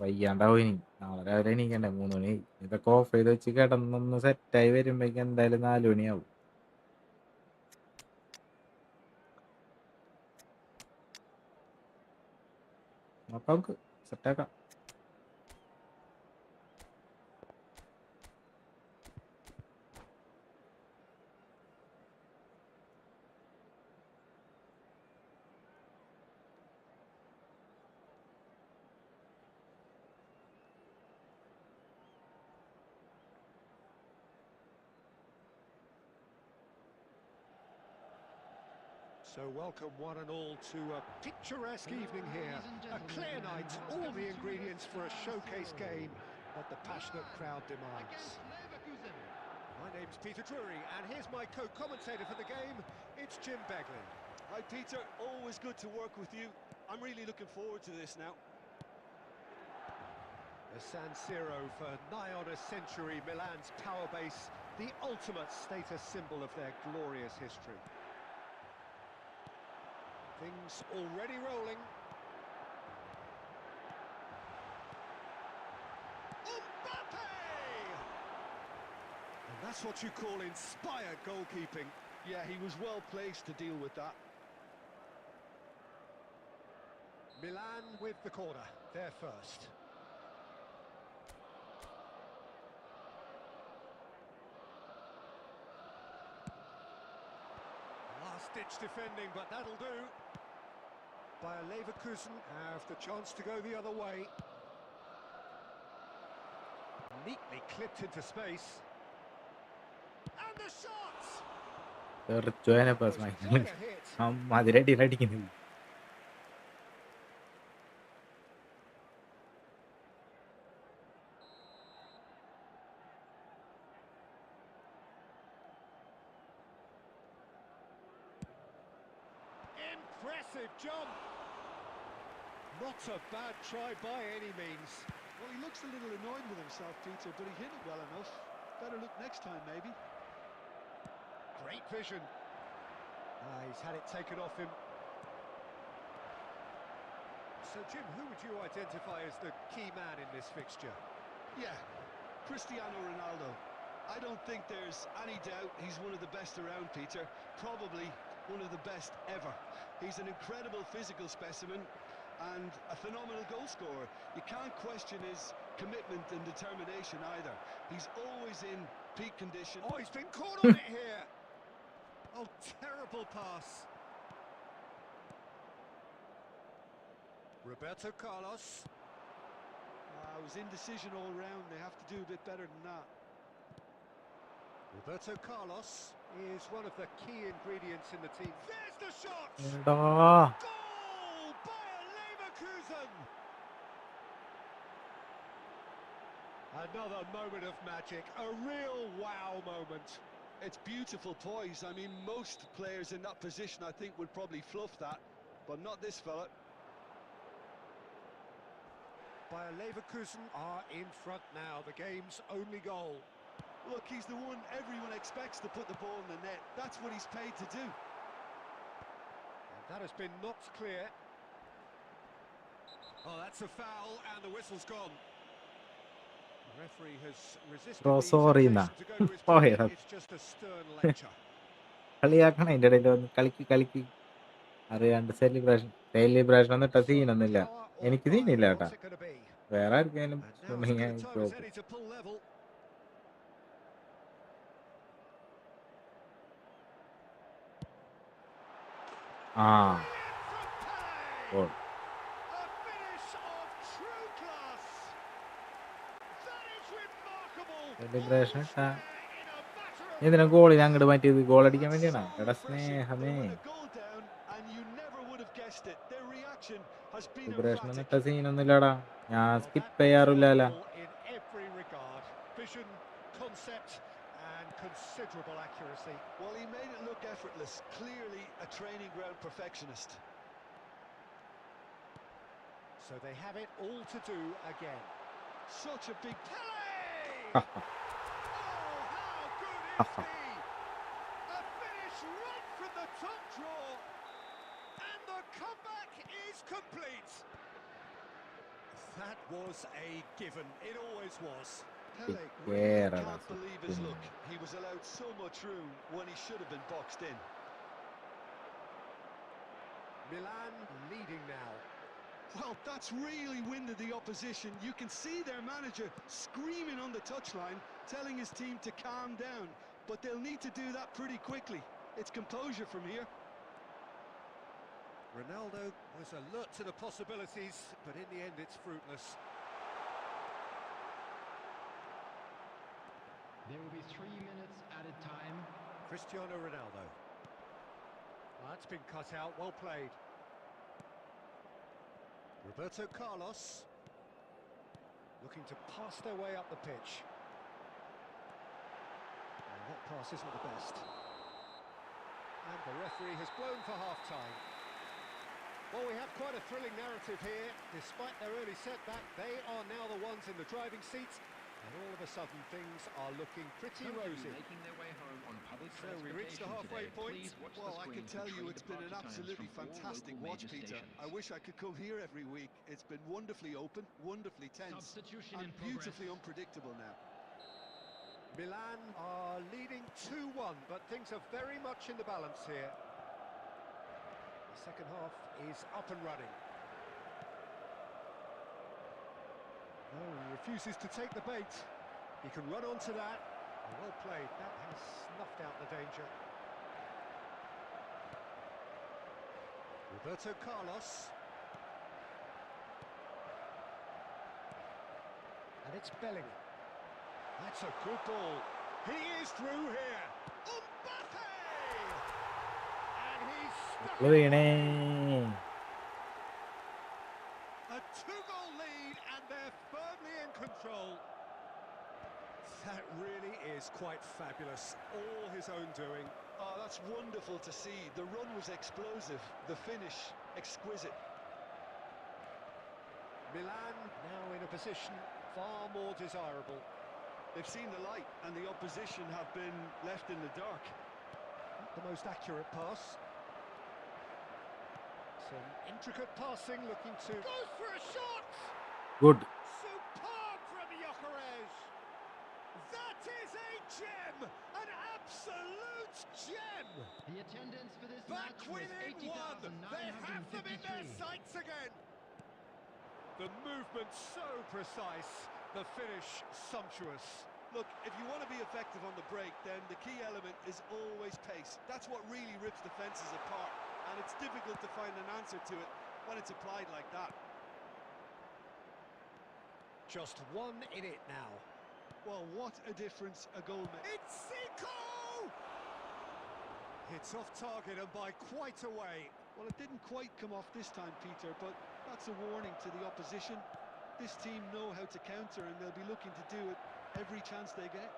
വയ്യാണ്ടാവും ഇനി. നാളെ രാവിലെ എണീക്കണ്ടേ. 3 മണി. ഇതൊക്കെ ഓഫ് ചെയ്ത് വെച്ച് കിടന്നൊന്ന് സെറ്റായി വരുമ്പോഴേക്കും എന്തായാലും 4 മണിയാവും. നോക്കാം, നമുക്ക് സെറ്റാക്കാം. So welcome one and all to a picturesque evening here. A clear night, all the ingredients for a showcase game that the passionate crowd demands. My name's Peter Drury, and here's my co-commentator for the game. It's Jim Beglin. Hi Peter, always good to work with you. I'm really looking forward to this now. The San Siro for nigh on a century, Milan's power base, the ultimate status symbol of their glorious history. Things already rolling. Mbappe! And that's what you call inspired goalkeeping. Yeah, he was well placed to deal with that. Milan with the corner, they're first. Last-ditch defending, but that'll do. Bayer Leverkusen have the chance to go the other way. Neatly clipped into space. And the shots! തെറിച്ചോനെ മധുരടിയിലടിക്കുന്നത്. Impressive jump! Not a bad try by any means. Well, he looks a little annoyed with himself, Peter, but he hit it well enough. Better look next time, maybe. Great vision. He's had it taken off him. So, Jim, who would you identify as the key man in this fixture? Yeah, Cristiano Ronaldo. I don't think there's any doubt he's one of the best around, Peter. Probably one of the best ever. He's an incredible physical specimen and a phenomenal goal scorer. You can't question his commitment and determination either. He's always in peak condition. Oh, he's been caught on it here. Oh, terrible pass. Roberto Carlos. It was indecision all round. They have to do a bit better than that. Roberto Carlos is one of the key ingredients in the team. There's the shot! എടാ, Goal! Bayer Leverkusen! Another moment of magic, a real wow moment. It's beautiful poise. I mean, most players in that position, I think, would probably fluff that, but not this fella. Bayer Leverkusen are in front now. The game's only goal. Look, he's the one everyone expects to put the ball in the net. That's what he's paid to do. And that has been knocked clear. Oh, that's a foul, and the whistle's gone. The referee has resisted Bro, the sorry temptation to go to his പോയെ body. It's just a stern lecture. കളിയാക്കണം അതിന്റെ ഇടയിൽ വന്ന് കളിക്ക് അറിയാണ്ട് celebration ഒന്നും ഇട്ട സീനൊന്നുമില്ല. Power or എനിക്ക് guile, സീനില്ല കേട്ടാ. what's it going to be? വേറെ ആർക്കെങ്കിലും And now as good a time as any to pull level. ആ goal. A finish of true class. That is remarkable. Celebration ഇട്ടാ In a matter of എന്തിനാ ഗോളിന് അങ്ങോട്ട് മാറ്റിയത്? ഗോൾ അടിക്കാൻ That's വേണ്ടിയാണോ? so എടാ refreshing. സ്നേഹമേ, They went a goal down, and you never would have guessed it. Their reaction has been celebration ഒന്നും emphatic. ഇട്ട സീനൊന്നുമില്ലടാ. ഞാൻ Well, skip that was ചെയ്യാറില്ലല്ല. wonderful in every regard. Vision, concept, and considerable accuracy. Well, he made it look effortless. Clearly a training ground perfectionist. So they have it all to do again. Such a big... Pele! Oh, how good is he? A finish right from the top draw. And the comeback is complete. That was a given. It always was. Pele Yeah, really that's can't believe his it. luck. He was allowed so much room when he should have been boxed in. Milan leading now. Well, that's really winded the opposition. You can see their manager screaming on the touchline, telling his team to calm down. But they'll need to do that pretty quickly. It's composure from here. Ronaldo was alert to the possibilities, but in the end it's fruitless. There will be 3 minutes added time. Cristiano Ronaldo. That's been cut out, well played. Roberto Carlos. Looking to pass their way up the pitch. And that pass isn't the best. And the referee has blown for half-time. Well, we have quite a thrilling narrative here. Despite their early setback, they are now the ones in the driving seat. And all of a sudden, things are looking pretty rosy. Making their way home on public So we reached the halfway today. point. Please watch Well, the I screen can for tell you train it's been an departure times absolutely from all fantastic local watch, major Peter. stations. I wish I could come here every week. It's been wonderfully open, wonderfully tense, Substitution and in progress. beautifully unpredictable now. Milan are leading 2-1, but things are very much in the balance here. The second half is up and running. No, he refuses to take the bait. He can run onto that. Well played. That has snuffed out the danger. Roberto Carlos. And it's Bellingham. That's a good ball. He is through here. Mbappe! And he's stuck. വീണേ. A two-goal lead, and they're firmly in control. That really is quite fabulous. All his own doing. Oh, that's wonderful to see. The run was explosive, the finish exquisite. Milan now in a position far more desirable. They've seen the light, and the opposition have been left in the dark. Not the most accurate pass. Some intricate passing, looking to... Goes for a shot! Good. Superb from Gyökeres! That is a gem! An absolute gem! The attendance for this Back match was within one! They have them in their 80,953. sights again! The movement so precise, the finish sumptuous. Look, if you want to be effective on the break, then the key element is always pace. That's what really rips defences apart, and it's difficult to find an answer to it when it's applied like that. Just one in it now. Well, what a difference a goal makes. It's Zico! It's off target and by quite a way. Well, it didn't quite come off this time, Peter, but that's a warning to the opposition. This team know how to counter, and they'll be looking to do it every chance they get.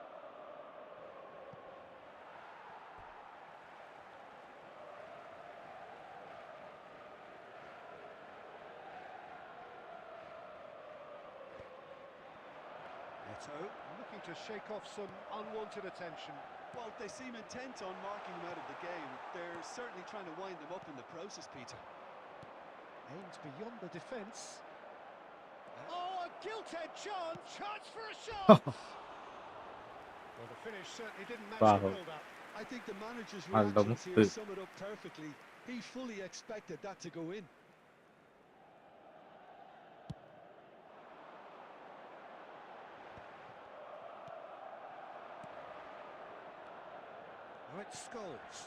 Roberto looking to shake off some unwanted attention. Well, they seem intent on marking him out of the game. They're certainly trying to wind them up in the process, Peter. Aimed beyond the defence. Oh, a gilt-edged chance! Chance for a shot! Well, the finish certainly didn't match the Wow. build-up. I think the manager's Aldo reactions here Muttu. sum it up perfectly. He fully expected that to go in. Now it's Scholes.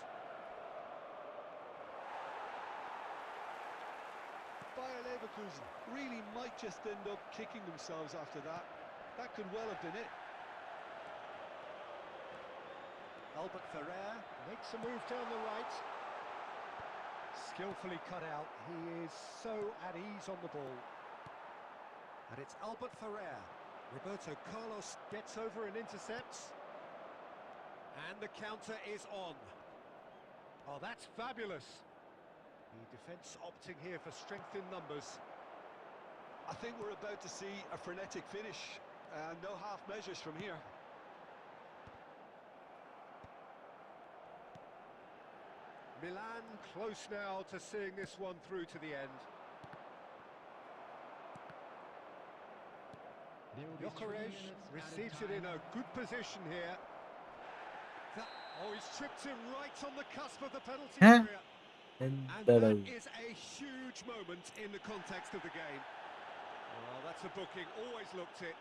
Bayer Leverkusen really might just end up kicking themselves after that. That could well have been it. Albert Ferrer makes a move down the right. Skillfully cut out. He is so at ease on the ball. And it's Albert Ferrer. Roberto Carlos gets over and intercepts. And the counter is on. Oh, that's fabulous. The defence opting here for strength in numbers. I think we're about to see a frenetic finish. No half measures from here. Milan close now to seeing this one through to the end. There will be 3 Gyökeres minutes receives added it in a time. good position here. He's tripped him right on the cusp of the penalty Huh? area. And എന്താടാ that is a huge moment in the context of the game. Well, that's a booking, always looked it.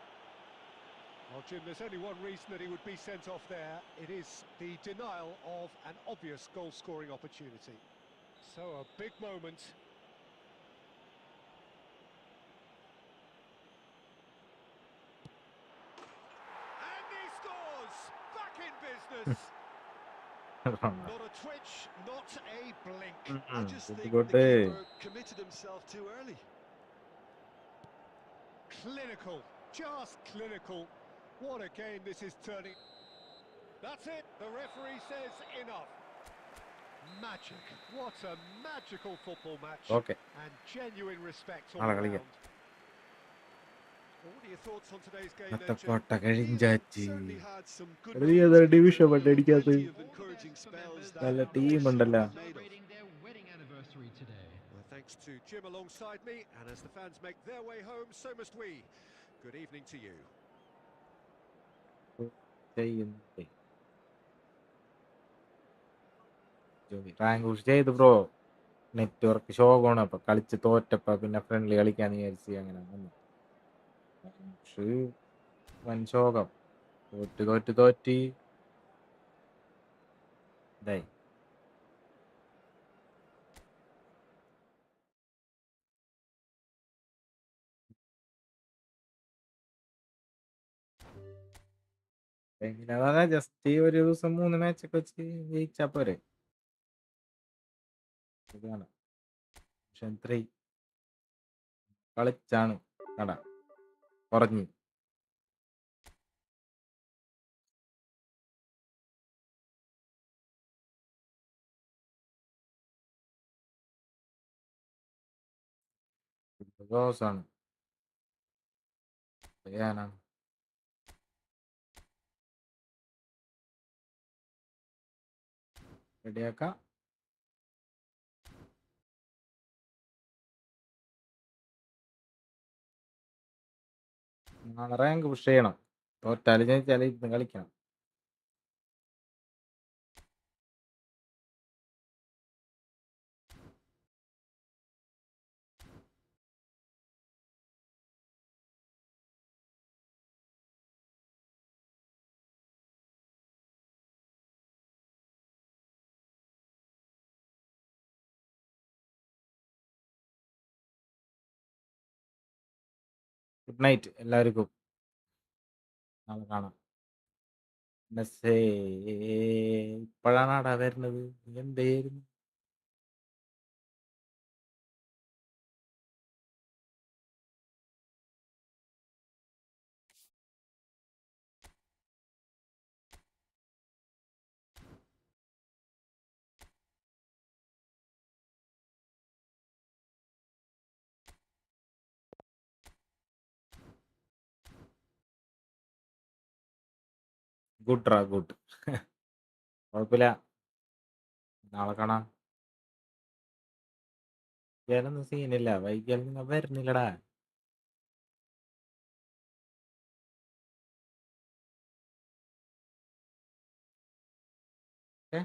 Well, Jim, there's only one reason that he would be sent off there. It is the denial of an obvious goal-scoring opportunity. So a big moment. And he scores! Back in business! Not a twitch, not a blink. I just Good, think good the day. keeper committed himself too early. Clinical, just clinical. What a game this is turning. That's it, the referee says enough. Magic, what a magical football match. Okay. And genuine respect all നാളെ കളിക്കാം. around. What are your thoughts on today's game ഇന്നത്തെ then, Jim? കോട്ട കഴിഞ്ഞാറ്റി. Certainly had some good എടാ, നീ ഏതാ moments, division Peter. അടിക്കാത്ത Plenty of encouraging spells that നല്ല the team opposition ഉണ്ടല്ലോ. were made of. Celebrating their wedding anniversary today. Well, thanks to Jim alongside me, and as the fans make their way home, so must we. Good evening to you. Rank push ചെയ്ത് bro. Network ശോകമാണ്. അപ്പൊ കളിച്ച് തോറ്റപ്പ പിന്നെ friendly കളിക്കാന്ന് വിചാരിച്ച് അങ്ങനെ വന്നു. പക്ഷേ വൻ ശോകം. തോറ്റ് ഇതായി. അതാ ജസ്റ്റ് ഒരു ദിവസം 3 മാച്ചൊക്കെ വെച്ച് ജയിച്ചാ പോരെ. ഇതാണ് ഓപ്ഷൻ 3 കളിച്ചാണ് കട കുറഞ്ഞു. ദോസാണ് ചെയ്യാനാ. റെഡിയാക്കാം. നാളെ റാങ്ക് പുഷ് ചെയ്യണം. തോറ്റാലും ജയിച്ചാലും ഇരുന്ന് കളിക്കണം. ഗുഡ് നൈറ്റ് എല്ലാവർക്കും. നാളെ കാണാം. മെസ്സേ ഇപ്പോഴാണാടാ വരുന്നത്. എന്തായിരുന്നു ഗുഡ് ഗുഡ്. കുഴപ്പമില്ല. നാളെ കാണാം. വൈകിയാലൊന്നും സീനില്ല. വൈകിയാൽ നിങ്ങൾ വരുന്നില്ലടാ. ഏ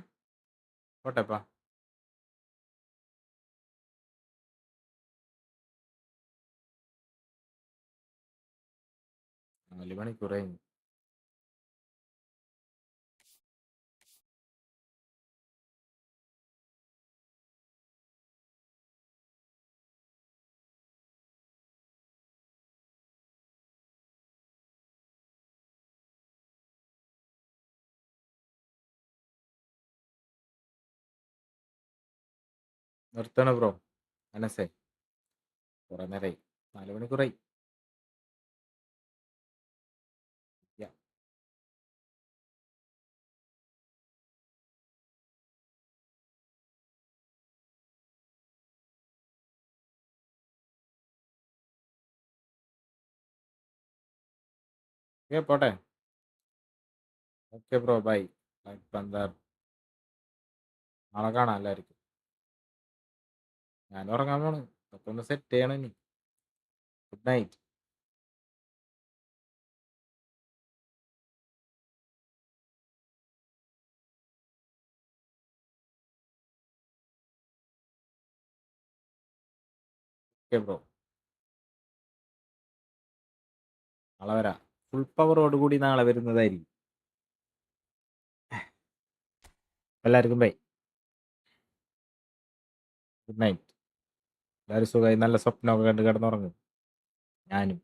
പോട്ടെപ്പാ. 4 മണിക്കൂർ കഴിഞ്ഞു. നിർത്തണ ബ്രോ. മനസ്സേ കുറെ നേരമായി. 4 മണിക്കൂറായി. യാ. ഓക്കെ പോട്ടെ. Okay bro bye. ഇപ്പം എന്താ നാളെ കാണാം എല്ലാവർക്കും. ഞാൻ ഉറങ്ങാൻ പോണ്. അപ്പൊ ഒന്ന് സെറ്റ് ചെയ്യണം ഇനി. Good night. Okay bro. നാളെ വരാം. ഫുൾ പവറോട് കൂടി നാളെ വരുന്നതായിരിക്കും. എല്ലാവർക്കും ബൈ. Good night. എല്ലാവരും സുഖമായി നല്ല സ്വപ്നമൊക്കെ കണ്ട് കിടന്നുറങ്ങും. ഞാനും.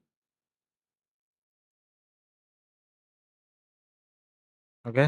ഓക്കെ.